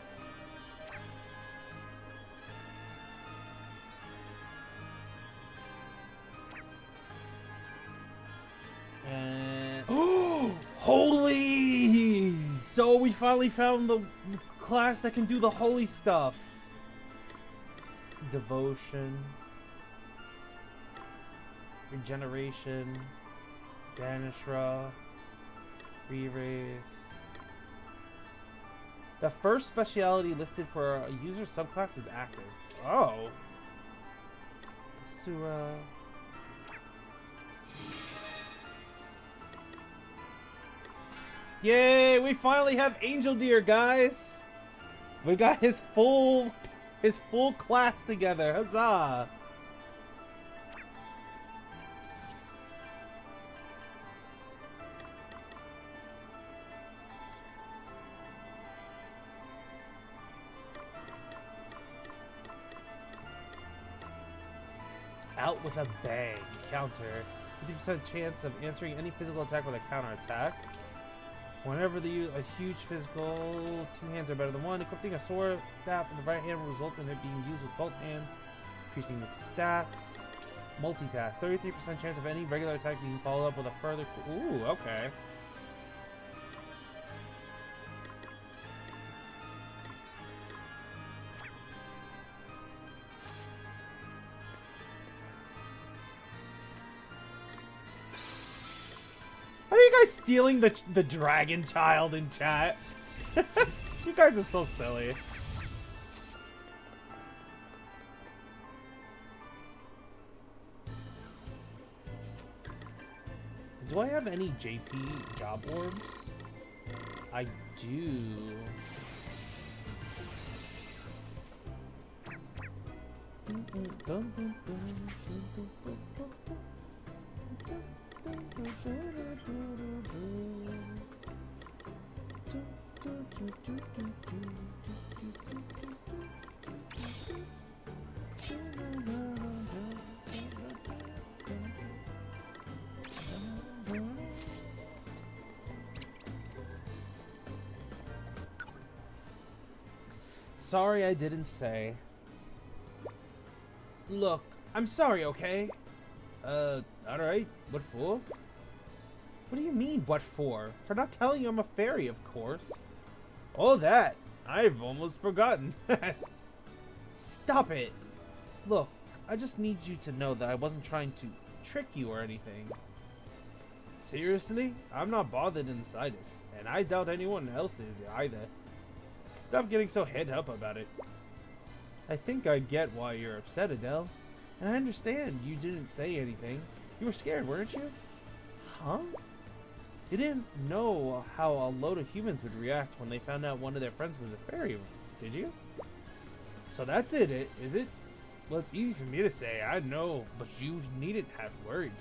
And holy! So we finally found the class that can do the holy stuff. Devotion, regeneration, banishra, re-raise. The first speciality listed for a user subclass is active. Oh. Surah. Yay! We finally have Angel Deer, guys. We got his full class together. Huzzah! Out with a bang. Counter. 50% chance of answering any physical attack with a counter attack. Whenever they use a huge physical, 2 hands are better than 1. Equipping a sword staff in the right hand will result in it being used with both hands, increasing its stats. Multitask. 33% chance of any regular attack being followed up with a further... Ooh, okay. Are you guys stealing the dragon child in chat? You guys are so silly. Do I have any JP job orbs? I do. Sorry I didn't say. Look, I'm sorry, okay? Alright, what for? What do you mean, what for? For not telling you I'm a fairy, of course. Oh, that! I've almost forgotten. Stop it! Look, I just need you to know that I wasn't trying to trick you or anything. Seriously? I'm not bothered in the slightest, and I doubt anyone else is either. Stop getting so head up about it. I think I get why you're upset, Adele. And I understand you didn't say anything. You were scared, weren't you? Huh? You didn't know how a load of humans would react when they found out one of their friends was a fairy, did you? So that's it, is it? Well, it's easy for me to say, I know, but you needn't have worried.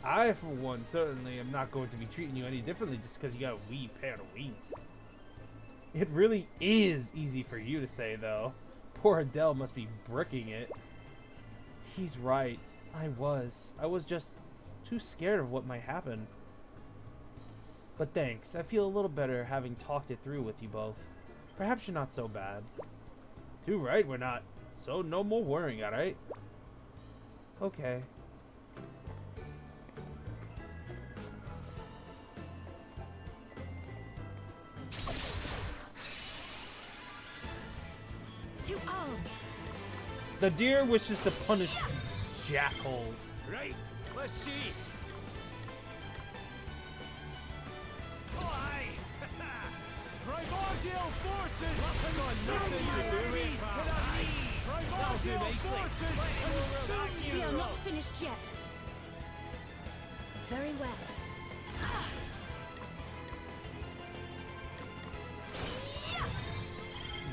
I, for one, certainly am not going to be treating you any differently just because you got a wee pair of wings. It really is easy for you to say, though. Poor Adele must be bricking it. He's right. I was just too scared of what might happen. But thanks. I feel a little better having talked it through with you both. Perhaps you're not so bad. Too right we're not. So no more worrying, alright? Okay. To arms. The deer wishes to punish jackals. Right, let's see. Oh, aye. Primordial forces consume my enemies to the knee! Primordial forces consume you! We are not finished yet. Very well.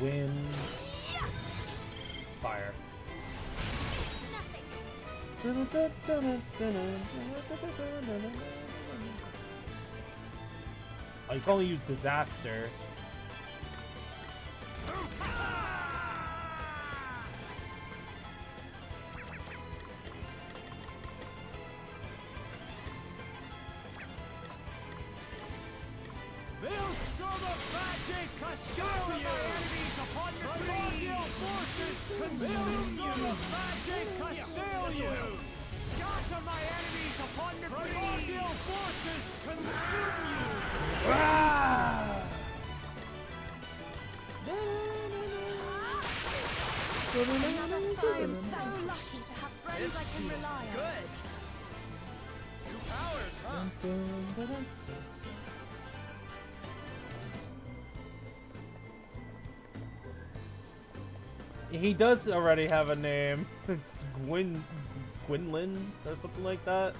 Wind. Fire. Oh, you can only use disaster. Maelstrom of magic, scatter my enemies upon the primordial forces consume you! Of magic, assail you! Scatter my enemies upon the primordial forces consume you! I am so lucky to have friends I can rely on. Good. New powers, huh? He does already have a name. It's Gwynlyn or something like that.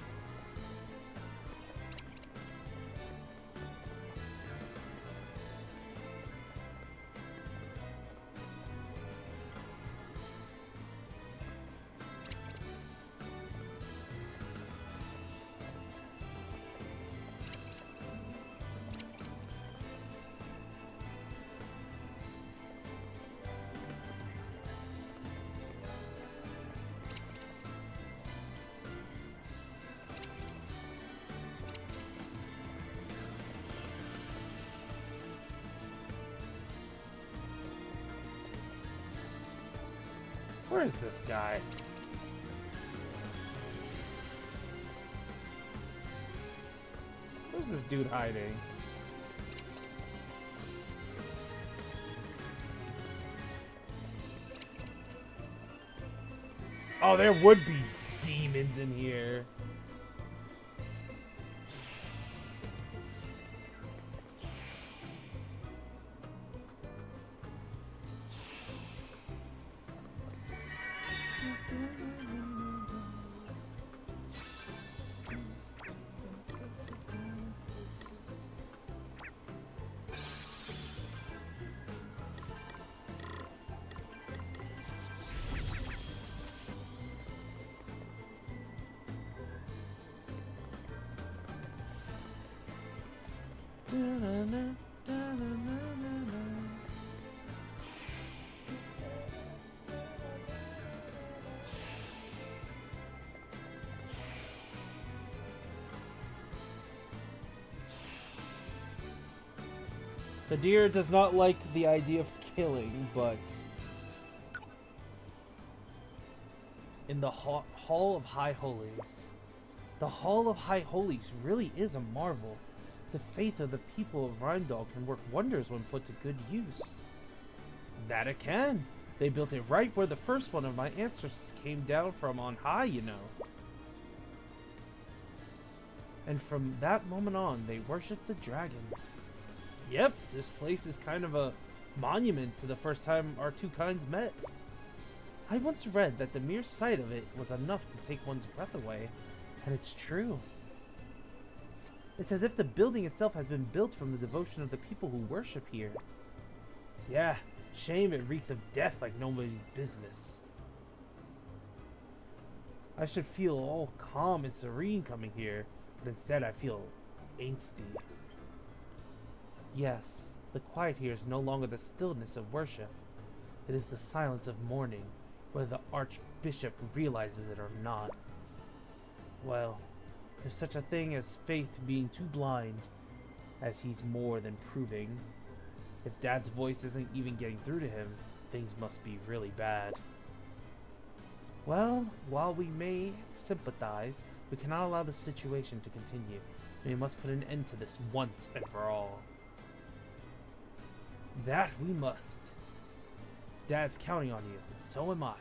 Where is this guy? Where's this dude hiding? Oh, there would be demons in here. The deer does not like the idea of killing, but in the Hall of High Holies. The Hall of High Holies really is a marvel. The faith of the people of Rimedall can work wonders when put to good use. That it can. They built it right where the first one of my ancestors came down from on high, you know. And from that moment on, they worshipped the dragons. Yep, this place is kind of a monument to the first time our two kinds met. I once read that the mere sight of it was enough to take one's breath away, and it's true. It's as if the building itself has been built from the devotion of the people who worship here. Yeah, shame it reeks of death like nobody's business. I should feel all calm and serene coming here, but instead I feel angsty. Yes, the quiet here is no longer the stillness of worship. It is the silence of mourning, whether the Archbishop realizes it or not. Well, there's such a thing as faith being too blind, as he's more than proving. If Dad's voice isn't even getting through to him, things must be really bad. Well, while we may sympathize, we cannot allow the situation to continue. We must put an end to this once and for all. That we must. Dad's counting on you, and so am I.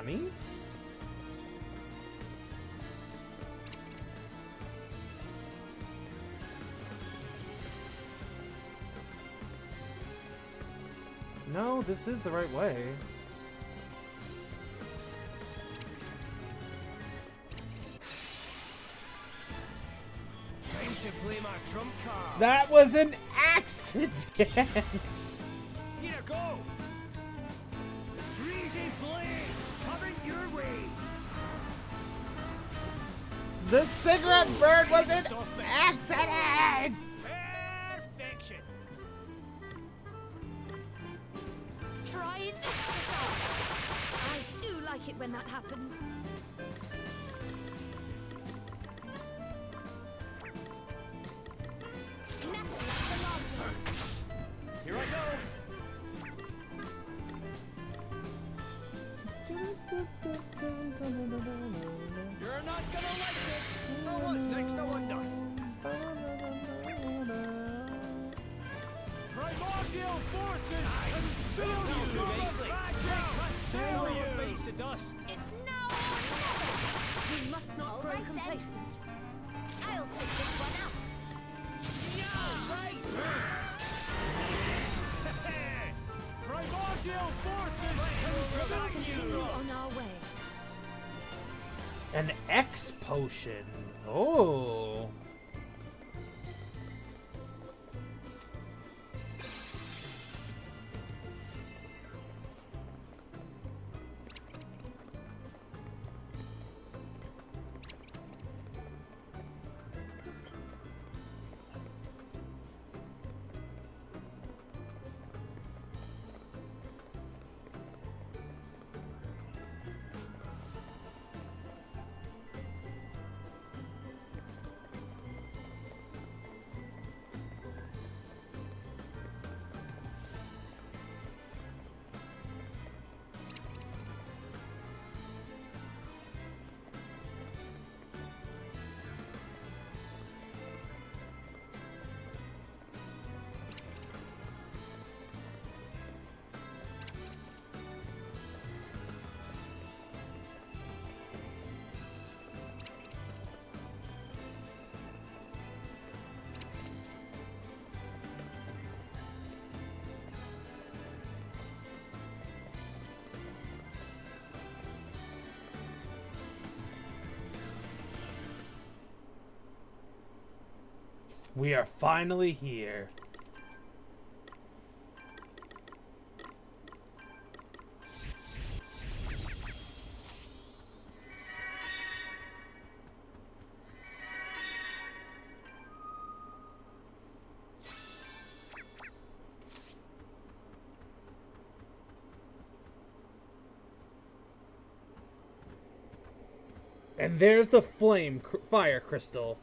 Nani? No, this is the right way. Time to play my trump card. That was an accident! Here I go! Breezy blade! Coming your way! The cigarette bird was an accident! Perfection! Try this massage. I do like it when that happens. Nothing like the long one. Here I go! You're not gonna like this! Oh, what's next, I wonder? Primordial forces consume you! Nicely! Consume you! Face of dust! It's now or never. We must not grow complacent. I'll sit this one out. Right! Primordial forces Let us consume continue you! on our way. An X potion. Oh. We are finally here. And there's the fire crystal.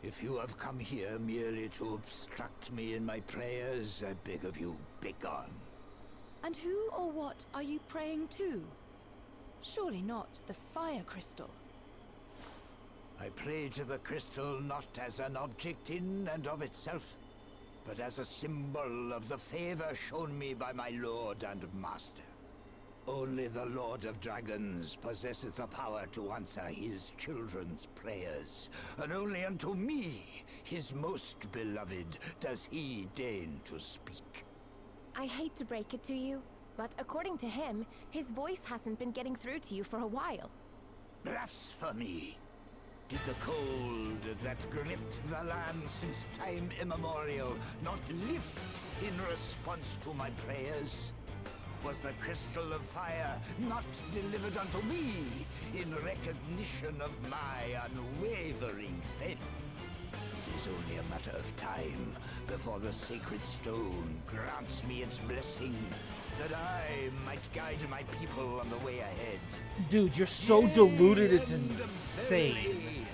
If you have come here merely to obstruct me in my prayers, I beg of you, begone. And who or what are you praying to? Surely not the fire crystal. I pray to the crystal not as an object in and of itself, but as a symbol of the favor shown me by my lord and master. Only the Lord of Dragons possesses the power to answer his children's prayers, and only unto me, his most beloved, does he deign to speak. I hate to break it to you, but according to him, his voice hasn't been getting through to you for a while. Blasphemy! Did the cold that gripped the land since time immemorial not lift in response to my prayers? Was the crystal of fire not delivered unto me in recognition of my unwavering faith? It is only a matter of time before the sacred stone grants me its blessing, that I might guide my people on the way ahead. Dude, you're so deluded, it's insane.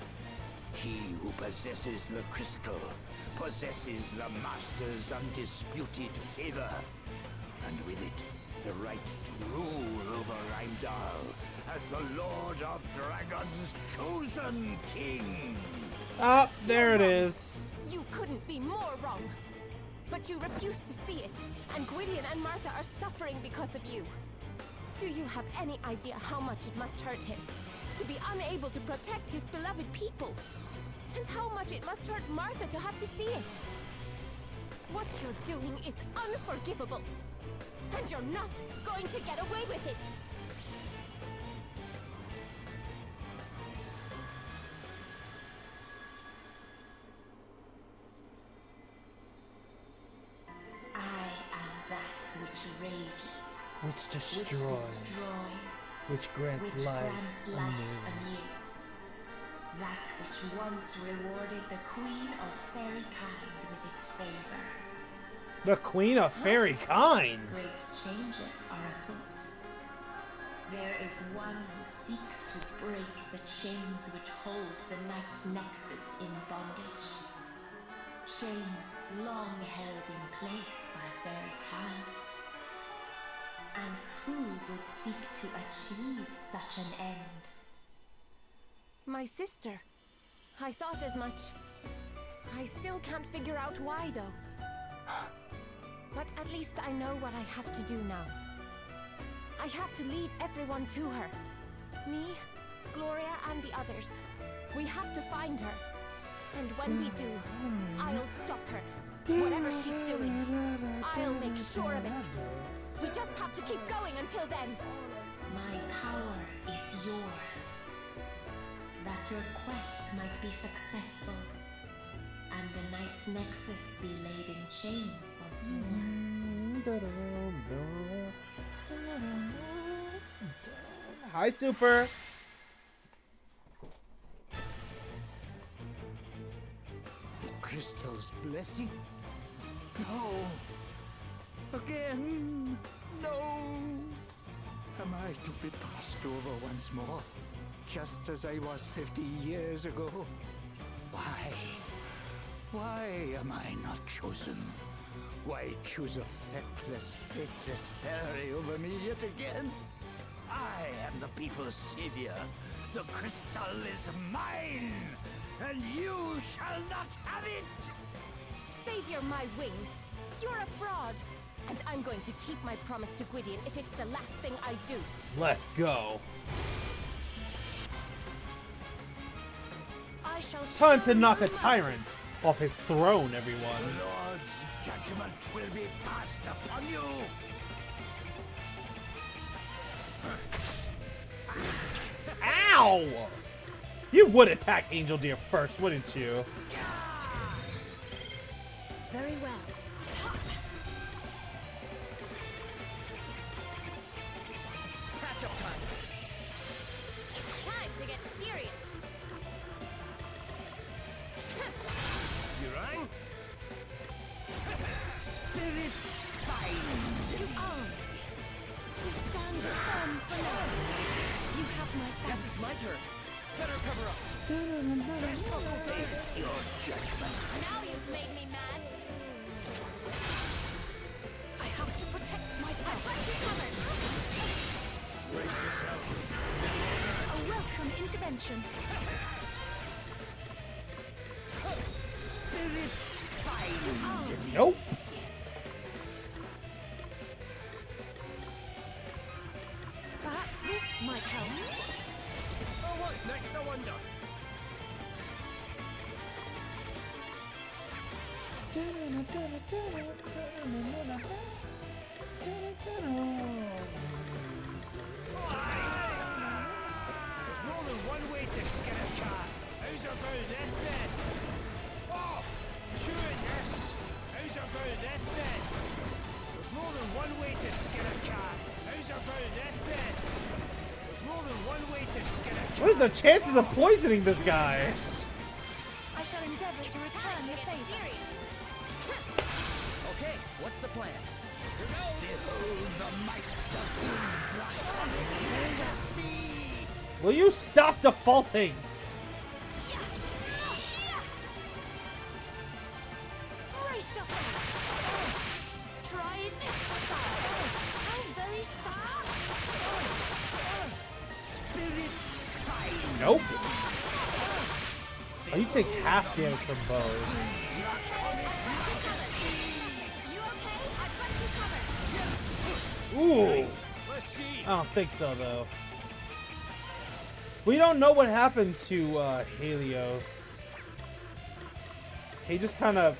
He who possesses the crystal possesses the Master's undisputed favor, and with it, the right to rule over Rimedall as the Lord of Dragons' chosen king. Ah, there it is. You couldn't be more wrong. But you refuse to see it, and Gwydion and Martha are suffering because of you. Do you have any idea how much it must hurt him to be unable to protect his beloved people? And how much it must hurt Martha to have to see it? What you're doing is unforgivable. And you're not going to get away with it. I am that which rages, Which destroys. Which grants which life grants life anew. anew. That which once rewarded the Queen of Fairy Kind with its favor. The Queen of Fairy Kind! Great changes are afoot. There is one who seeks to break the chains which hold the Knight's Nexus in bondage. Chains long held in place by Fairy Kind. And who would seek to achieve such an end? My sister. I thought as much. I still can't figure out why, though. But at least I know what I have to do now. I have to lead everyone to her. Me, Gloria, and the others. We have to find her. And when we do, I'll stop her. Whatever she's doing, I'll make sure of it. We just have to keep going until then. My power is yours. That your quest might be successful, and the Knight's Nexus be laid in chains once more. Hi, Super. The crystal's blessing? No. Again. No. Am I to be passed over once more? Just as I was 50 years ago? Why? Why am I not chosen? Why choose a feckless, faithless fairy over me yet again? I am the people's savior. The crystal is mine, and you shall not have it! Savior my wings. You're a fraud. And I'm going to keep my promise to Gwydion if it's the last thing I do. Let's go. I shall Time to show knock you a tyrant off his throne, everyone. The Lord's judgment will be passed upon you! Ow! You would attack Angel Deer first, wouldn't you? Very well. Catch up time. It's time to get serious. You rang? Spirit find! To arms. We stand firm for now. You have my thanks. Guess it's my turn. Better cover up. Let's face your judgment. Now you've made me mad. I have to protect myself. I've got you covered. Brace yourself. A welcome intervention. Spirit find! Nope. Perhaps this might help. Oh, what's next, I wonder? There's more than one way to skin a cat. How's about this then? Oh, chewing this. How's about this then? There's more than one way to skin a cat. How's about this then? There's more than one way to skin a cat. What is the chances of poisoning this guy? I shall endeavor to return the favor. Okay, what's the plan? Behold the might of Will you stop defaulting? Brace yourself. Try this for size. How very satisfying. Spirit find! Nope. Oh, you take half damage from bows. You okay? I've got you covered. Ooh. Let's see. I don't think so, though. We don't know what happened to Helio. He just kind of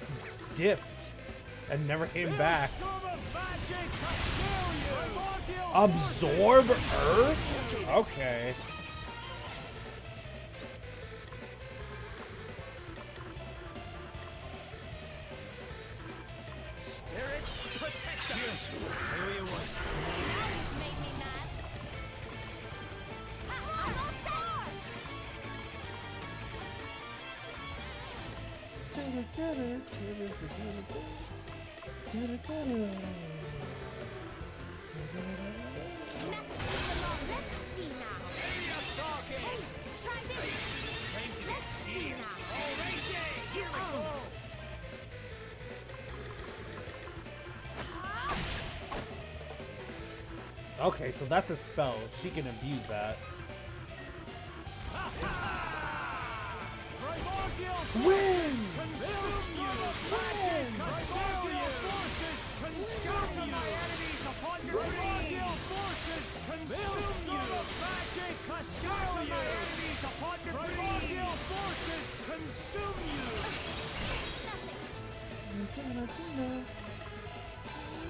dipped and never came back. Absorb Earth? Okay. Spirits, protect us! Helio was. Now you've made me mad. I'm all set! Let's see now. Hey, try this. Let's see now. Here we go. Okay, so that's a spell. She can abuse that. Win!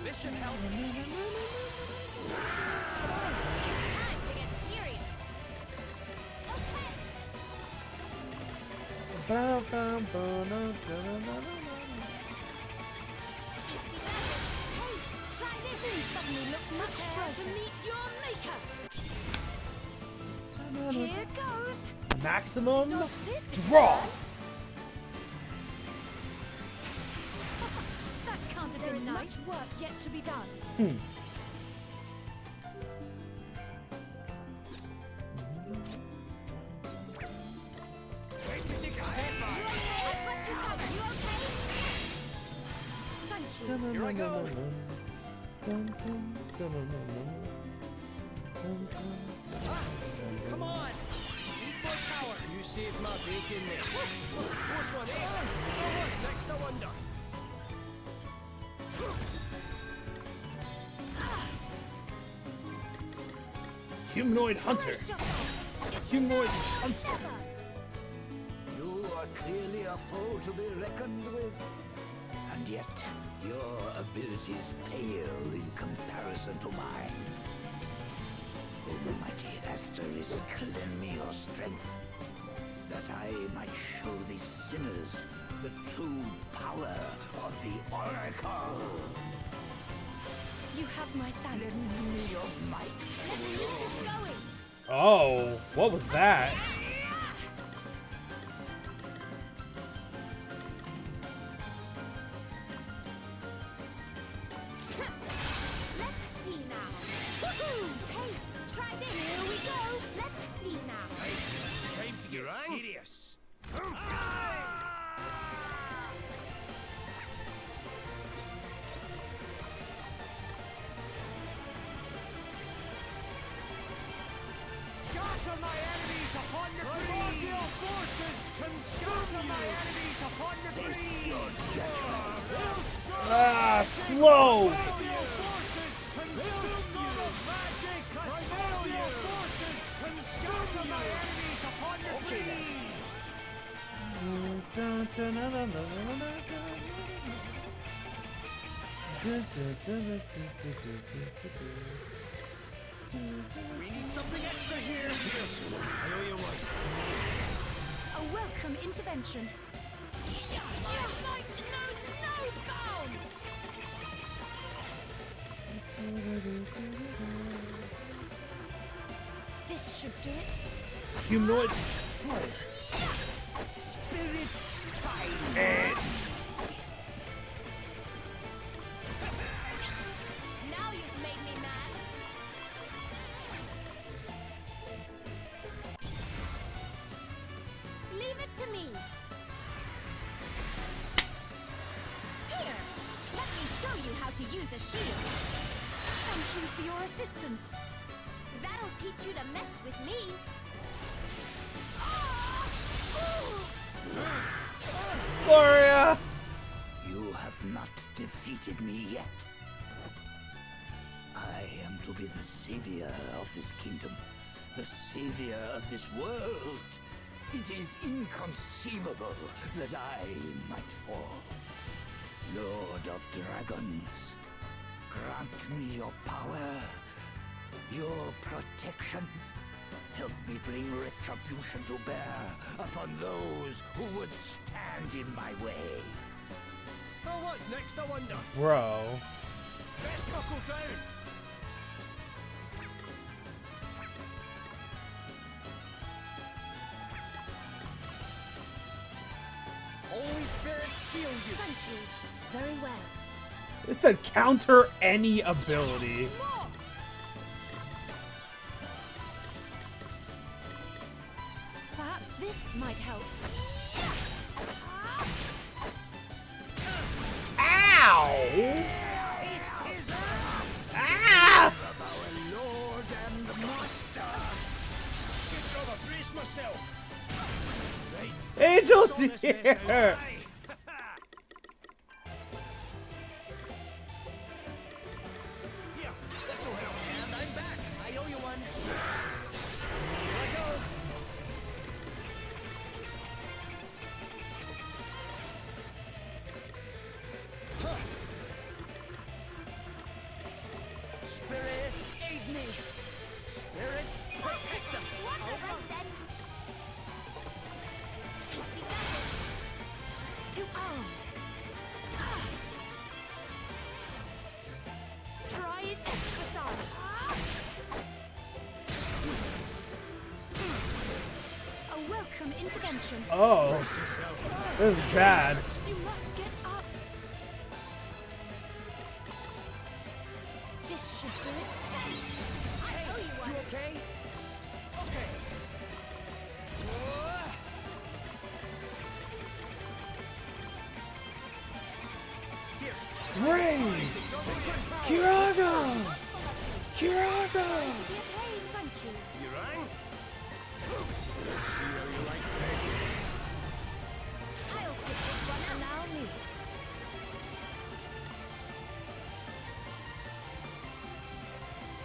This should help. It's time to get serious. Easy magic. Hey, try this. You suddenly look much brighter. To meet your maker. Here goes. Maximum Dodge this. draw. That can't have There been is nice. much work yet to be done. Wait to take a step back. I've got you covered. You okay? Thank you. Here I go. Come on. Need more power. You saved my bacon there. What's close one, eh? What's next, I wonder? Humanoid hunter. Humanoid hunter. You are clearly a foe to be reckoned with. And yet, your abilities pale in comparison to mine. O mighty Asterisk, lend me your strength, that I might show these sinners the true power of the Oracle. You have my thanks. Lend me your might. Let's keep this going. Oh, what was that? Let's see now. Woohoo! Hey, try this. Here we go. Let's see now. Time to get serious. Scatter my enemies upon the primordial forces consume my enemies upon the Ah, slow. We need something extra here. I know you want. A welcome intervention. Your might knows no bounds. This should do it. Humanoid slayer. Spirits time. Now you've made me mad. Leave it to me. Here, let me show you how to use a shield. Thank you for your assistance. That'll teach you to mess with me. Gloria! You have not defeated me yet. I I am to be the savior of this kingdom, the savior of this world. It is inconceivable that I might fall. Lord of Dragons, grant me your power, your protection. Help me bring retribution to bear upon those who would stand in my way. Oh, what's next, I wonder? Bro. Best knuckle down. Holy Spirit, heal you. Thank you. Very well. It said counter any ability. Perhaps this might help. Ow! Ah! Lord and Master. Good job, I braced myself. Right. Angel Saw this dear! mess out. Aye. Here, this'll help. And I'm back. I owe you one. Here I go. Spirits, aid me. Spirits, protect us. To arms. Try this, Viserys. A welcome intervention. Oh. This is bad. You must get up. This should do it. I owe you one. You okay? Okay. Here. Grace! Kiraga! Kiraga! Thank you. You rang? Let's see how you like this. I'll sit this one. Allow me.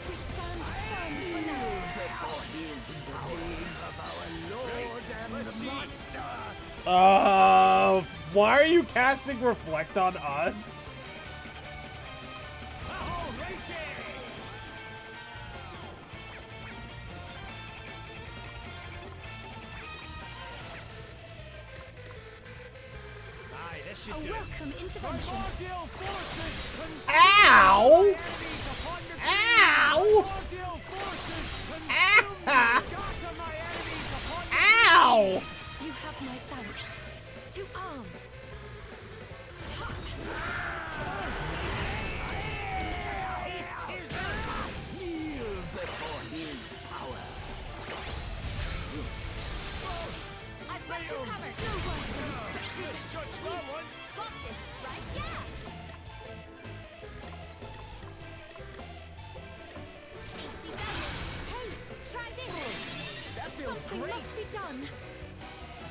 We stand firm for now. Before his power of our Lord and Master. Why are you casting Reflect on us? Aye, this should A do it. welcome intervention. Ow! Ow! Ah! Ow! You have my thanks. To arms. Kneel before his power. I've got you covered. No worse than expected. Got this, right? Yeah. Easy done. Hey, try this. That feels Something great. must be done.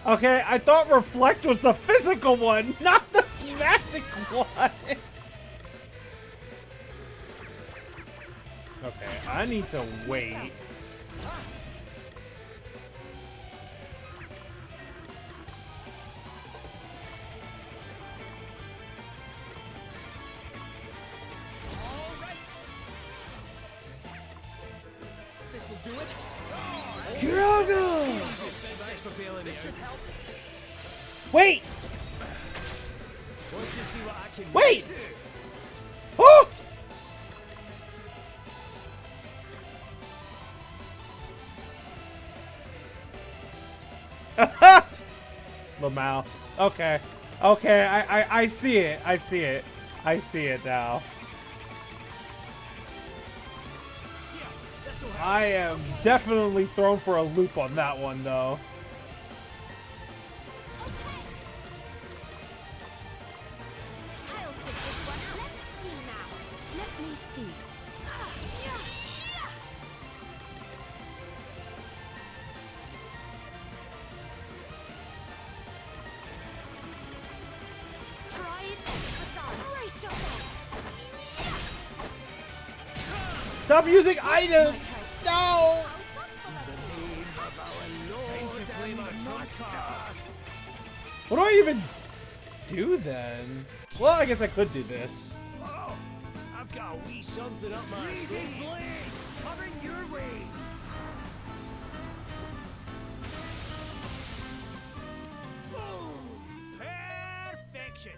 Okay, I thought Reflect was the physical one, not the magic one. Okay, I need to wait. This'll do it. Kiraga! Thanks for bailing me out. Wait! Want to see what I can Wait! do? Oh! Lamau. Okay. Okay, I see it. I see it. I see it now. I am definitely thrown for a loop on that one, though. I'll sit this one out. Let's see now. Let me see. Try this, Viserys. Brace yourself. Stop using items! No! What do I even do then? Well, I guess I could do this. Oh, I've got a wee something up my sleeve. Coming your way. Boom! Perfection.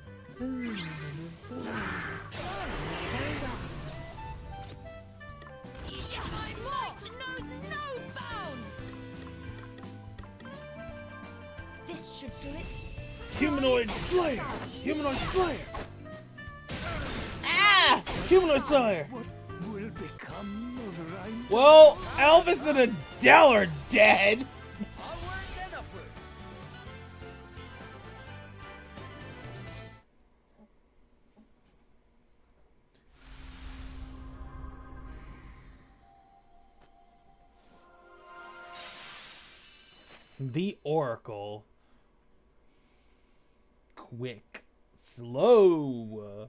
My might knows no bounds! This should do it. Humanoid Slayer! Humanoid Slayer! Ah! Humanoid Slayer! Will become of Rimedall. Well, Elvis and Adele are dead! Onwards and upwards. The Oracle. Quick. Slow.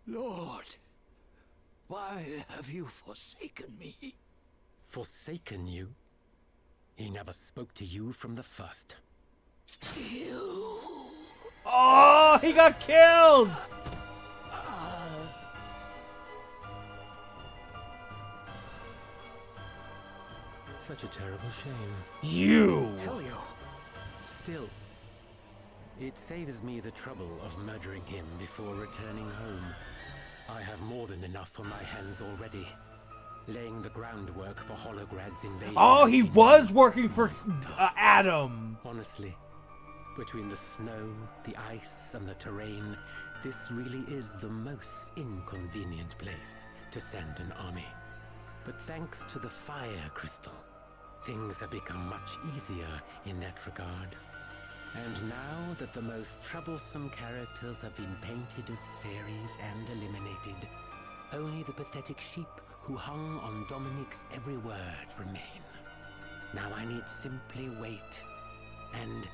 Lord, why have you forsaken me? Forsaken you? He never spoke to you from the first. You. Oh, he got killed! Such a terrible shame. You! Helio! Still, it saves me the trouble of murdering him before returning home. I have more than enough on my hands already. Laying the groundwork for Holograd's invasion. Oh, he was working for Adam! Honestly, between the snow, the ice, and the terrain, this really is the most inconvenient place to send an army. But thanks to the fire crystal, things have become much easier in that regard. And now that the most troublesome characters have been painted as fairies and eliminated, only the pathetic sheep who hung on Dominic's every word remain. Now I need simply wait and...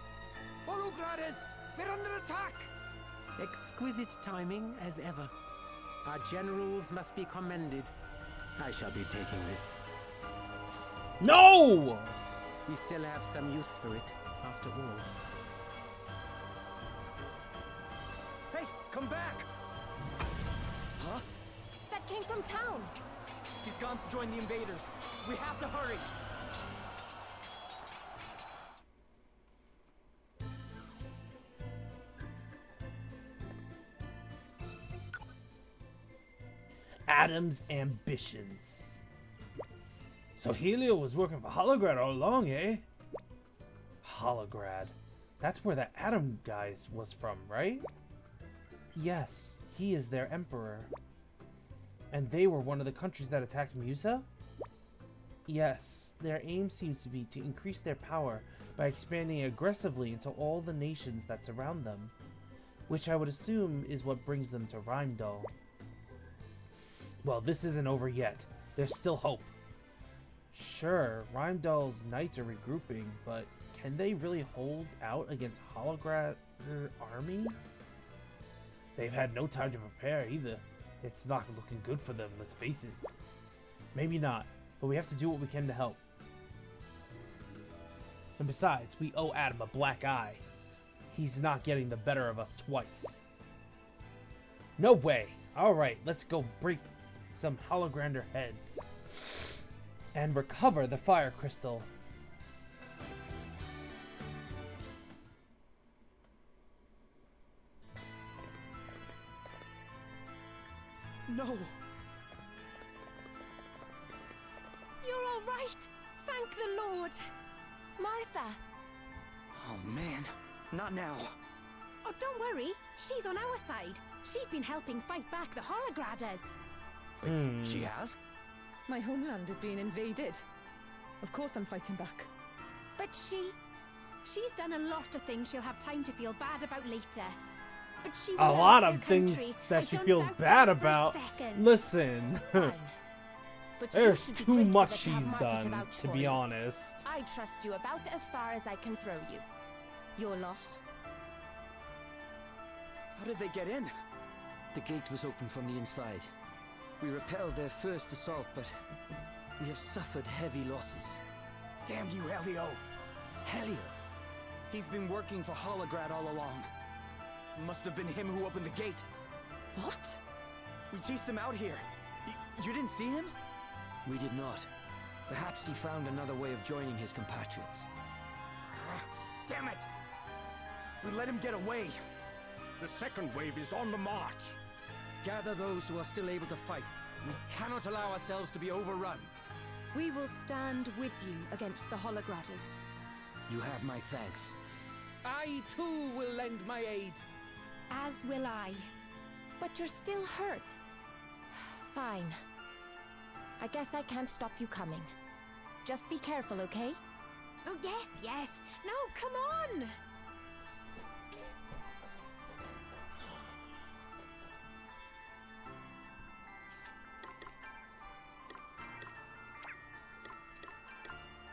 Hologrades! We're under attack! Exquisite timing as ever. Our generals must be commended. I shall be taking this. No! We still have some use for it, after all. Hey, come back! Huh? That came from town. He's gone to join the invaders. We have to hurry. Adam's ambitions. So Helio was working for Holograd all along, eh? Holograd. That's where the Adam guys was from, right? Yes, he is their emperor. And they were one of the countries that attacked Musa? Yes, their aim seems to be to increase their power by expanding aggressively into all the nations that surround them, which I would assume is what brings them to Rimedall. Well, this isn't over yet. There's still hope. Sure, Rimedall's knights are regrouping, but can they really hold out against Holograd's army? They've had no time to prepare either. It's not looking good for them, let's face it. Maybe not, but we have to do what we can to help. And besides, we owe Adam a black eye. He's not getting the better of us twice. No way! Alright, let's go break some Hologrander heads. And recover the fire crystal. No! You're all right. Thank the Lord. Martha! Oh man, not now. Oh, don't worry. She's on our side. She's been helping fight back the Holograders. She has? My homeland is being invaded. Of course I'm fighting back. But she's done a lot of things she'll have time to feel bad about later. But she A lot loves of her things country. that I she don't feels doubt bad that for a about. second. Listen. But you There's should be too grateful much that you have she's Martha done, vouch to for be you. honest. I trust you about as far as I can throw you. Your loss. How did they get in? The gate was open from the inside. We repelled their first assault, but we have suffered heavy losses. Damn you, Helio! Helio? He's been working for Holograd all along. Must have been him who opened the gate. What? We chased him out here. You didn't see him? We did not. Perhaps he found another way of joining his compatriots. Damn it! We let him get away. The second wave is on the march. Gather those who are still able to fight. We cannot allow ourselves to be overrun. We will stand with you against the Hologratters. You have my thanks. I too will lend my aid. As will I. But you're still hurt. Fine. I guess I can't stop you coming. Just be careful, okay? Oh, yes, yes. No, come on!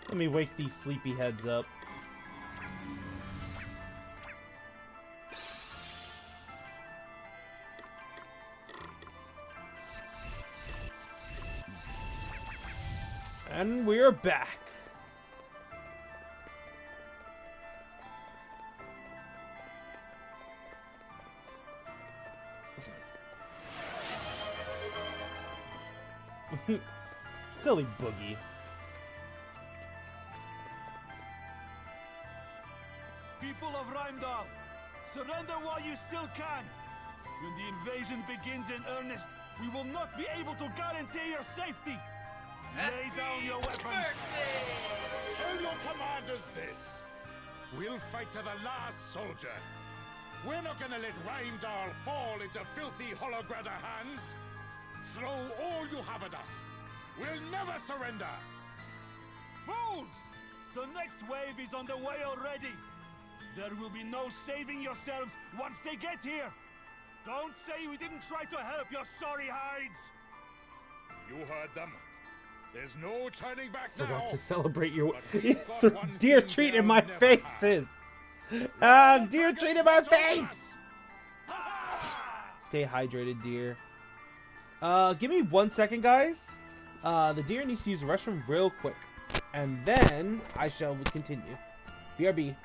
Let me wake these sleepy heads up. And we're back. Silly Boogie. People of Rimedall, surrender while you still can. When the invasion begins in earnest, we will not be able to guarantee your safety. Lay down your weapons. Tell your commanders this. We'll fight to the last soldier. We're not gonna let Rimedall fall into filthy Hologratter hands. Throw all you have at us. We'll never surrender. Fools! The next wave is on the way already. There will be no saving yourselves once they get here. Don't say we didn't try to help your sorry hides. You heard them. There's no turning back Forgot now. to celebrate your got one dear thing treat they'll in my never faces. Ah, dear treat in my face. Stay hydrated, dear. Give me 1 second, guys. The deer needs to use the restroom real quick, and then I shall continue. BRB.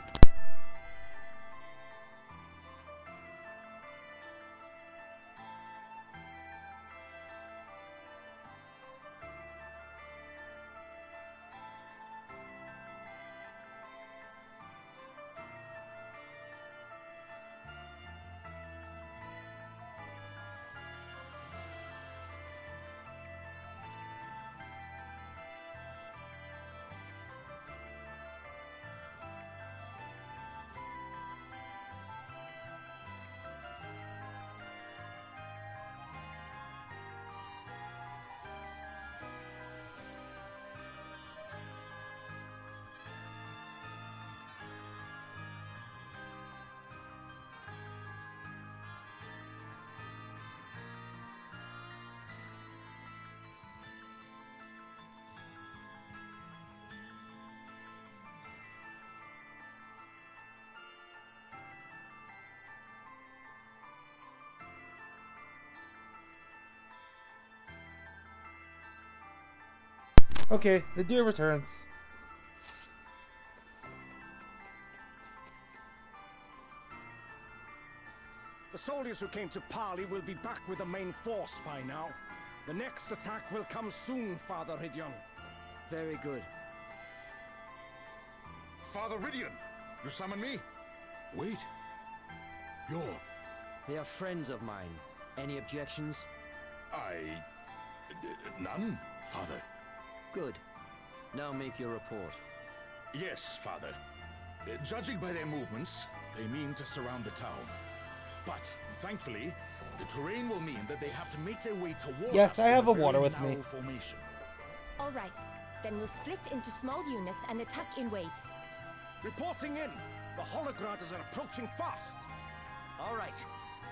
Okay, the deer returns. The soldiers who came to parley will be back with the main force by now. The next attack will come soon, Father Ridion. Very good. Father Ridion, you summon me? Wait. You're... They are friends of mine. Any objections? None, Father. Good. Now make your report. Yes, Father. Judging by their movements, they mean to surround the town. But, thankfully, the terrain will mean that they have to make their way towards Yes, us I have in a very water with me. narrow formation. All right. Then we'll split into small units and attack in waves. Reporting in. The Hologratters are approaching fast. All right.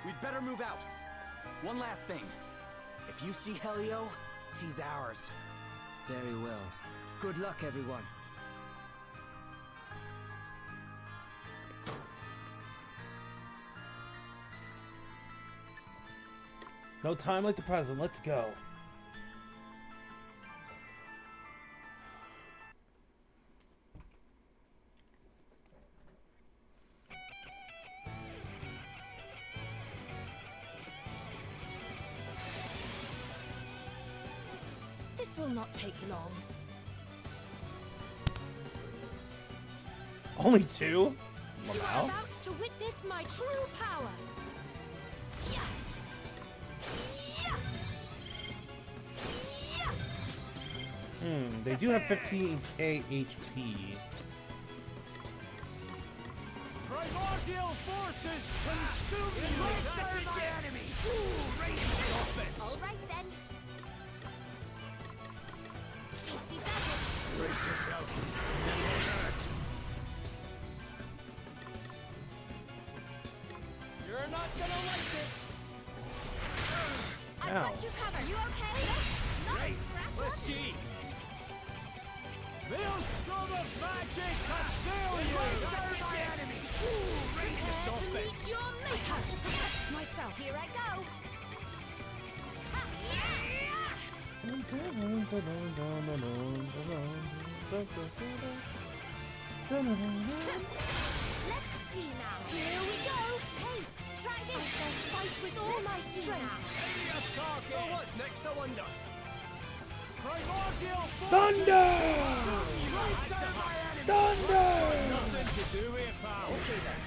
We'd better move out. One last thing. If you see Helio, he's ours. Very well. Good luck, everyone. No time like the present. Let's go. This will not take long. Only 2? You are Wow. about to witness my true power. Yeah. They do have 15k HP. Primordial forces consume you! That's my enemy! Ooh, radiant offense! All right then. Easy does it. Brace yourself. This will hurt. You're not gonna like this! I've Ow. got you covered. You okay? Not a scratch Let's on see! you. Maelstrom of magic conceal you! They're my enemy! Ooh, radiant Prepare to meet offense! your maker. I have to protect myself. Here I go. Ha, yeah. Let's see now. Here we go. Hey, try this. I shall fight with all my strength. Oh, what's next, I wonder? Primordial Thunder! Thunder! Nothing to do here, pal. Okay then.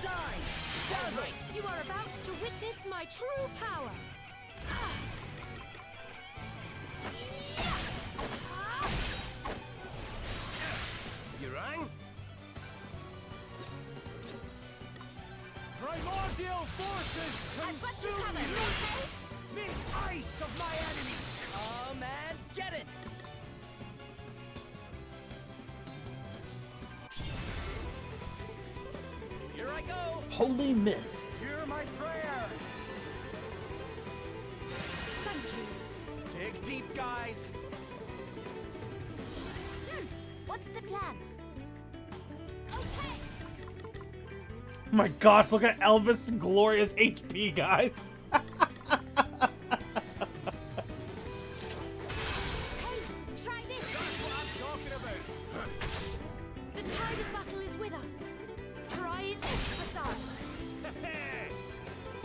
Shine! All right, you are about to witness my true power. You rang? Primordial forces I've got you consume covered. You you! okay? The ice of my enemy! Come and get it! Here I go! Holy mist. Hear my prayer! Thank you. Dig deep, guys! What's the plan? Okay. My gosh, look at Elvis' glorious HP, guys. Hey, try this. That's what I'm talking about! The tide of battle is with us. Try this besides.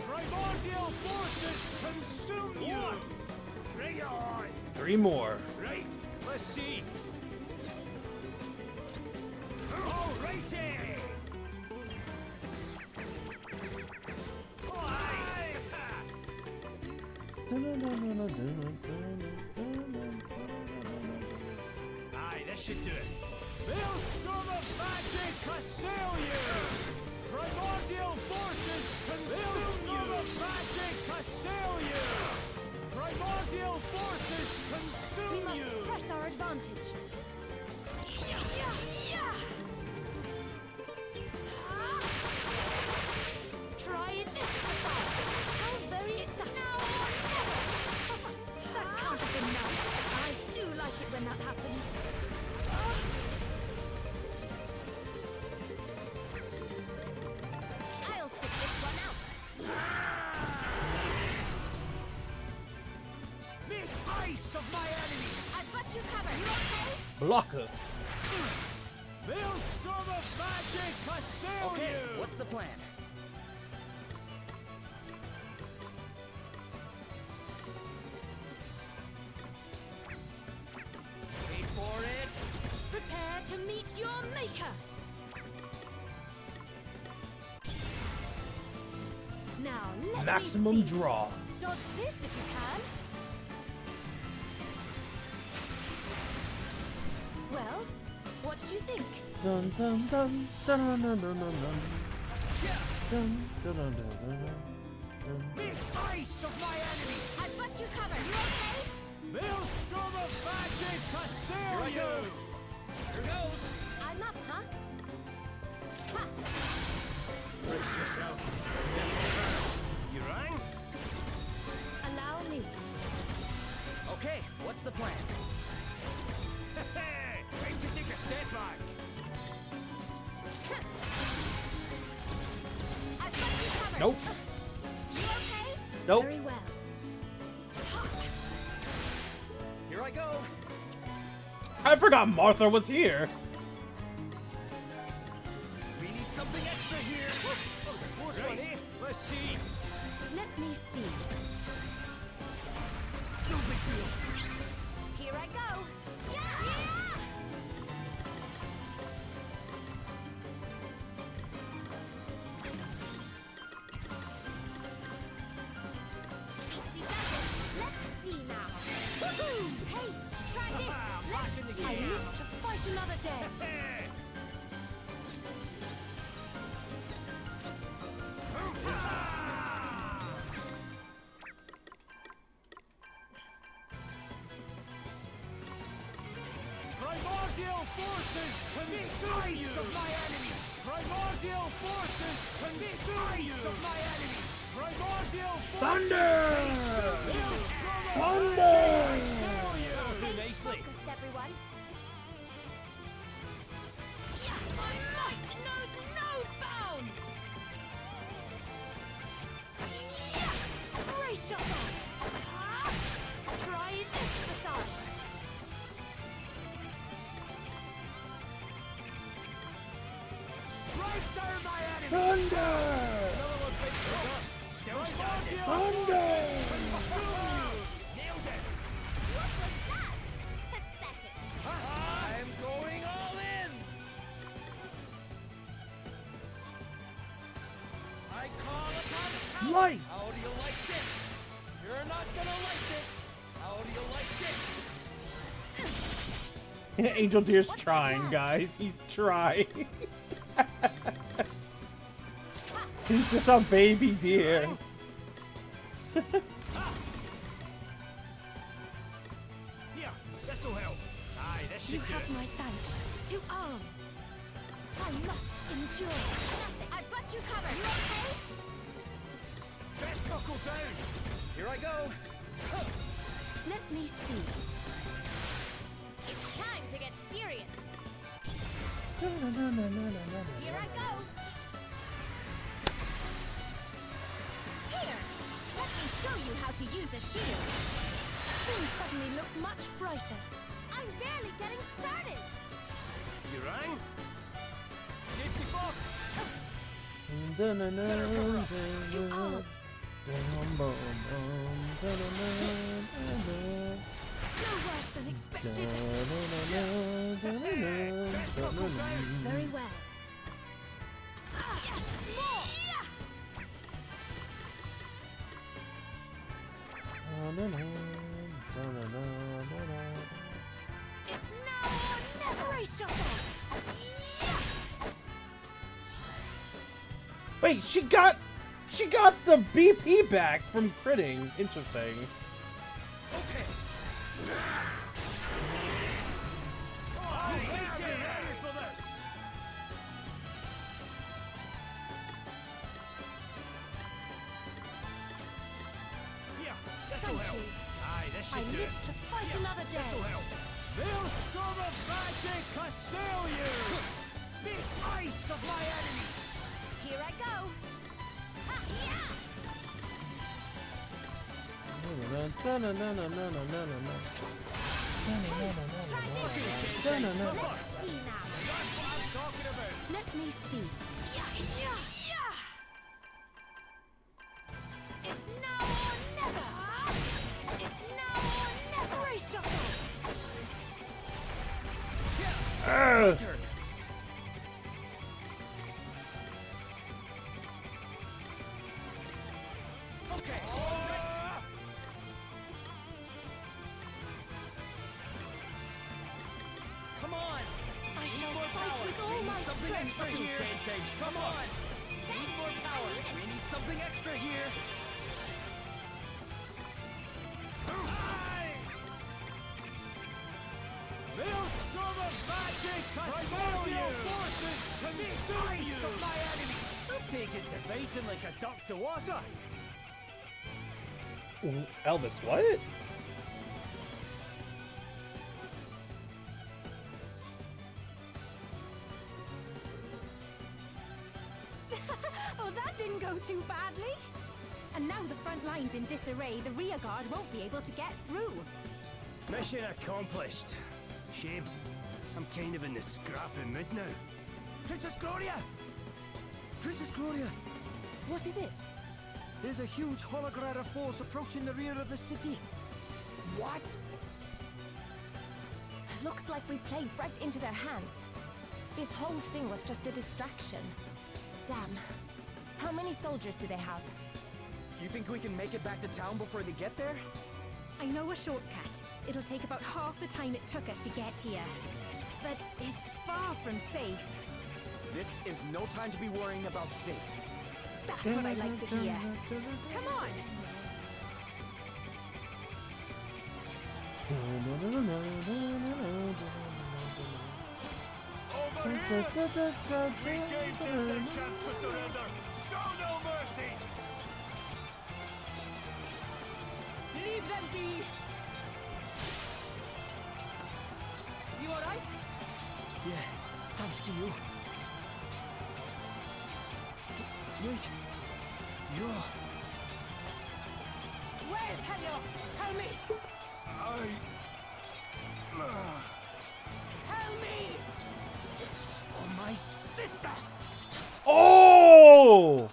Primordial forces consume you! Bring it on! 3 more. Right, let's see. Alrighty! Aye, this should do it. Maelstrom of magic assail you! Primordial forces consume you! Maelstrom of magic assail you! Primordial forces We consume must you! press our advantage. Try this besides. How very satisfying. That can't have been nice. I do like it when that happens. I'll sit this one out. Make ice of my enemy! I've got you covered. You okay? Blocker. Maelstrom of magic assail Okay, you! what's the plan? Wait for it! Prepare to meet your maker. Now let Maximum me see. draw. Dodge this if you can. Well, what did you think? Dun dun dun dun dun dun dun dun dun. Dun dun dun dun dun dun. Make ice of my enemy! I've got you covered. You okay? Maelstrom of magic assail Here I you! go. Here goes! I'm up, huh? Ha! Brace yourself. This will hurt. You rang? Allow me. Okay, what's the plan? Time to take a step back! I've got you covered. Nope. You okay? Nope. Very well. Here I go. I forgot Martha was here. We need something extra here. Close one, eh? Let's see. Let me see. No big deal. Here I go. Yeah! Easy does it. Let's see now. Woohoo! Hey, try this. Let's see. I live to fight another day. Primordial forces consume you! Of my enemies! Primordial forces consume you! Of my enemies! Primordial forces! Thunder! Thunder! Do nicely. Focused, everyone. Yeah, my might knows no bounds. Yeah, brace yourself. Try this besides. Strike down my enemies! Thunder! Another one bites the dust. Still standing. Thunder! Nailed it! What was that? Pathetic. I'm going all in. I call upon power. Light! How do you like this? You're not gonna like this. How do you like this? Angel Deer's trying, guys. He's trying. He's just a baby deer. Here, this'll help. Aye, this You should do have it. my thanks. To arms. I must endure. Nothing. I've got you covered. You okay? Best knuckle down. Here I go. Let me see. It's time to get serious. No, no, no, no, no, no, no. Here I go. Here, let me show you how to use a shield. Things suddenly look much brighter. I'm barely getting started. You rang? Safety first. To arms. No worse than expected. Very well. Yes, more. It's now or never. Brace yourself. Wait, she got the BP back from critting. Interesting. Okay. Oh, you ready for this? Here, this'll Thank help. you. Aye, this I should do it. live to fight another day. This'll help. Maelstrom of magic assail you! The ice of my enemies! Here I go. Ha, yeah. Let's see now. That's what I'm talking about! Let me see. It's now or never. It's now or never. Brace yourself. Ugh. Okay. Come on! I shall More fight power. with We all need my something strength. extra here. Come on! Need more power. We need something extra here. Aye! Maelstrom of magic primordial forces consume you! Of my enemies. I've taken to fighting like a duck to water. Elvis, what? Oh, that didn't go too badly. And now the front line's in disarray, the rear guard won't be able to get through. Mission accomplished. Shame. I'm kind of in the scrapping mood now. Princess Gloria! Princess Gloria! What is it? There's a huge holographic force approaching the rear of the city. What? Looks like we played right into their hands. This whole thing was just a distraction. Damn. How many soldiers do they have? You think we can make it back to town before they get there? I know a shortcut. It'll take about half the time it took us to get here. But it's far from safe. This is no time to be worrying about safe. That's what I like to hear. Come on! Over here! We gave them their chance to surrender. Show no mercy! Leave them be! You alright? Yeah, thanks to you. Wait. You're... Where's Helio? Tell me! Tell me! This is for my sister! Oh!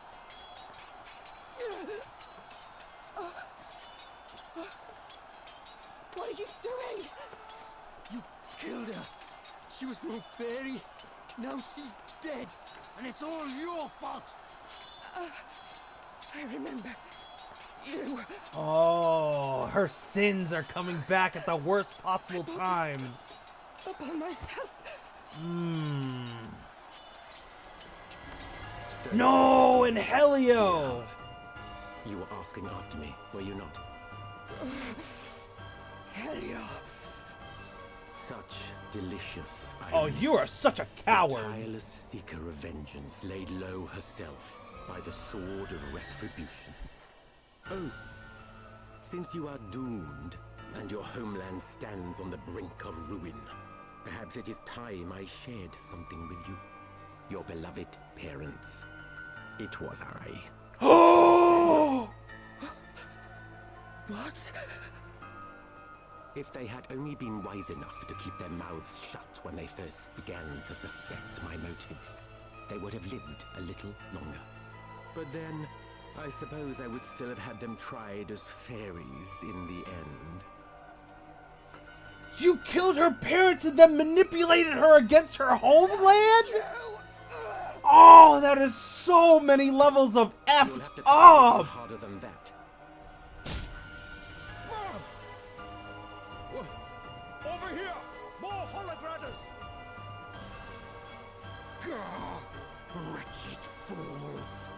What are you doing? You killed her. She was no fairy. Now she's dead. And it's all your fault. I remember. You. Oh, her sins are coming back at the worst possible time. Upon myself. No, and Helio! You were asking after me, were you not? Helio. Such delicious Oh, irony. you are such a coward. A tireless seeker of vengeance laid low herself by the sword of retribution. Oh, since you are doomed and your homeland stands on the brink of ruin, perhaps it is time I shared something with you. Your beloved parents. It was I. Oh! What? If they had only been wise enough to keep their mouths shut when they first began to suspect my motives, they would have lived a little longer. But then, I suppose I would still have had them tried as fairies in the end. You killed her parents and then manipulated her against her homeland? Oh, that is so many levels of effed up! Harder than that. Over here! More holographers! Wretched fools!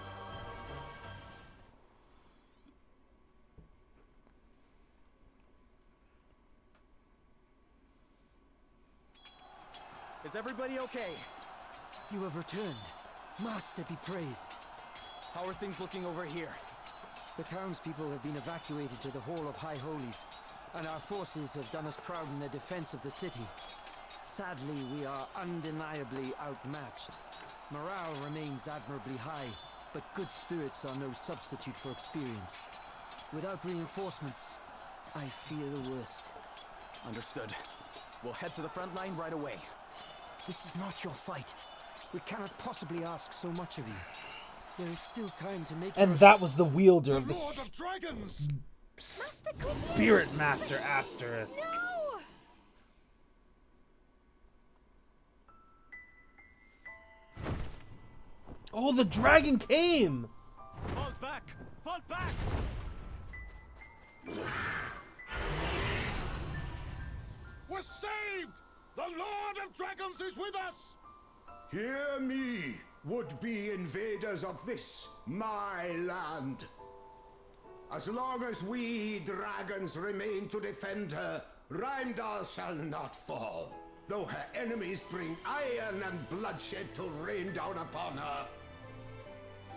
Is everybody okay? You have returned. Master be praised. How are things looking over here? The townspeople have been evacuated to the Hall of High Holies, and our forces have done us proud in the defense of the city. Sadly, we are undeniably outmatched. Morale remains admirably high, but good spirits are no substitute for experience. Without reinforcements, I fear the worst. Understood. We'll head to the front line right away. This is not your fight. We cannot possibly ask so much of you. There is still time to make. And that was the wielder of the Lord of Dragons! Spirit Master Asterisk. No! Oh, the dragon came! Fall back! Fall back! We're saved! The Lord of Dragons is with us! Hear me, would-be invaders of this, my land. As long as we dragons remain to defend her, Rimedall shall not fall, though her enemies bring iron and bloodshed to rain down upon her.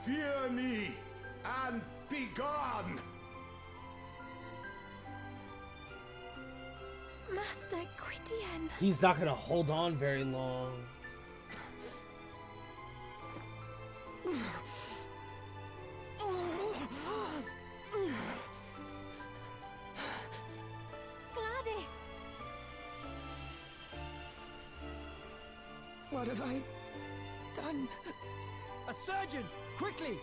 Fear me, and be gone! Master Gwydion. He's not gonna hold on very long. What have I done? A surgeon! Quickly!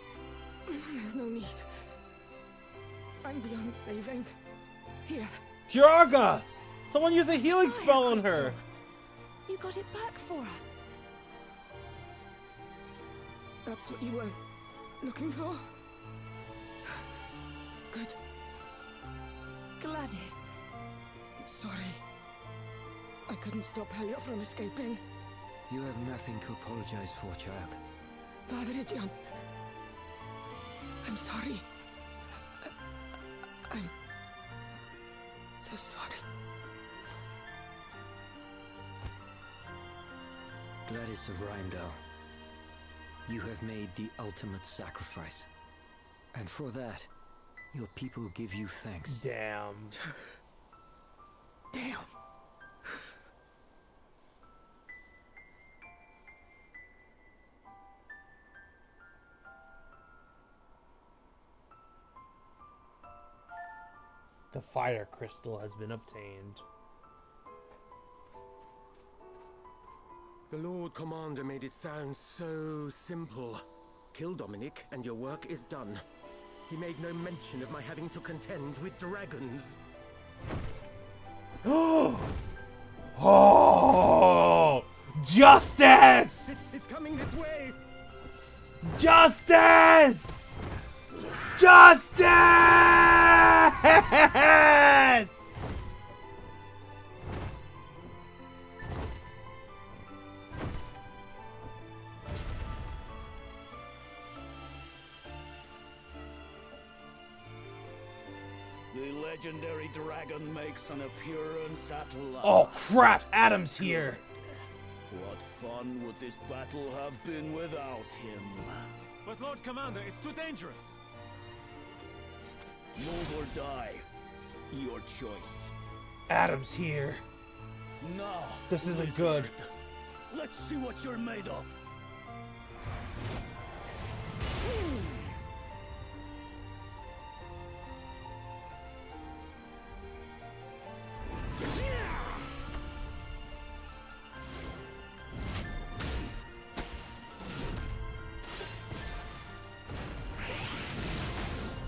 There's no need. I'm beyond saving. Here. Kiraga! Someone use a healing spell on her! You got it back for us. That's what you were looking for? Good. Gladys. I'm sorry. I couldn't stop Helliot from escaping. You have nothing to apologize for, child. Father Idion. I'm sorry. I'm so sorry. Gladys of Rimedall, you have made the ultimate sacrifice. And for that, your people give you thanks. Damn. Damn. The fire crystal has been obtained. The Lord Commander made it sound so simple. Kill Dominic and your work is done. He made no mention of my having to contend with dragons. Oh! Justice! It's coming this way! Justice! Justice! The legendary dragon makes an appearance at last. Oh crap, Adam's here. What fun would this battle have been without him? But Lord Commander, it's too dangerous. Move or die. Your choice. Adam's here. Now, This isn't wizard, good. Let's see what you're made of.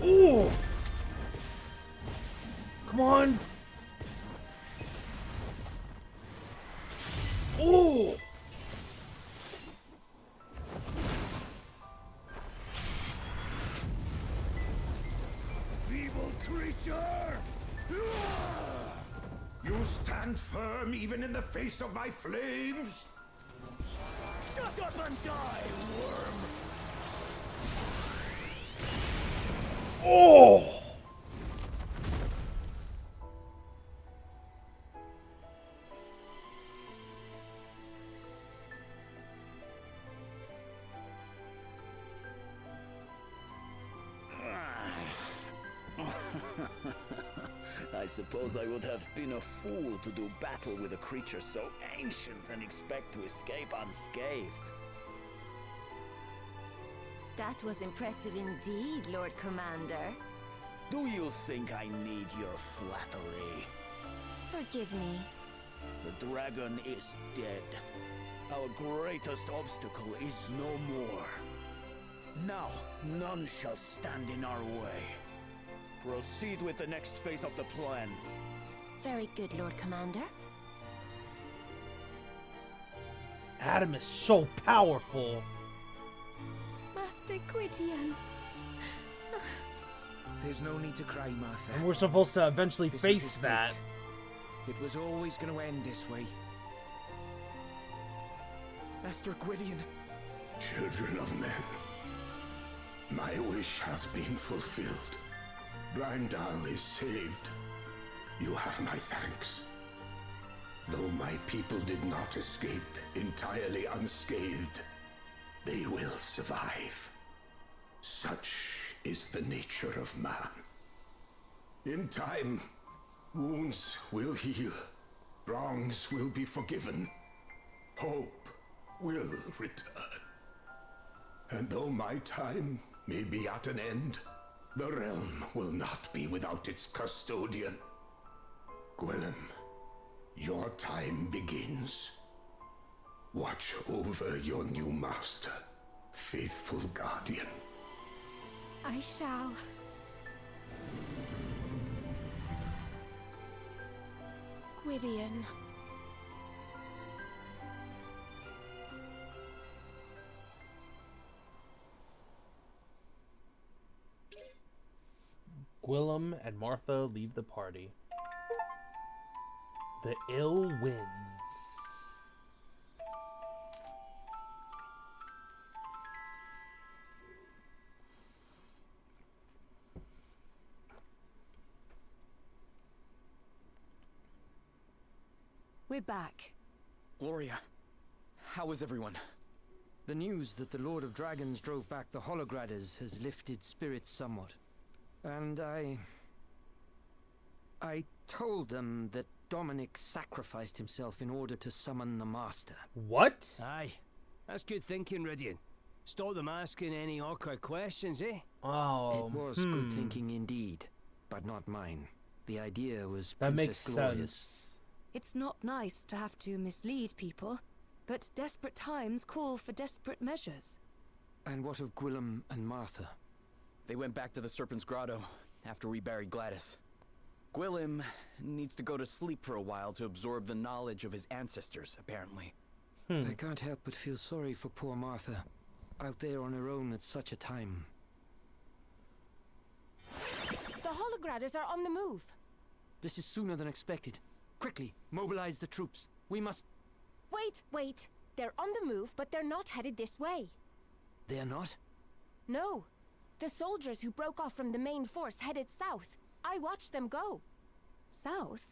Ooh! Come on! Ooh! Feeble creature! You stand firm even in the face of my flames? Shut up and die, worm! Oh! I suppose I would have been a fool to do battle with a creature so ancient and expect to escape unscathed. That was impressive indeed, Lord Commander. Do you think I need your flattery? Forgive me. The dragon is dead. Our greatest obstacle is no more. Now, none shall stand in our way. Proceed with the next phase of the plan. Very good, Lord Commander. Adam is so powerful. Master Gwydion. There's no need to cry, Martha. And we're supposed to eventually This was face his fate. that. It was always going to end this way. Master Gwydion. Children of men, my wish has been fulfilled. Rimedall is saved. You have my thanks. Though my people did not escape entirely unscathed, they will survive. Such is the nature of man. In time, wounds will heal, wrongs will be forgiven, hope will return. And though my time may be at an end, the realm will not be without its custodian. Gwillem, your time begins. Watch over your new master, faithful guardian. I shall. Gwydion. Gwillem and Martha leave the party. The ill winds. We're back. Gloria, how is everyone? The news that the Lord of Dragons drove back the Holograders has lifted spirits somewhat. And I told them that Dominic sacrificed himself in order to summon the Master. What? Aye. That's good thinking, Rydian. Stop them asking any awkward questions, eh? Oh, it was good thinking indeed, but not mine. The idea was that Princess makes Gloria's. sense. It's not nice to have to mislead people, but desperate times call for desperate measures. And what of Gwillem and Martha? They went back to the Serpent's Grotto after we buried Gladys. Gwillem needs to go to sleep for a while to absorb the knowledge of his ancestors, apparently. I can't help but feel sorry for poor Martha, out there on her own at such a time. The Holograders are on the move. This is sooner than expected. Quickly, mobilize the troops. We must... Wait. They're on the move, but they're not headed this way. They're not? No. The soldiers who broke off from the main force headed south. I watched them go. South?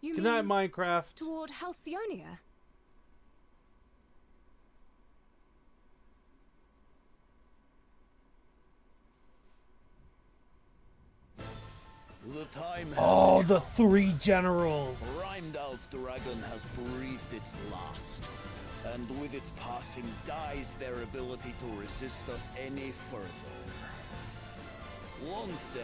You Good mean night, Minecraft. toward Halcyonia? The time has Oh, come. the three generals. Rimedall's dragon has breathed its last, and with its passing dies their ability to resist us any further. Lonsdale,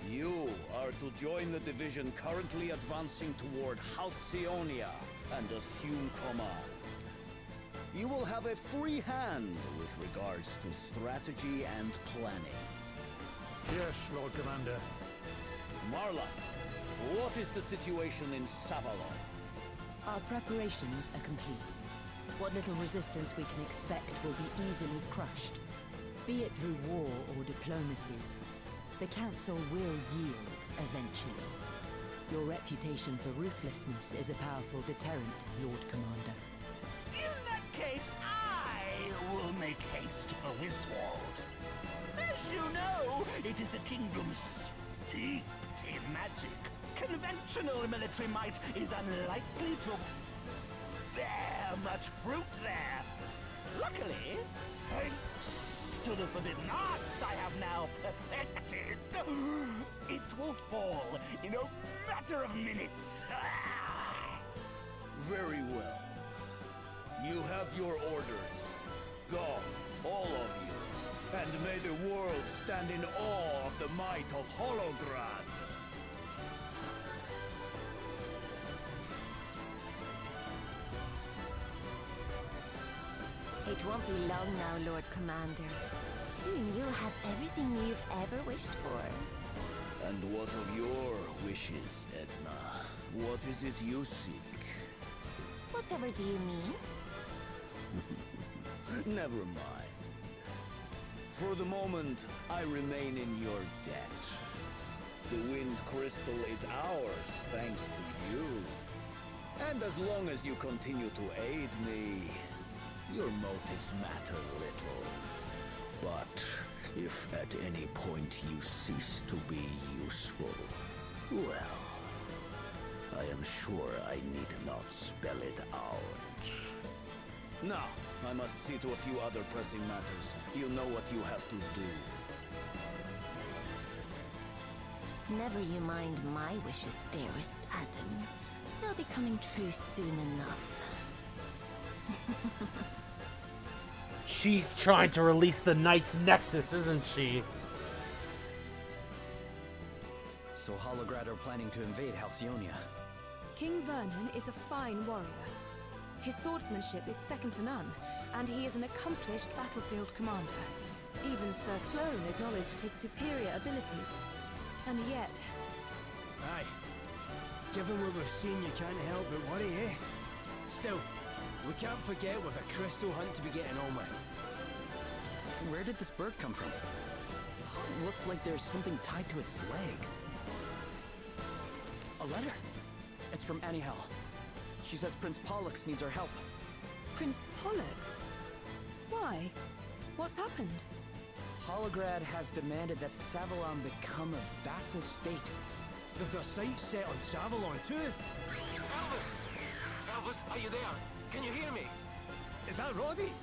you are to join the division currently advancing toward Halcyonia and assume command. You will have a free hand with regards to strategy and planning. Yes, Lord Commander. Marla, what is the situation in Savalon? Our preparations are complete. What little resistance we can expect will be easily crushed, be it through war or diplomacy. The Council will yield eventually. Your reputation for ruthlessness is a powerful deterrent, Lord Commander. In that case, I will make haste for Wiswald. As you know, it is a kingdom steeped in magic. Conventional military might is unlikely to bear much fruit there. Luckily, thanks to the forbidden arts I have now perfected, it will fall in a matter of minutes. Very well. You have your orders. Go, all of you, and may the world stand in awe of the might of Holograd. It won't be long now, Lord Commander. Soon you'll have everything you've ever wished for. And what of your wishes, Edna? What is it you seek? Whatever do you mean? Never mind. For the moment, I remain in your debt. The Wind Crystal is ours, thanks to you. And as long as you continue to aid me, your motives matter little. But if at any point you cease to be useful, well, I am sure I need not spell it out. Now, I must see to a few other pressing matters. You know what you have to do. Never you mind my wishes, dearest Adam. They'll be coming true soon enough. She's trying to release the Knight's Nexus, isn't she? So Holograd are planning to invade Halcyonia. King Vernon is a fine warrior. His swordsmanship is second to none, and he is an accomplished battlefield commander. Even Sir Sloane acknowledged his superior abilities. And yet... Aye. Given what we've seen, you can't help but worry, eh? Still, we can't forget we've a crystal hunt to be getting on with. Where did this bird come from? Looks like there's something tied to its leg. A letter. It's from Annie Hell. She says Prince Pollux needs our help. Prince Pollux? Why? What's happened? Holograd has demanded that Savalon become a vassal state. They've their sights set on Savalon too. Elvis! Elvis, are you there? Can you hear me? Is that Roddy?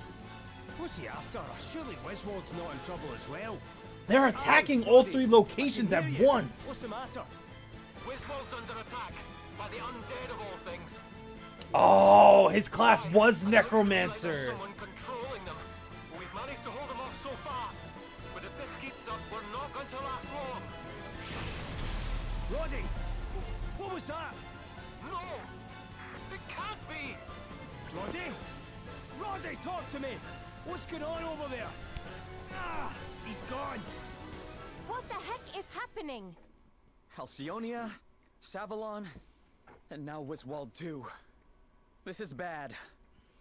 What's he after? Surely Wiswold's not in trouble as well. They're attacking all three locations at once. What's the matter? Wiswold's under attack by the undead of all things. Oh, his class was Necromancer. Someone controlling them. We've managed to hold them off so far. But if this keeps up, we're not going to last long. Roddy! What was that? No! It can't be! Roddy? Roddy, talk to me! What's going on over there? Ah! He's gone! What the heck is happening? Halcyonia, Savalon, and now Wiswold too. This is bad.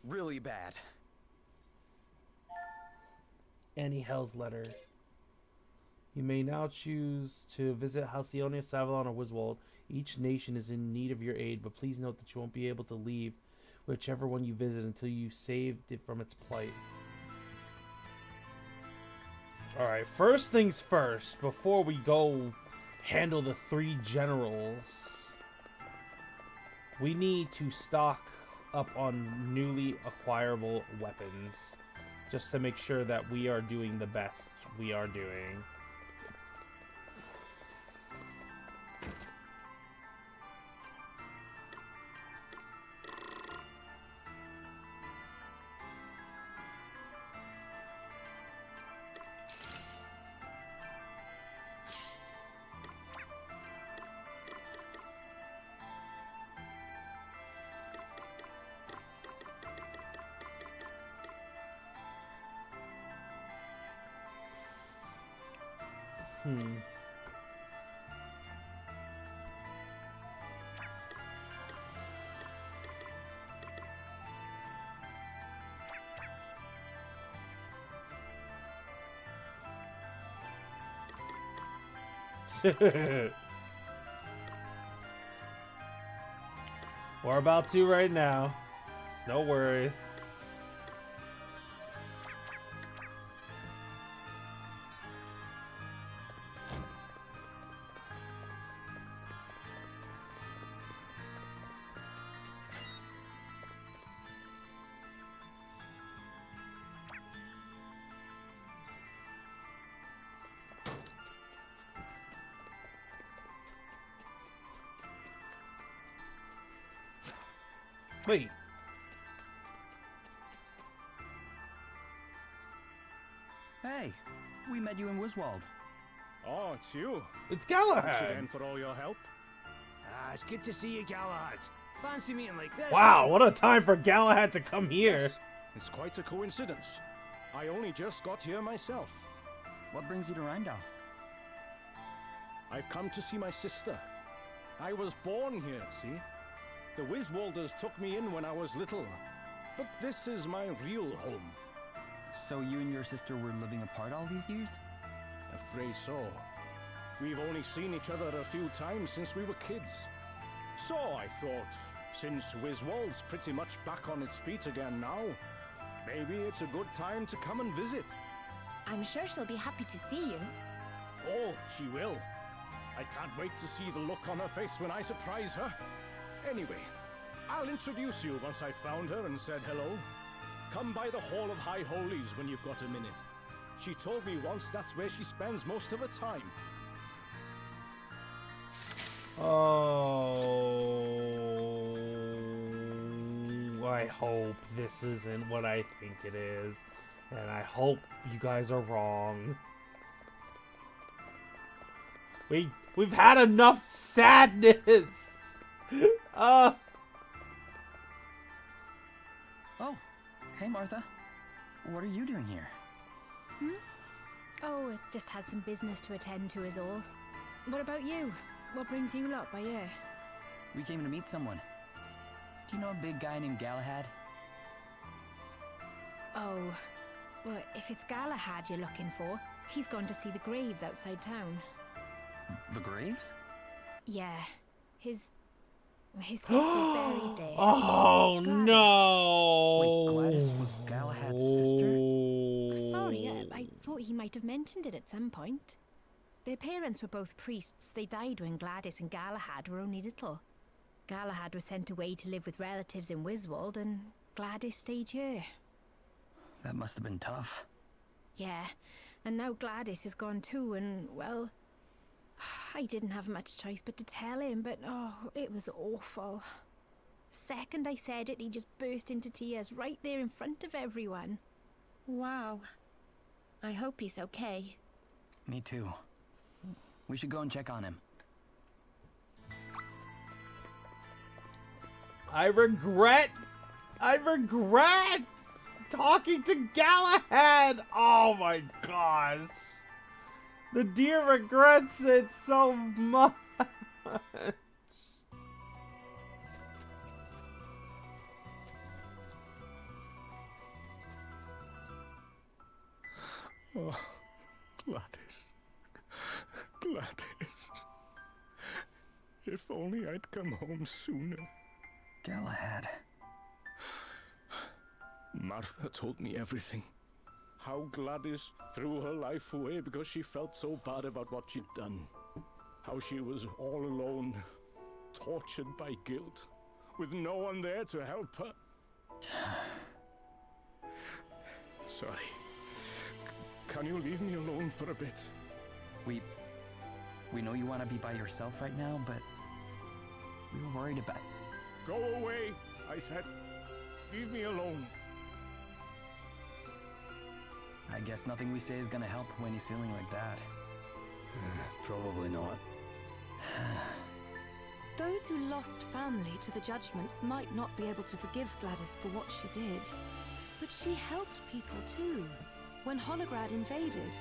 Really bad. Annie Hell's letter. You may now choose to visit Halcyonia, Savalon, or Wiswold. Each nation is in need of your aid, but please note that you won't be able to leave whichever one you visit until you saved it from its plight. Alright, first things first, before we go handle the three generals, we need to stock up on newly acquirable weapons, just to make sure that we are doing the best we are doing. We're about to right now. No worries. Wait. Hey, we met you in Wiswold. Oh, it's you. It's Thanks Galahad. again for all your help. Ah, it's good to see you, Galahad. Fancy meeting like this. Wow, what a time for Galahad to come here. Yes, it's quite a coincidence. I only just got here myself. What brings you to Rimedall? I've come to see my sister. I was born here, see? The Wiswolders took me in when I was little. But this is my real home. So you and your sister were living apart all these years? Afraid so. We've only seen each other a few times since we were kids. So I thought, since Wiswold's pretty much back on its feet again now, maybe it's a good time to come and visit. I'm sure she'll be happy to see you. Oh, she will. I can't wait to see the look on her face when I surprise her. Anyway, I'll introduce you once I've found her and said hello. Come by the Hall of High Holies when you've got a minute. She told me once that's where she spends most of her time. Oh, I hope this isn't what I think it is. And I hope you guys are wrong. We've had enough sadness. Hey, Martha. What are you doing here? Oh, it just had some business to attend to is all. What about you? What brings you lot by here? We came to meet someone. Do you know a big guy named Galahad? Oh, well, if it's Galahad you're looking for, he's gone to see the graves outside town. The graves? Yeah, his sister's buried there. Oh Gladys. no! Wait, Gladys was Galahad's sister? Sorry, I thought he might have mentioned it at some point. Their parents were both priests. They died when Gladys and Galahad were only little. Galahad was sent away to live with relatives in Wiswold, and Gladys stayed here. That must have been tough. Yeah, and now Gladys is gone too, and, well, I didn't have much choice but to tell him, but, oh, it was awful. Second I said it, he just burst into tears right there in front of everyone. Wow. I hope he's okay. Me too. We should go and check on him. I regret talking to Galahad. Oh my gosh. The deer regrets it so much. Oh, Gladys. Gladys. If only I'd come home sooner. Galahad. Martha told me everything. How Gladys threw her life away because she felt so bad about what she'd done. How she was all alone, tortured by guilt, with no one there to help her. Sorry. Can you leave me alone for a bit? We know you want to be by yourself right now, but we were worried about... Go away, I said. Leave me alone. I guess nothing we say is gonna help when he's feeling like that. Probably not. Those who lost family to the judgments might not be able to forgive Gladys for what she did. But she helped people too, when Holograd invaded.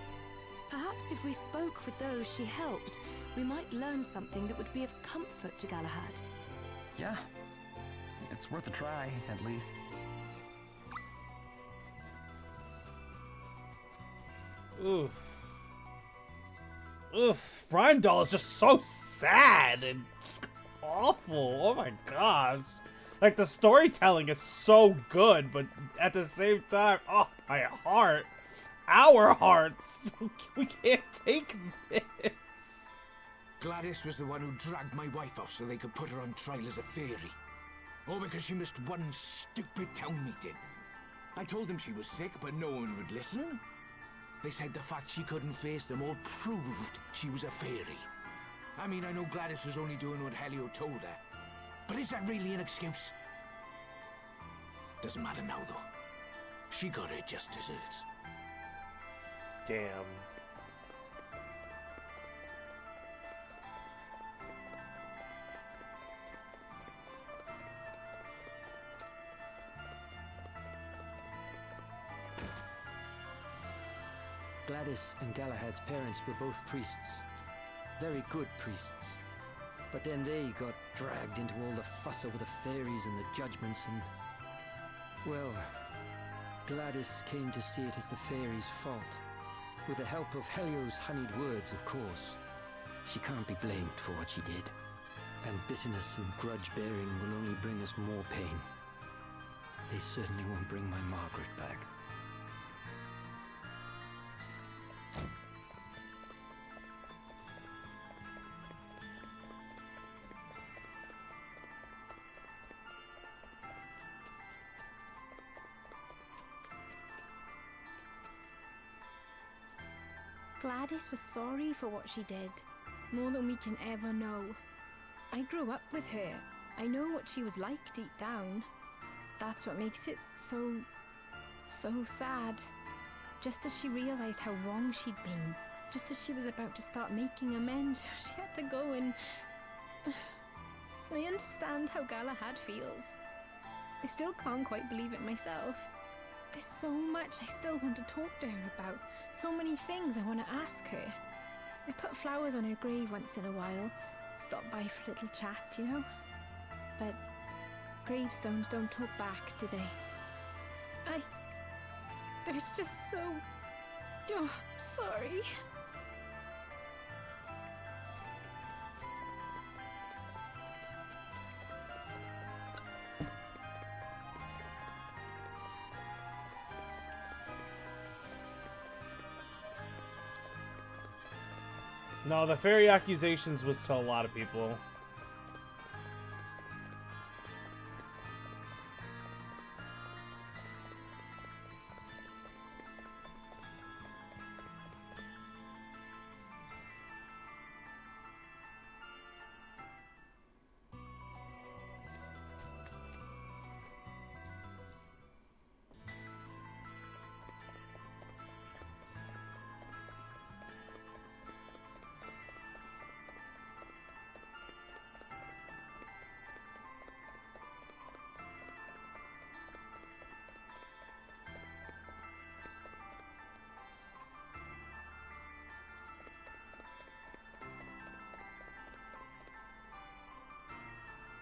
Perhaps if we spoke with those she helped, we might learn something that would be of comfort to Galahad. Yeah. It's worth a try, at least. Oof. Oof. Rimedall is just so sad and just awful. Oh my gosh. Like, the storytelling is so good, but at the same time, oh, my heart. Our hearts. We can't take this. Gladys was the one who dragged my wife off so they could put her on trial as a fairy. All because she missed one stupid town meeting. I told them she was sick, but no one would listen. They said the fact she couldn't face them all proved she was a fairy. I mean, I know Gladys was only doing what Helio told her, but is that really an excuse? Doesn't matter now, though. She got her just desserts. Damn. Gladys and Galahad's parents were both priests. Very good priests. But then they got dragged into all the fuss over the fairies and the judgments and... Well, Gladys came to see it as the fairies' fault. With the help of Helio's honeyed words, of course. She can't be blamed for what she did. And bitterness and grudge-bearing will only bring us more pain. They certainly won't bring my Margaret back. Gladys was sorry for what she did, more than we can ever know. I grew up with her. I know what she was like deep down. That's what makes it so sad. Just as she realized how wrong she'd been, just as she was about to start making amends, she had to go and... I understand how Galahad feels. I still can't quite believe it myself. There's so much I still want to talk to her about. So many things I want to ask her. I put flowers on her grave once in a while. Stop by for a little chat, you know? But gravestones don't talk back, do they? There's just so... Oh, sorry. No, the fairy accusations was to a lot of people.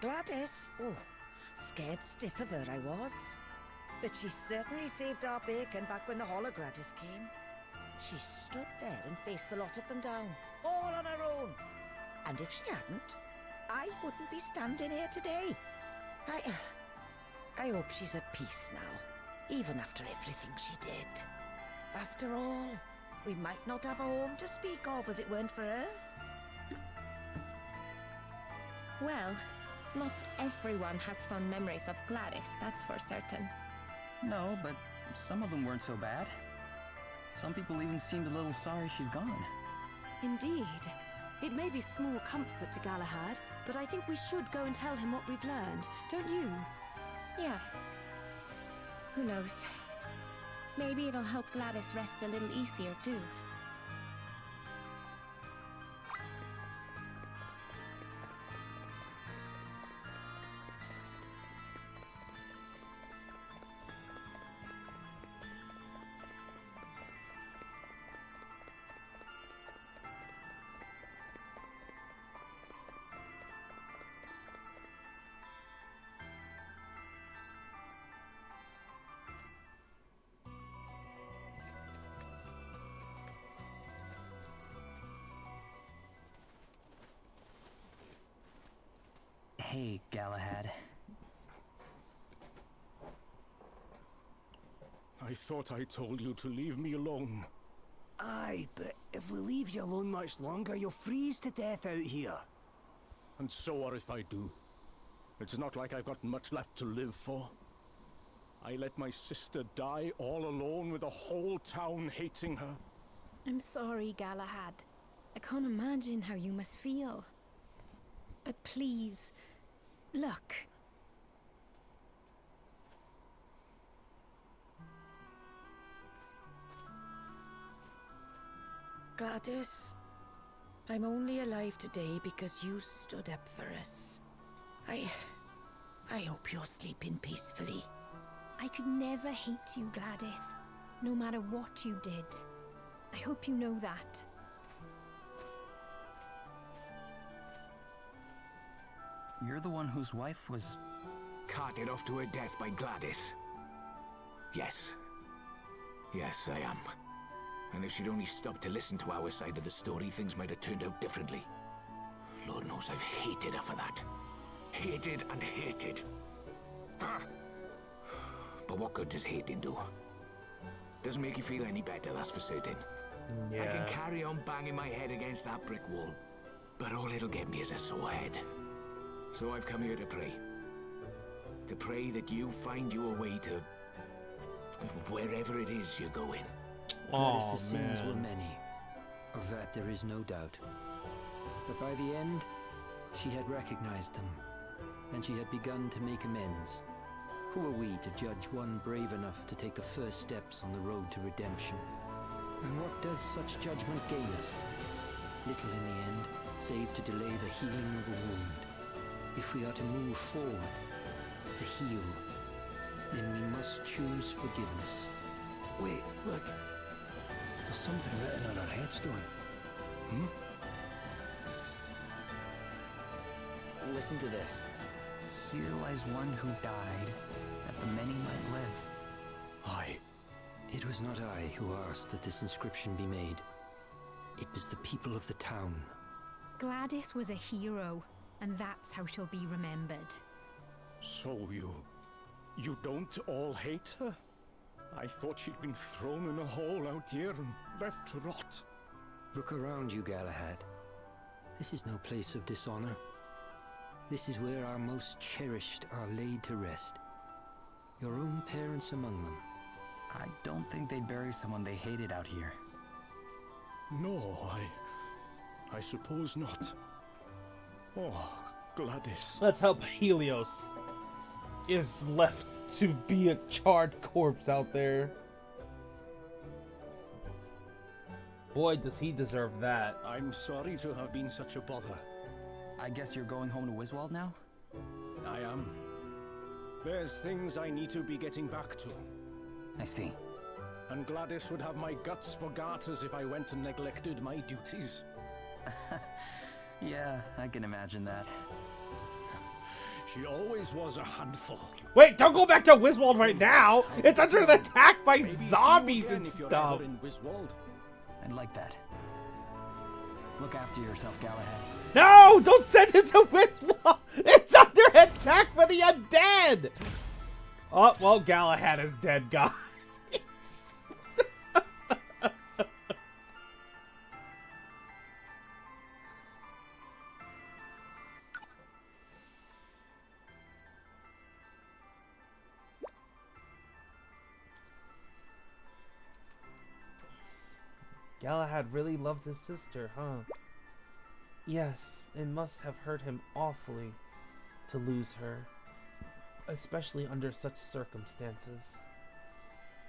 Gladys? Oh, scared stiff of her I was. But she certainly saved our bacon back when the Hologradis came. She stood there and faced the lot of them down, all on her own. And if she hadn't, I wouldn't be standing here today. I hope she's at peace now, even after everything she did. After all, we might not have a home to speak of if it weren't for her. Well, not everyone has fond memories of Gladys, that's for certain. No, but some of them weren't so bad. Some people even seemed a little sorry she's gone. Indeed. It may be small comfort to Galahad, but I think we should go and tell him what we've learned, don't you? Yeah. Who knows? Maybe it'll help Gladys rest a little easier, too. Hey, Galahad. I thought I told you to leave me alone. Aye, but if we leave you alone much longer, you'll freeze to death out here. And so what if I do? It's not like I've got much left to live for. I let my sister die all alone with the whole town hating her. I'm sorry, Galahad. I can't imagine how you must feel. But please, look. Gladys, I'm only alive today because you stood up for us. I hope you're sleeping peacefully. I could never hate you, Gladys, no matter what you did. I hope you know that. You're the one whose wife was... carted off to her death by Gladys. Yes. Yes, I am. And if she'd only stopped to listen to our side of the story, things might have turned out differently. Lord knows I've hated her for that. Hated and hated. Ah. But what good does hating do? Doesn't make you feel any better, that's for certain. Yeah. I can carry on banging my head against that brick wall, but all it'll get me is a sore head. So I've come here to pray. To pray that you find your way to wherever it is you're going. Gladys' sins were many. Of that there is no doubt. But by the end, she had recognized them, and she had begun to make amends. Who are we to judge one brave enough to take the first steps on the road to redemption? And what does such judgment gain us? Little in the end, save to delay the healing of a wound. If we are to move forward, to heal, then we must choose forgiveness. Wait, look. There's something written on her headstone. Listen to this. Here lies one who died, that the many might live. Aye. It was not I who asked that this inscription be made. It was the people of the town. Gladys was a hero, and that's how she'll be remembered. So you don't all hate her? I thought she'd been thrown in a hole out here and left to rot. Look around you, Galahad. This is no place of dishonor. This is where our most cherished are laid to rest. Your own parents among them. I don't think they'd bury someone they hated out here. No, I suppose not. Oh, Gladys. Let's hope Helios is left to be a charred corpse out there. Boy, does he deserve that. I'm sorry to have been such a bother. I guess you're going home to Wiswald now? I am. There's things I need to be getting back to. I see. And Gladys would have my guts for garters if I went and neglected my duties. Yeah, I can imagine that. She always was a handful. Wait, don't go back to Wiswald right now! It's under attack by zombies and stuff! In Wiswald. I'd like that. Look after yourself, Galahad. No! Don't send him to Wiswald! It's under attack by the undead! Oh, well, Galahad is dead, guys. Galahad really loved his sister, huh? Yes, it must have hurt him awfully to lose her, especially under such circumstances.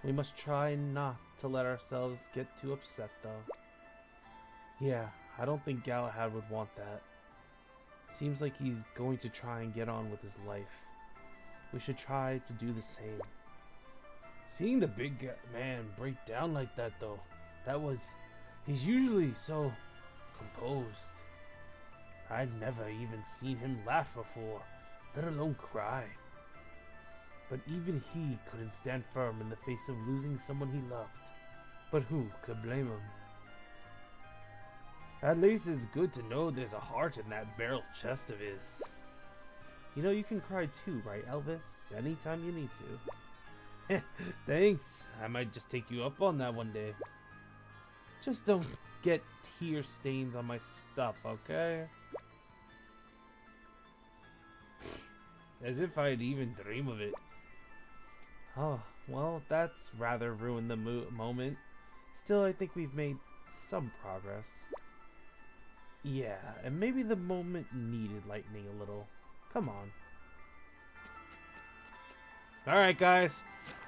We must try not to let ourselves get too upset, though. Yeah, I don't think Galahad would want that. Seems like he's going to try and get on with his life. We should try to do the same. Seeing the big man break down like that, though, he's usually so composed. I'd never even seen him laugh before, let alone cry. But even he couldn't stand firm in the face of losing someone he loved. But who could blame him? At least it's good to know there's a heart in that barrel chest of his. You know, you can cry too, right, Elvis? Anytime you need to. Thanks. I might just take you up on that one day. Just don't get tear stains on my stuff, okay? As if I'd even dream of it. Oh, well, that's rather ruined the moment. Still, I think we've made some progress. Yeah, and maybe the moment needed lightening a little. Come on. Alright, guys.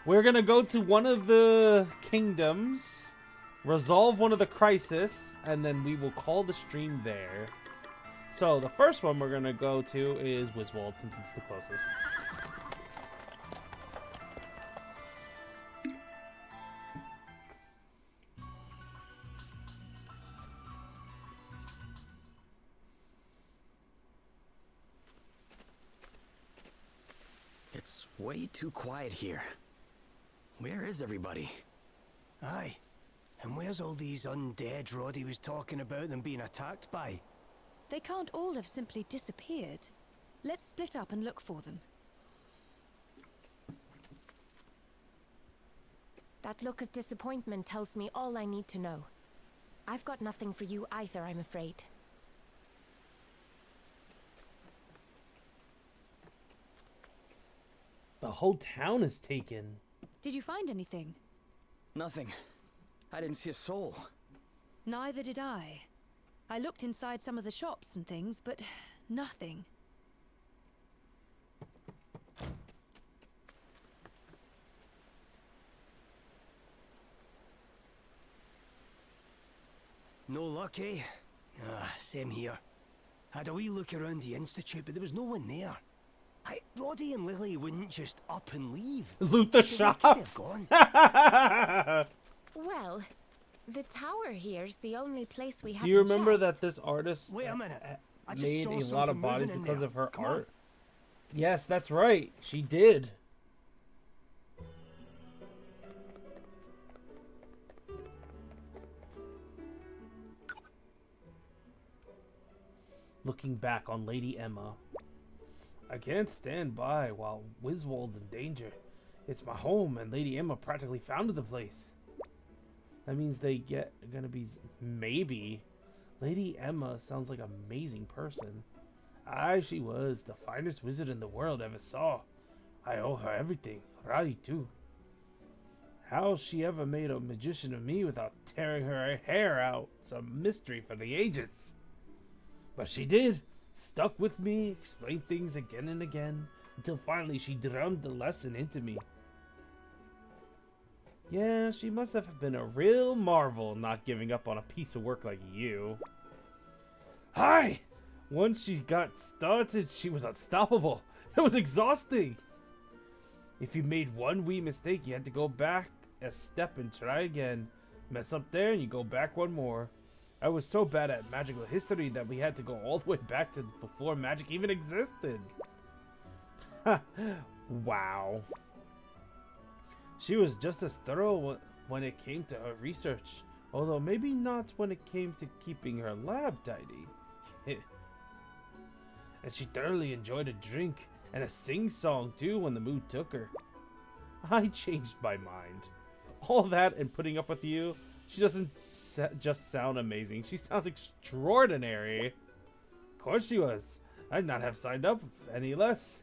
We're gonna go to one of the kingdoms, resolve one of the crisis, and then we will call the stream there. So, the first one we're gonna go to is Wiswald, since it's the closest. It's way too quiet here. Where is everybody? Aye. And where's all these undead Roddy was talking about them being attacked by? They can't all have simply disappeared. Let's split up and look for them. That look of disappointment tells me all I need to know. I've got nothing for you either, I'm afraid. The whole town is taken. Did you find anything? Nothing. I didn't see a soul. Neither did I. I looked inside some of the shops and things, but nothing. No luck, eh? Ah, same here. Had a wee look around the Institute, but there was no one there. Roddy and Lily wouldn't just up and leave. Loot the They could have shops. gone. Well, the tower here's the only place we have. Do you remember that this artist Wait a minute. I just made saw a lot something of bodies moving in because there. of her Come on. art? Yes, that's right. She did. Looking back on Lady Emma, I can't stand by while Wiswold's in danger. It's my home, and Lady Emma practically founded the place. That means gonna be maybe. Lady Emma sounds like an amazing person. Aye, she was the finest wizard in the world ever saw. I owe her everything. Roddy too. How she ever made a magician of me without tearing her hair out? It's a mystery for the ages. But she did. Stuck with me, explained things again and again, until finally she drummed the lesson into me. Yeah, she must have been a real marvel not giving up on a piece of work like you. Hi! Once she got started, she was unstoppable. It was exhausting. If you made one wee mistake, you had to go back a step and try again. Mess up there and you go back one more. I was so bad at magical history that we had to go all the way back to before magic even existed. Wow. She was just as thorough when it came to her research, although maybe not when it came to keeping her lab tidy. And she thoroughly enjoyed a drink and a sing-song too when the mood took her. I changed my mind. All that and putting up with you, she doesn't just sound amazing, she sounds extraordinary. Of course she was. I'd not have signed up any less.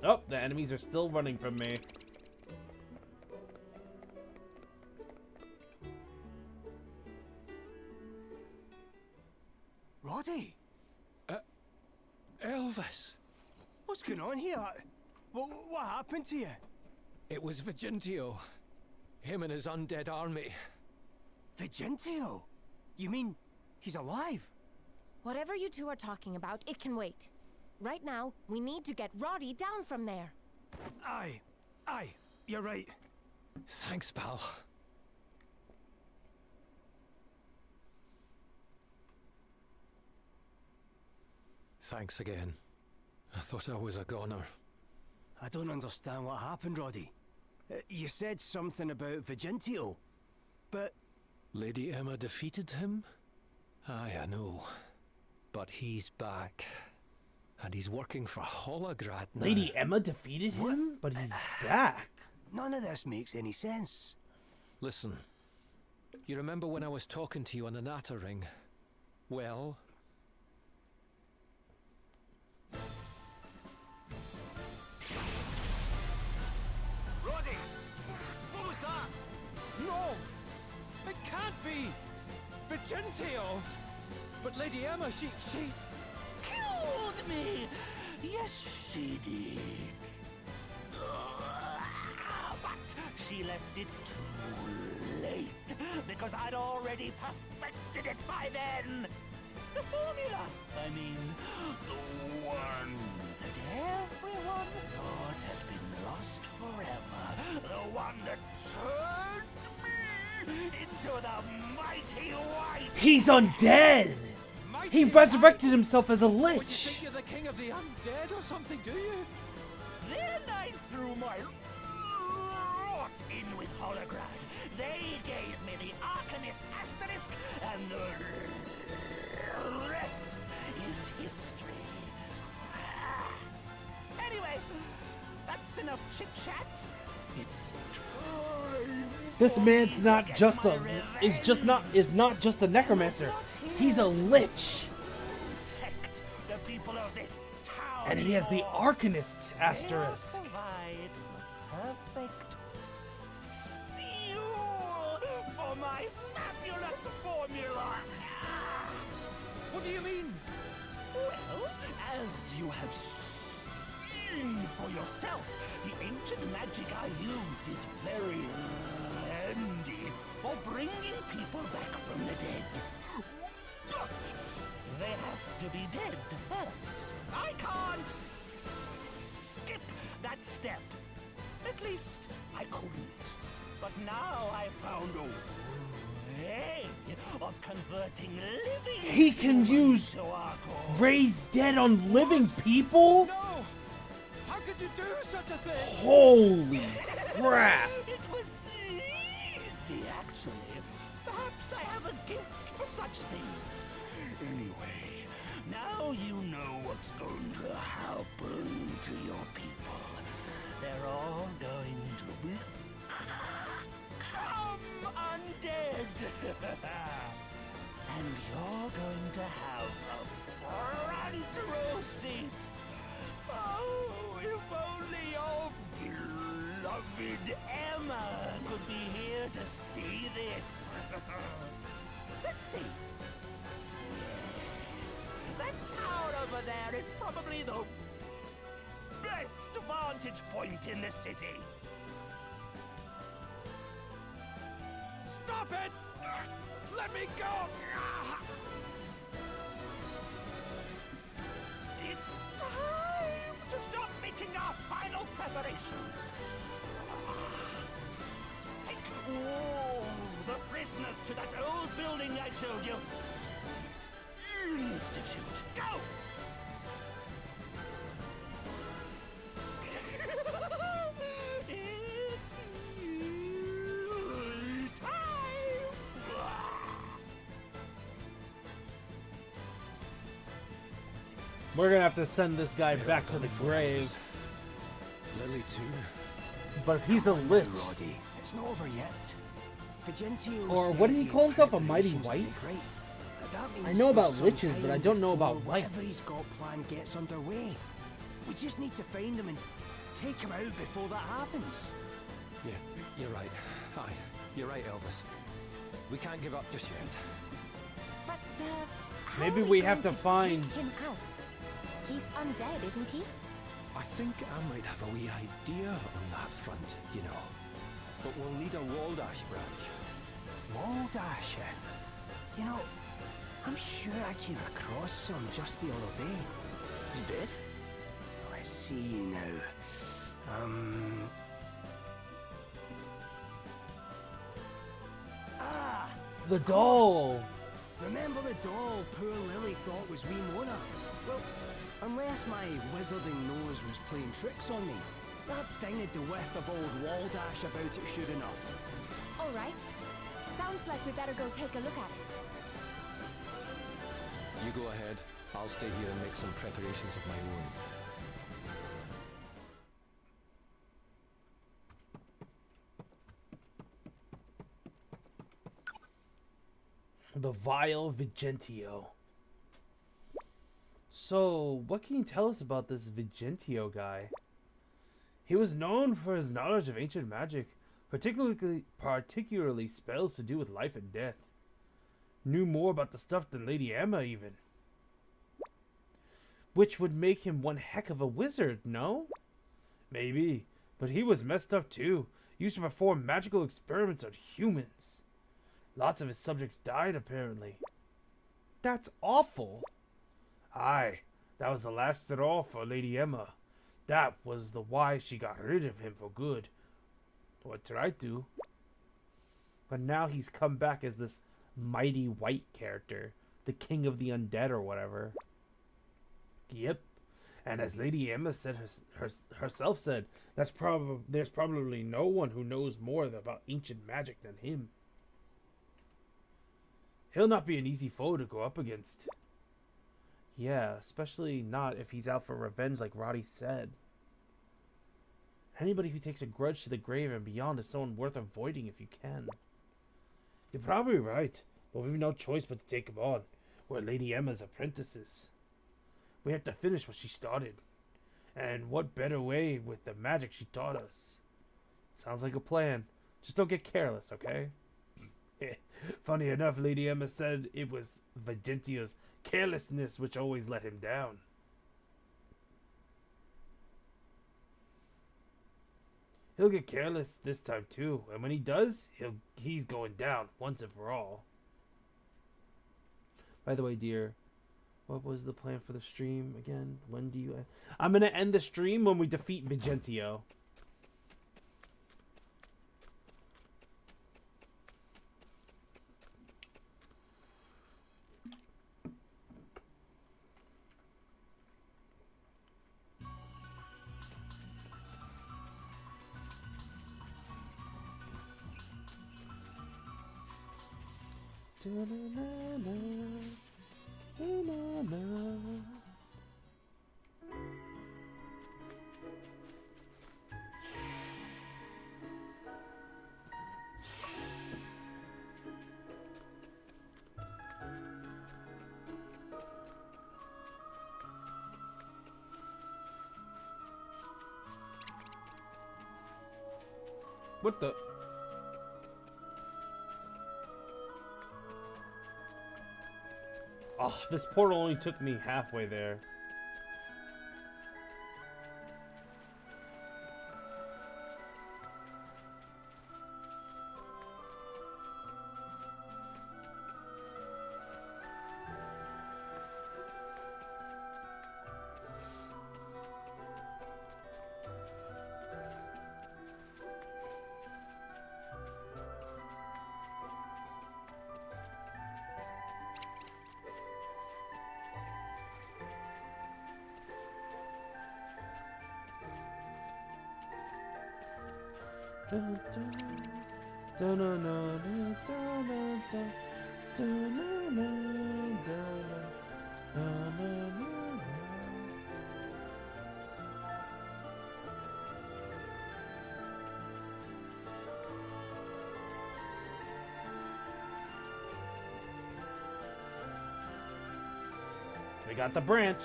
Oh, the enemies are still running from me. Roddy? Elvis. What's going on here? What happened to you? It was Vigintio. Him and his undead army. Vigintio? You mean he's alive? Whatever you two are talking about, it can wait. Right now, we need to get Roddy down from there. Aye, you're right. Thanks, pal. Thanks again. I thought I was a goner. I don't understand what happened, Roddy. You said something about Vigintio, but... Lady Emma defeated him? Aye, I know. But he's back. And he's working for Holograd now. Lady Emma defeated him, but he's back. None of this makes any sense. Listen, you remember when I was talking to you on the Natter Ring? Well... Roddy! What was that? No! It can't be! Vigintio! But Lady Emma, she... Killed me! Yes, she did. But she left it too late, because I'd already perfected it by then. The formula! I mean, the one that everyone thought had been lost forever. The one that turned me into the mighty white... He's undead! He resurrected himself as a lich! You think you're the king of the undead or something, do you? Then I threw my rot in with Holograd. They gave me the Arcanist Asterisk, and the rest is history. Anyway, that's enough chit-chat. It's time. This man's not just a... is not just a necromancer. He's a lich. Protect the people of this town. And he has the Arcanist Asterisk. Provide perfect fuel for my fabulous formula. What do you mean? Well, as you have seen for yourself, the ancient magic I use is very handy. for bringing people back from the dead. But they have to be dead first. I can't skip that step. At least I couldn't. But now I've found a way of converting living He can use to our cause. raise dead on living people? No! How could you do such a thing? Holy crap. It was easy, actually. Perhaps I have a gift for such things. Anyway, now you know what's going to happen to your people. They're all going to be undead. And you're going to have a front row seat. Oh, if only your beloved Emma could be here to see this. Let's see. Yes, that tower over there is probably the best vantage point in the city. Stop it! Let me go! It's time to start making our final preparations. Take all the prisoners to that old building I showed you. Institute, go! It's new time! We're gonna have to send this guy back to the grave. Lily too. But if he's a lich, Roddy, it's not over yet. Vigentio or said what did he he call himself, a had mighty relations to white? the great. That I means know about for some liches, but I don't know time about before whatever whites. he's got planned gets underway. We just need to find him and take him out before that happens. Yeah, you're right. Aye, you're right, Elvis. We can't give up just yet. But, how maybe are we going have to find. take him out? He's undead, isn't he? I think I might have a wee idea on that front, you know. But we'll need a Waldash branch. Waldash, you know, I'm sure I came across some just the other day. He's dead? Let's see now. Ah! The doll! Remember the doll poor Lily thought was wee Mona? Well, unless my wizarding nose was playing tricks on me, that thing had the width of old Waldash about it sure enough. All right. Sounds like we better go take a look at it. You go ahead. I'll stay here and make some preparations of my own. The vile Vigentio. So, what can you tell us about this Vigentio guy? He was known for his knowledge of ancient magic, particularly spells to do with life and death. Knew more about the stuff than Lady Emma, even. Which would make him one heck of a wizard, no? Maybe, but he was messed up too. Used to perform magical experiments on humans. Lots of his subjects died, apparently. That's awful. Aye, that was the last straw for Lady Emma. That was the why she got rid of him for good. Or tried to. But now he's come back as this mighty white character. The king of the undead or whatever. Yep. And as Lady Emma said herself said, there's probably no one who knows more about ancient magic than him. He'll not be an easy foe to go up against. Yeah, especially not if he's out for revenge like Roddy said. Anybody who takes a grudge to the grave and beyond is someone worth avoiding if you can. You're probably right, but we've no choice but to take him on. We're Lady Emma's apprentices. We have to finish what she started. And what better way with the magic she taught us? Sounds like a plan. Just don't get careless, okay? Funny enough, Lady Emma said it was Vigentio's carelessness which always let him down. He'll get careless this time too, and when he does, he's going down once and for all. By the way, dear, what was the plan for the stream again? When do you end? I'm gonna end the stream when we defeat Vigentio. What the? Oh, this portal only took me halfway there. We got the branch.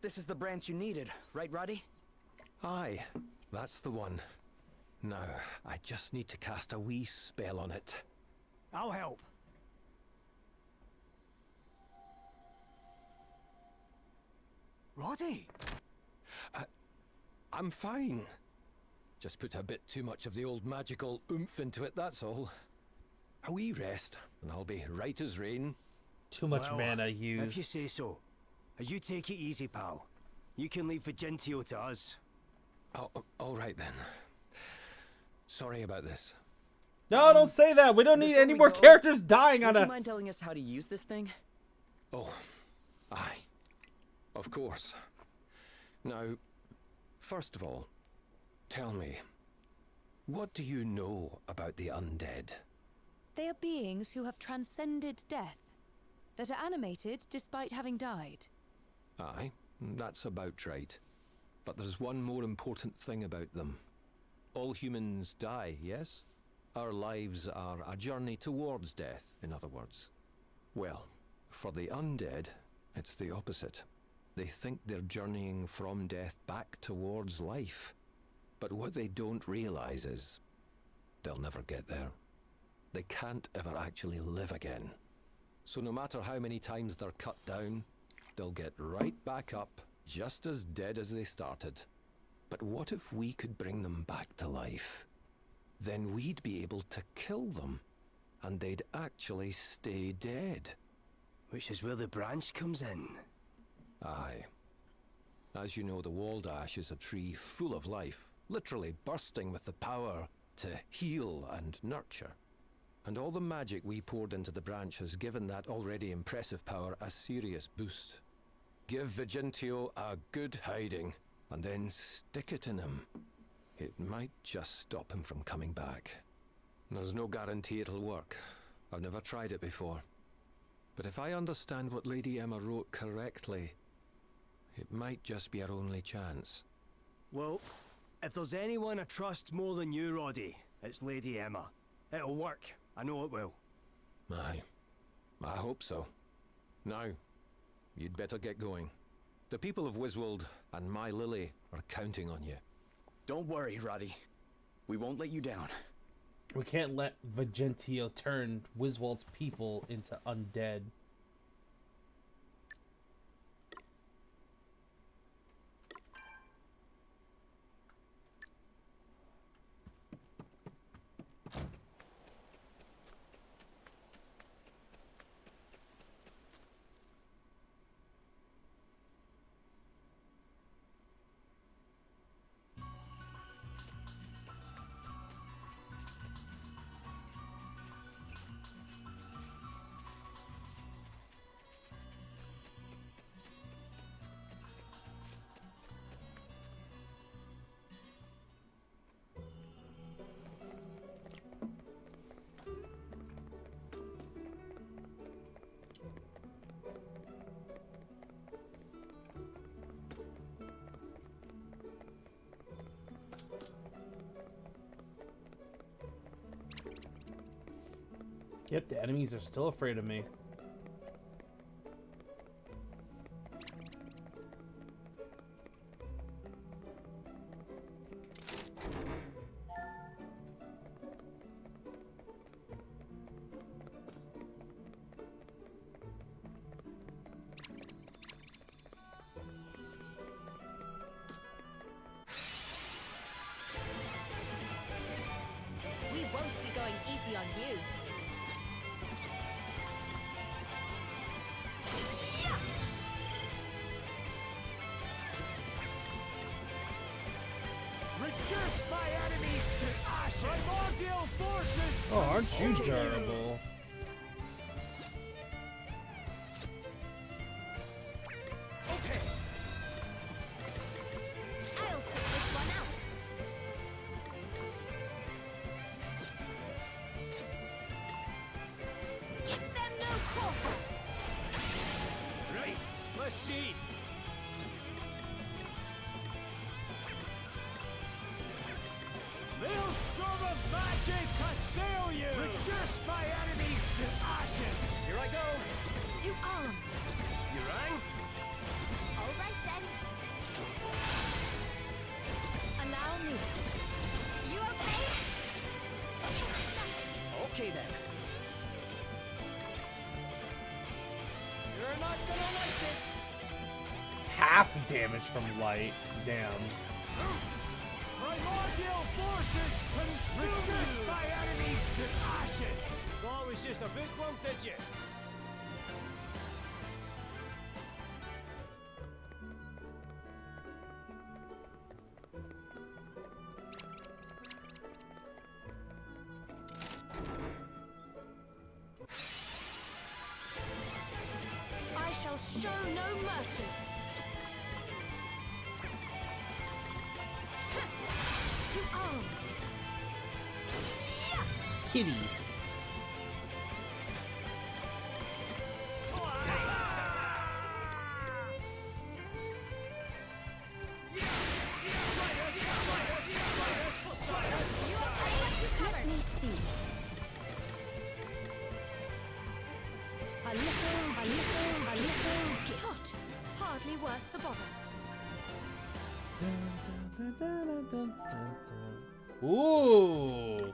This is the branch you needed, right, Roddy? Aye, that's the one. Now, I just need to cast a wee spell on it. I'll help. Roddy! I'm fine. Just put a bit too much of the old magical oomph into it, that's all. A wee rest, and I'll be right as rain. Too much mana used. If you say so. You take it easy, pal. You can leave Vigentio to us. Oh, all right then. Sorry about this. No, don't say that. We don't need any more go, characters dying on Would us. you mind telling us how to use this thing? Oh, aye. Of course. Now, first of all, tell me, what do you know about the undead? They are beings who have transcended death, that are animated despite having died. Aye, that's about right. But there's one more important thing about them. All humans die, yes? Our lives are a journey towards death, in other words. Well, for the undead, it's the opposite. They think they're journeying from death back towards life. But what they don't realize is, they'll never get there. They can't ever actually live again. So no matter how many times they're cut down, they'll get right back up, just as dead as they started. But what if we could bring them back to life? Then we'd be able to kill them, and they'd actually stay dead. Which is where the branch comes in. Aye. As you know, the Waldash is a tree full of life, literally bursting with the power to heal and nurture. And all the magic we poured into the branch has given that already impressive power a serious boost. Give Vigentio a good hiding, and then stick it in him. It might just stop him from coming back. There's no guarantee it'll work. I've never tried it before. But if I understand what Lady Emma wrote correctly, it might just be our only chance. Well, if there's anyone I trust more than you, Roddy, it's Lady Emma. It'll work. I know it will. Aye. I hope so. Now, you'd better get going. The people of Wiswold and my Lily are counting on you. Don't worry, Roddy. We won't let you down. We can't let Vigentio turn Wiswold's people into undead. Yep, the enemies are still afraid of me. We won't be going easy on you. Reduce my enemies to ashes! Primordial forces! Oh, aren't you terrible? Okay. I'll sit this one out. Give them no quarter. Right, let's see. Maelstrom of magic assail you! Reduce my enemies to ashes! Here I go. To arms. You rang? All right then. Allow me. You okay? Okay then. You're not gonna like this. Half damage from light. Damn. Primordial forces consume Reduce my enemies to ashes! Thought it was just a big one, did you? I shall show no mercy. To arms. Kitties. Let me see. A little gift. Hardly worth the bother. Dun, dun, dun, dun, dun, dun. Ooh.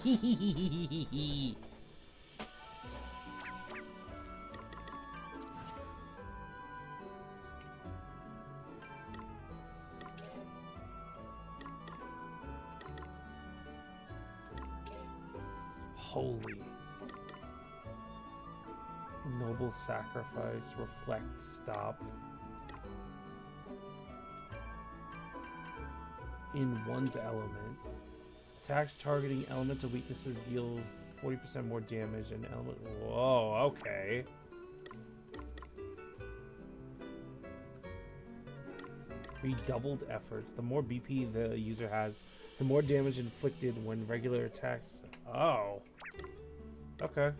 Hee hee hee hee hee hee. Holy. Noble sacrifice, reflect, stop. In one's element. Attacks targeting elemental weaknesses deal 40% more damage and element. Whoa, okay. Redoubled efforts. The more BP the user has, the more damage inflicted when regular attacks. Oh. Okay.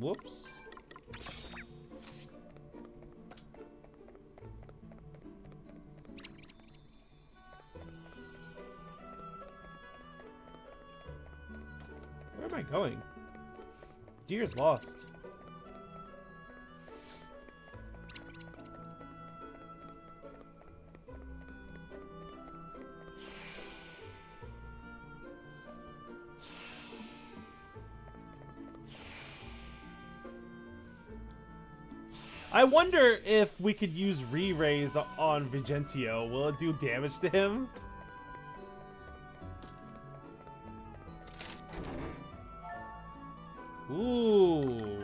Whoops. Where am I going? Deer's lost. I wonder if we could use re-raise on Vigentio. Will it do damage to him? Ooh.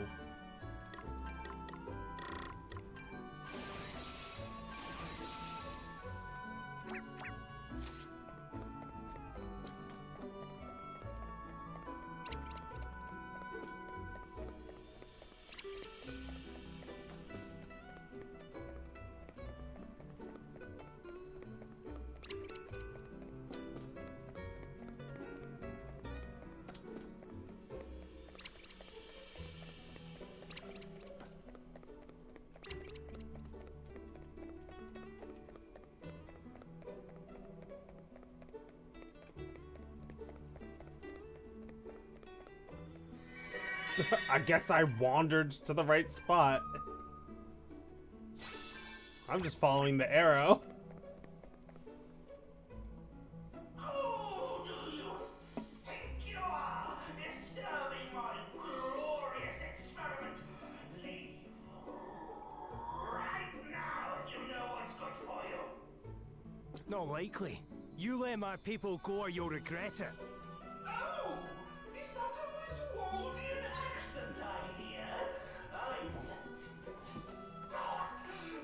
I guess I wandered to the right spot. I'm just following the arrow. Who do you think you are, disturbing my glorious experiment? Leave right now if you know what's good for you. Not likely. You let my people go or you'll regret it. Oh, is that a Westwaldian accent I hear? I thought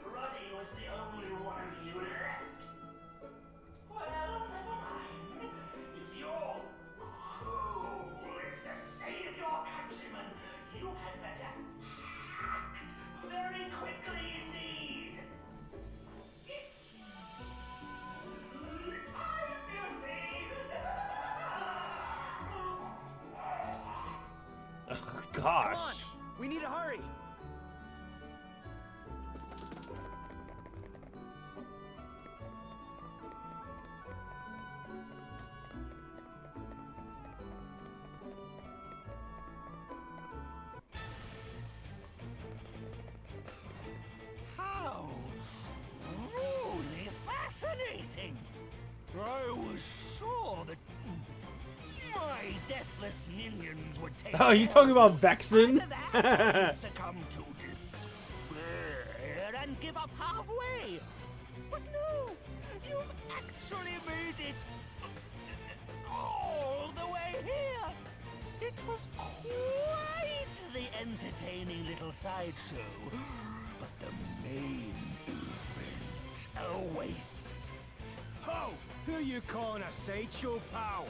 Ruddy was the only one of you left. Well, never mind. If your goal is to save your countrymen, you had better act very quickly indeed. Time, you see. Gosh. Come on, we need to hurry. How truly fascinating! I was sure that my deathless minions would take Oh, you care talking of about you. Vexen? Either that or succumb to despair and give up halfway. But no, you've actually made it all the way here. It was quite the entertaining little sideshow. But the main event awaits. Ho! Who you calling a sideshow, pal?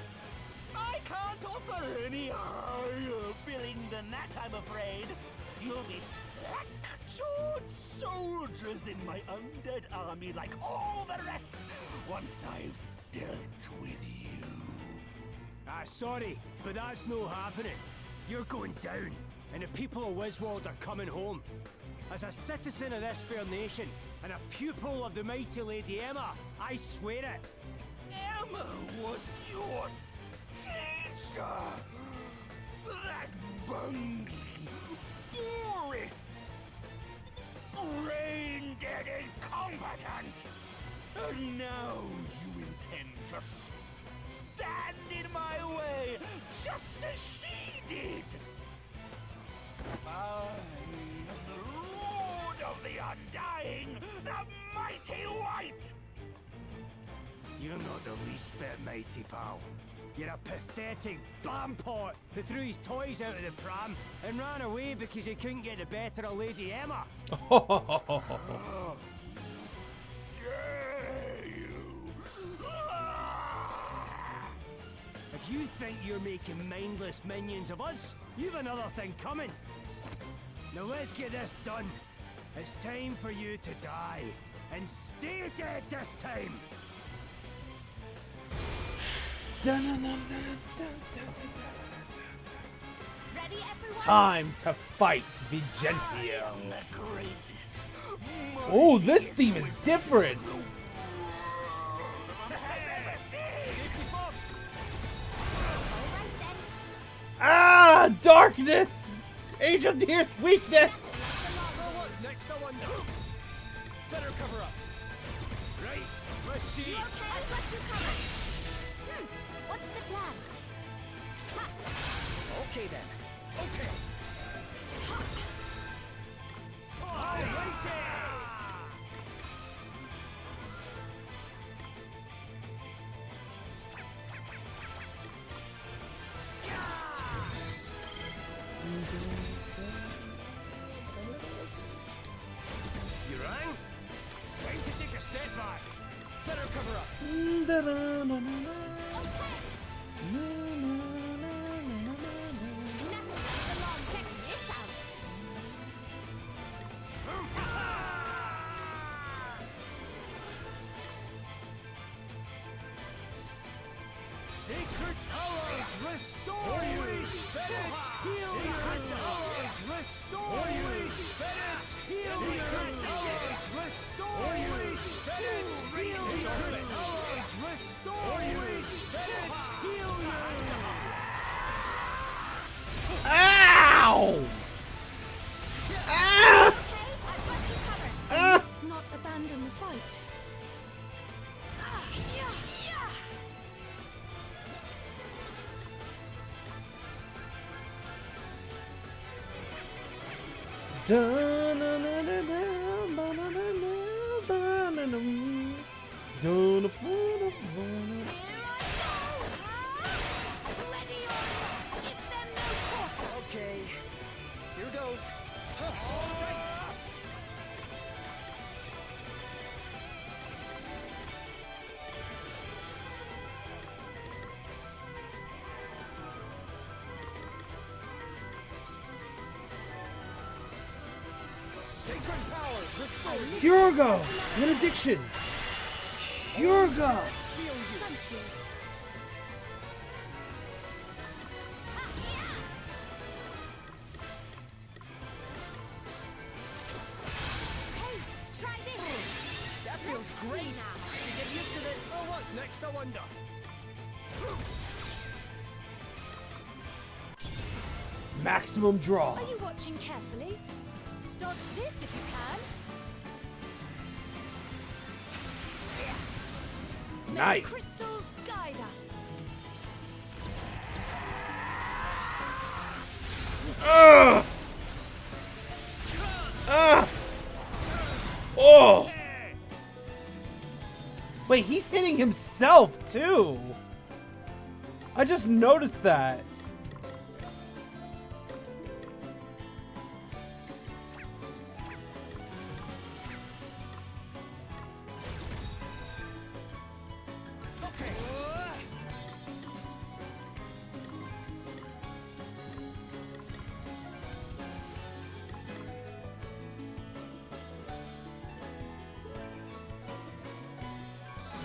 I can't offer any higher billing than that, I'm afraid. You'll be slack-jawed soldiers in my undead army like all the rest, once I've dealt with you. Sorry, but that's no happening. You're going down, and the people of Wiswald are coming home. As a citizen of this fair nation, and a pupil of the mighty Lady Emma, I swear it. Emma was your teacher! That bungling, boorish, brain-dead combatant! And now you intend to stand in my way, just as she did! I am the Lord of the Undying, the Mighty White! You're not the least bit mighty, pal. You're a pathetic blampot who threw his toys out of the pram and ran away because he couldn't get the better of Lady Emma. If you think you're making mindless minions of us, you've another thing coming. Now let's get this done. It's time for you to die. And stay dead this time! Ready, everyone? Time to fight Vigentio. The greatest. Oh, this theme is different. Ah, darkness! Angel Deer's weakness! What's next? I wonder. Better cover up. Right, let's see. You okay? I've got you covered. What's the plan? Ha. Okay then. Okay. Alrighty! You rang? Time to take a step back. Better cover up. Nothing like the long check this out. Sacred powers restore you! Spirits heal you! Sacred powers restore you! Spirits heal you! Sacred powers restore you! Spirits heal you! Sacred powers restore you! Spirits heal you! Ow! Ah! I must not abandon the fight. Okay, here goes. Sacred powers restore you! Purga! Benediction! Purga! Try this. That feels great! You get used to this. So what's next, I wonder? Maximum draw. Are you watching carefully? Dodge this if you can. Nice. May the crystals guide us. Ugh! Ugh! Oh! Wait, he's hitting himself too. I just noticed that.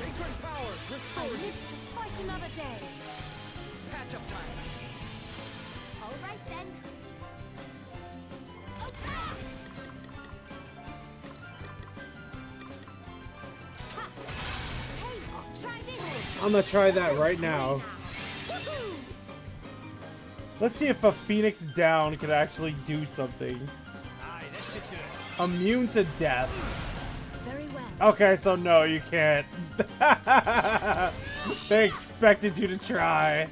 Sacred powers I restore live you! to fight another day. Patch up time! All right then. Hey, try this. I'm gonna try that right now. Let's see if a Phoenix down could actually do something. Aye, this should do it. Immune to death. Very well. Okay, so no, you can't. They expected you to try.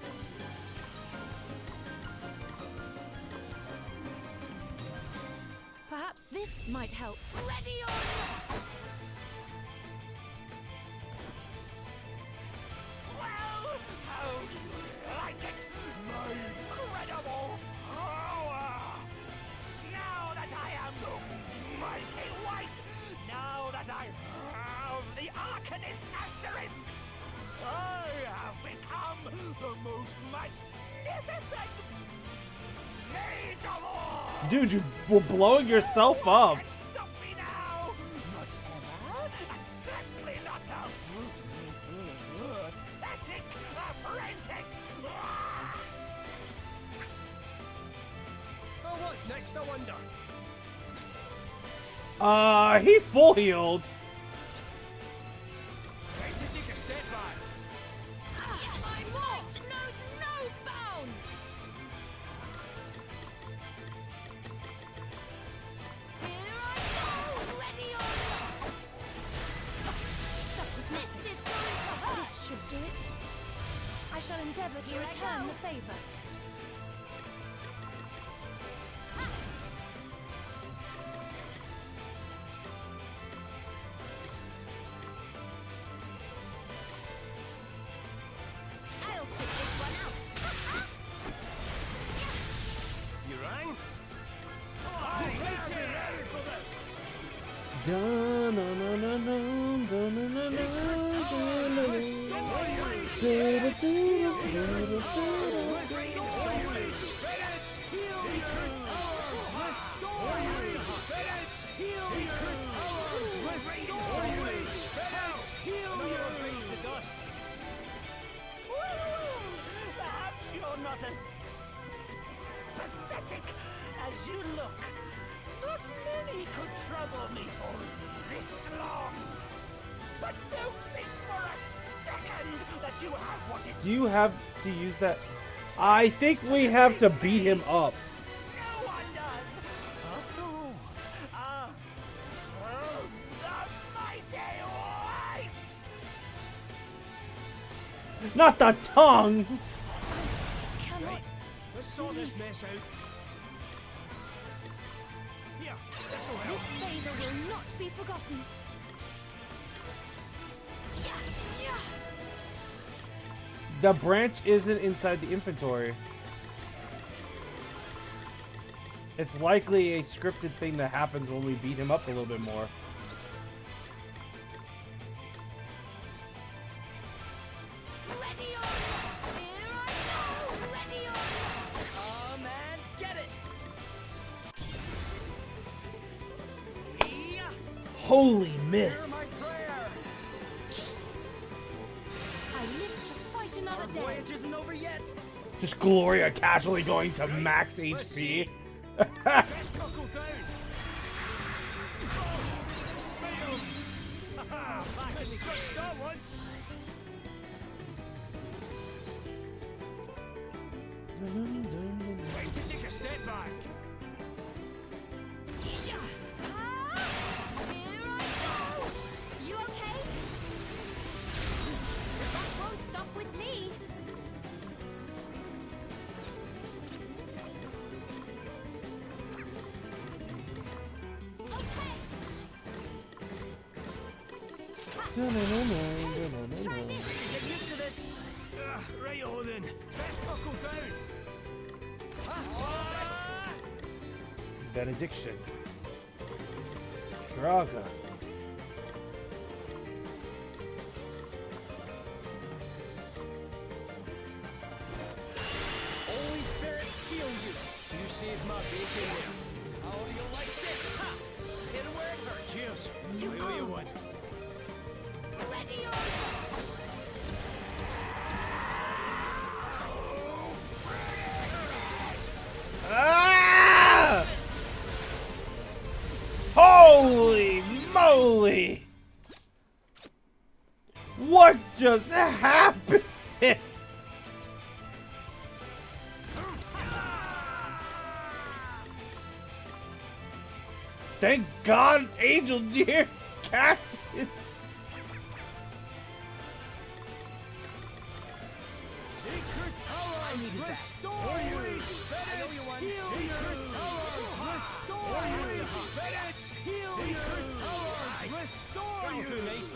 Perhaps this might help. Ready or not? Well, how do you like it, my incredible power? Now that I am the mighty white, now that I have the Arcanist asterisk, I have become the most magnificent mage of all! Dude, you were blowing yourself up. Stop me now! Not ever, and certainly not a pathetic apprentice! Oh, what's next, I wonder? He full healed. Time to take a step back. My might knows no bounds! Here I go! Ready or not? That was This is going to hurt! This should do it. I shall endeavour to Here I return go. the favour. I'll sit this one out! You rang? I'm ready for this. Perhaps you're not as pathetic as you look. Not many could trouble me for this long. But don't think for a second that you have what it Do you have to use that? I think we have to beat him up. no one does. Oh, the mighty white! Not the tongue. Cannot. Let's sort this mess out. Here, this'll help. This favour will not be forgotten. The branch isn't inside the inventory. It's likely a scripted thing that happens when we beat him up a little bit more. Ready or not? Here I go! Ready or not? Come and get it! Holy mist. I live to fight another day. Voyage isn't over yet. Just Gloria casually going to max HP. Let's knuckle down. Haha, back in the tricks, that one. Time to take a step back. Here I go! You okay? That won't stop with me! Get used to this. Right-o then. Let's knuckle down. Benediction. Draga. Holy Spirit, heal you. You saved my bacon there. How do you like this? Ha! Hit it where it hurts. Cheers. To I owe you one. arms. Ready or not? Ah! Holy moly! What just happened? Thank God Angel Deer cast it.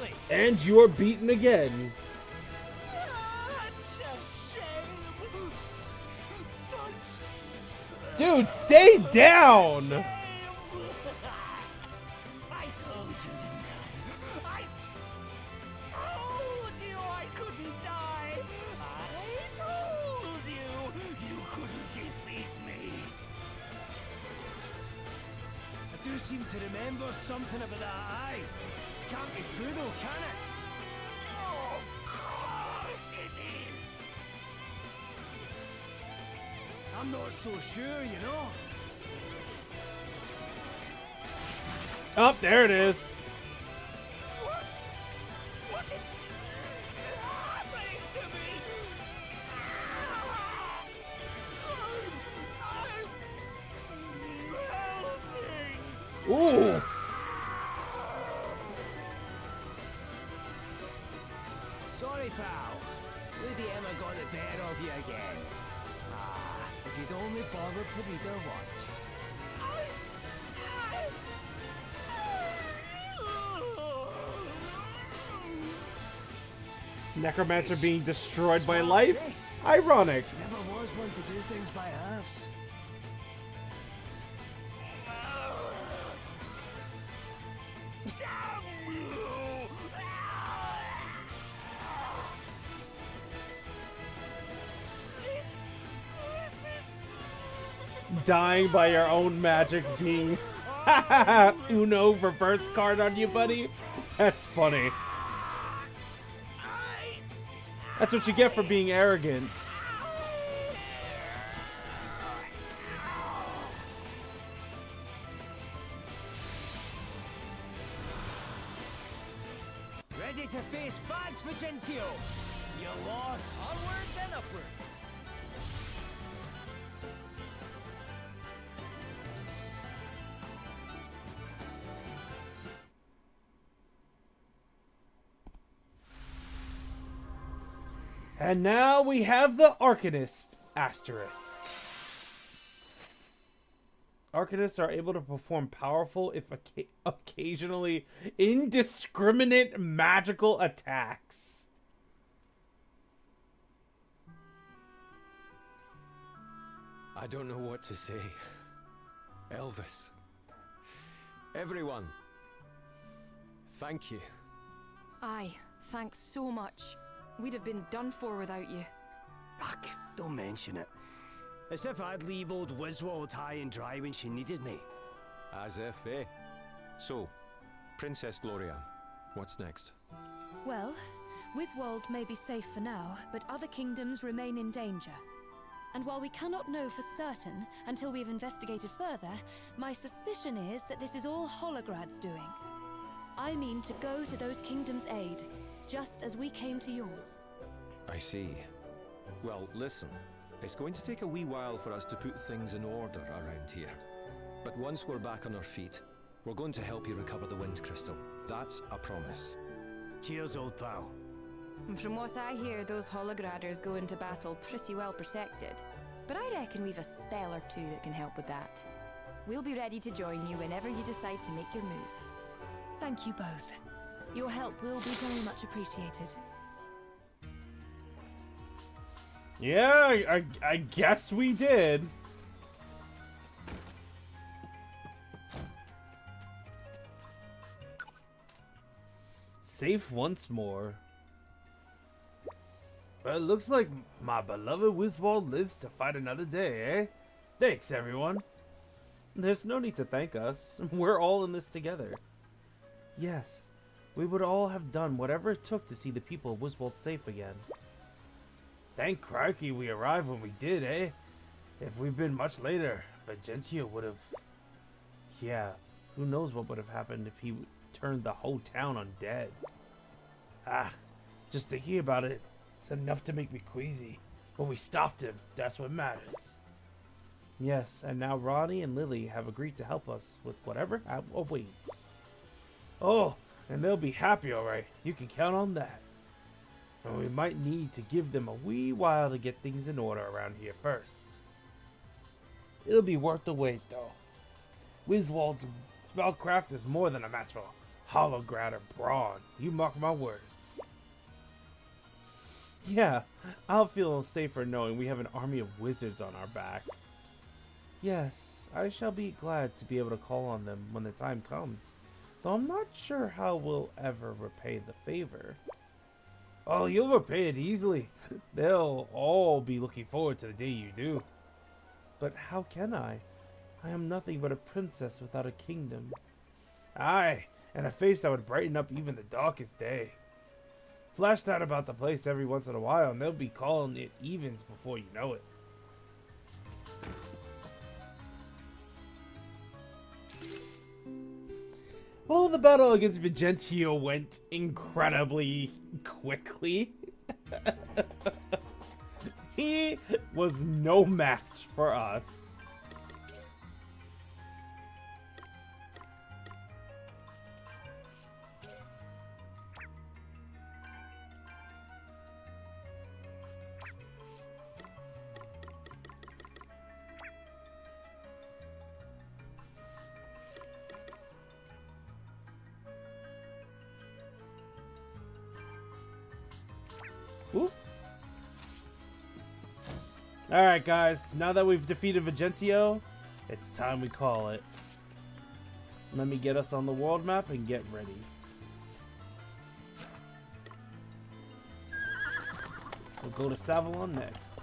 nicely. And you're beaten again. Dude, stay down! I told you, didn't I? I told you I couldn't die. I told you you couldn't defeat me. I do seem to remember something about that eye. Can't be true though, can it? Of course it is. I'm not so sure, you know. Oh, there it is. What is happening to me? I'm melting. Ooh. Sorry, pal. Lady Emma got the better of you again. Ah, if you'd only bothered to read her watch. Necromancer being destroyed by life? Ironic. Never was one to do things by halves. Dying by your own magic being Uno reverse card on you, buddy? That's funny. That's what you get for being arrogant. Ready to face facts, Vigentio? You lost. Onwards and upwards. And now we have the Arcanist asterisk. Arcanists are able to perform powerful, if occasionally indiscriminate magical attacks. I don't know what to say. Elvis. Everyone. Thank you. Aye, thanks so much. We'd have been done for without you. Ugh, don't mention it. As if I'd leave old Wiswald high and dry when she needed me. As if, eh? So, Princess Gloria, what's next? Well, Wiswald may be safe for now, but other kingdoms remain in danger. And while we cannot know for certain until we've investigated further, my suspicion is that this is all Holograd's doing. I mean to go to those kingdoms' aid, just as we came to yours. I see. Well, listen. It's going to take a wee while for us to put things in order around here. But once we're back on our feet, we're going to help you recover the Wind Crystal. That's a promise. Cheers, old pal. And from what I hear, those Holograders go into battle pretty well protected. But I reckon we've a spell or two that can help with that. We'll be ready to join you whenever you decide to make your move. Thank you both. Your help will be very much appreciated. Yeah, I guess we did. Safe once more. Well, it looks like my beloved Wiswald lives to fight another day, eh? Thanks, everyone. There's no need to thank us. We're all in this together. Yes, we would all have done whatever it took to see the people of Wiswald safe again. Thank crikey we arrived when we did, eh? If we'd been much later, Vigentio would have... Yeah, who knows what would have happened if he turned the whole town undead. Ah, just thinking about it, it's enough to make me queasy. But we stopped him, that's what matters. Yes, and now Ronnie and Lily have agreed to help us with whatever awaits. Oh, and they'll be happy, alright. You can count on that. And we might need to give them a wee while to get things in order around here first. It'll be worth the wait, though. Wiswald's spellcraft is more than a match for Holograd brawn. You mark my words. Yeah, I'll feel safer knowing we have an army of wizards on our back. Yes, I shall be glad to be able to call on them when the time comes. Though I'm not sure how we'll ever repay the favor. Oh, you'll repay it easily. They'll all be looking forward to the day you do. But how can I? I am nothing but a princess without a kingdom. Aye, and a face that would brighten up even the darkest day. Flash that about the place every once in a while, and they'll be calling it evens before you know it. Well, the battle against Vigentio went incredibly quickly. He was no match for us. Alright guys, now that we've defeated Vigentio, it's time we call it. Let me get us on the world map and get ready. We'll go to Savalon next.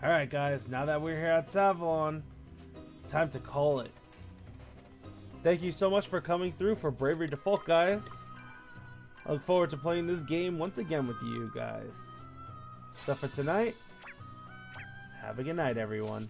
Alright guys, now that we're here at Savalon, it's time to call it. Thank you so much for coming through for Bravery Default, guys. I look forward to playing this game once again with you guys. So for tonight, have a good night, everyone.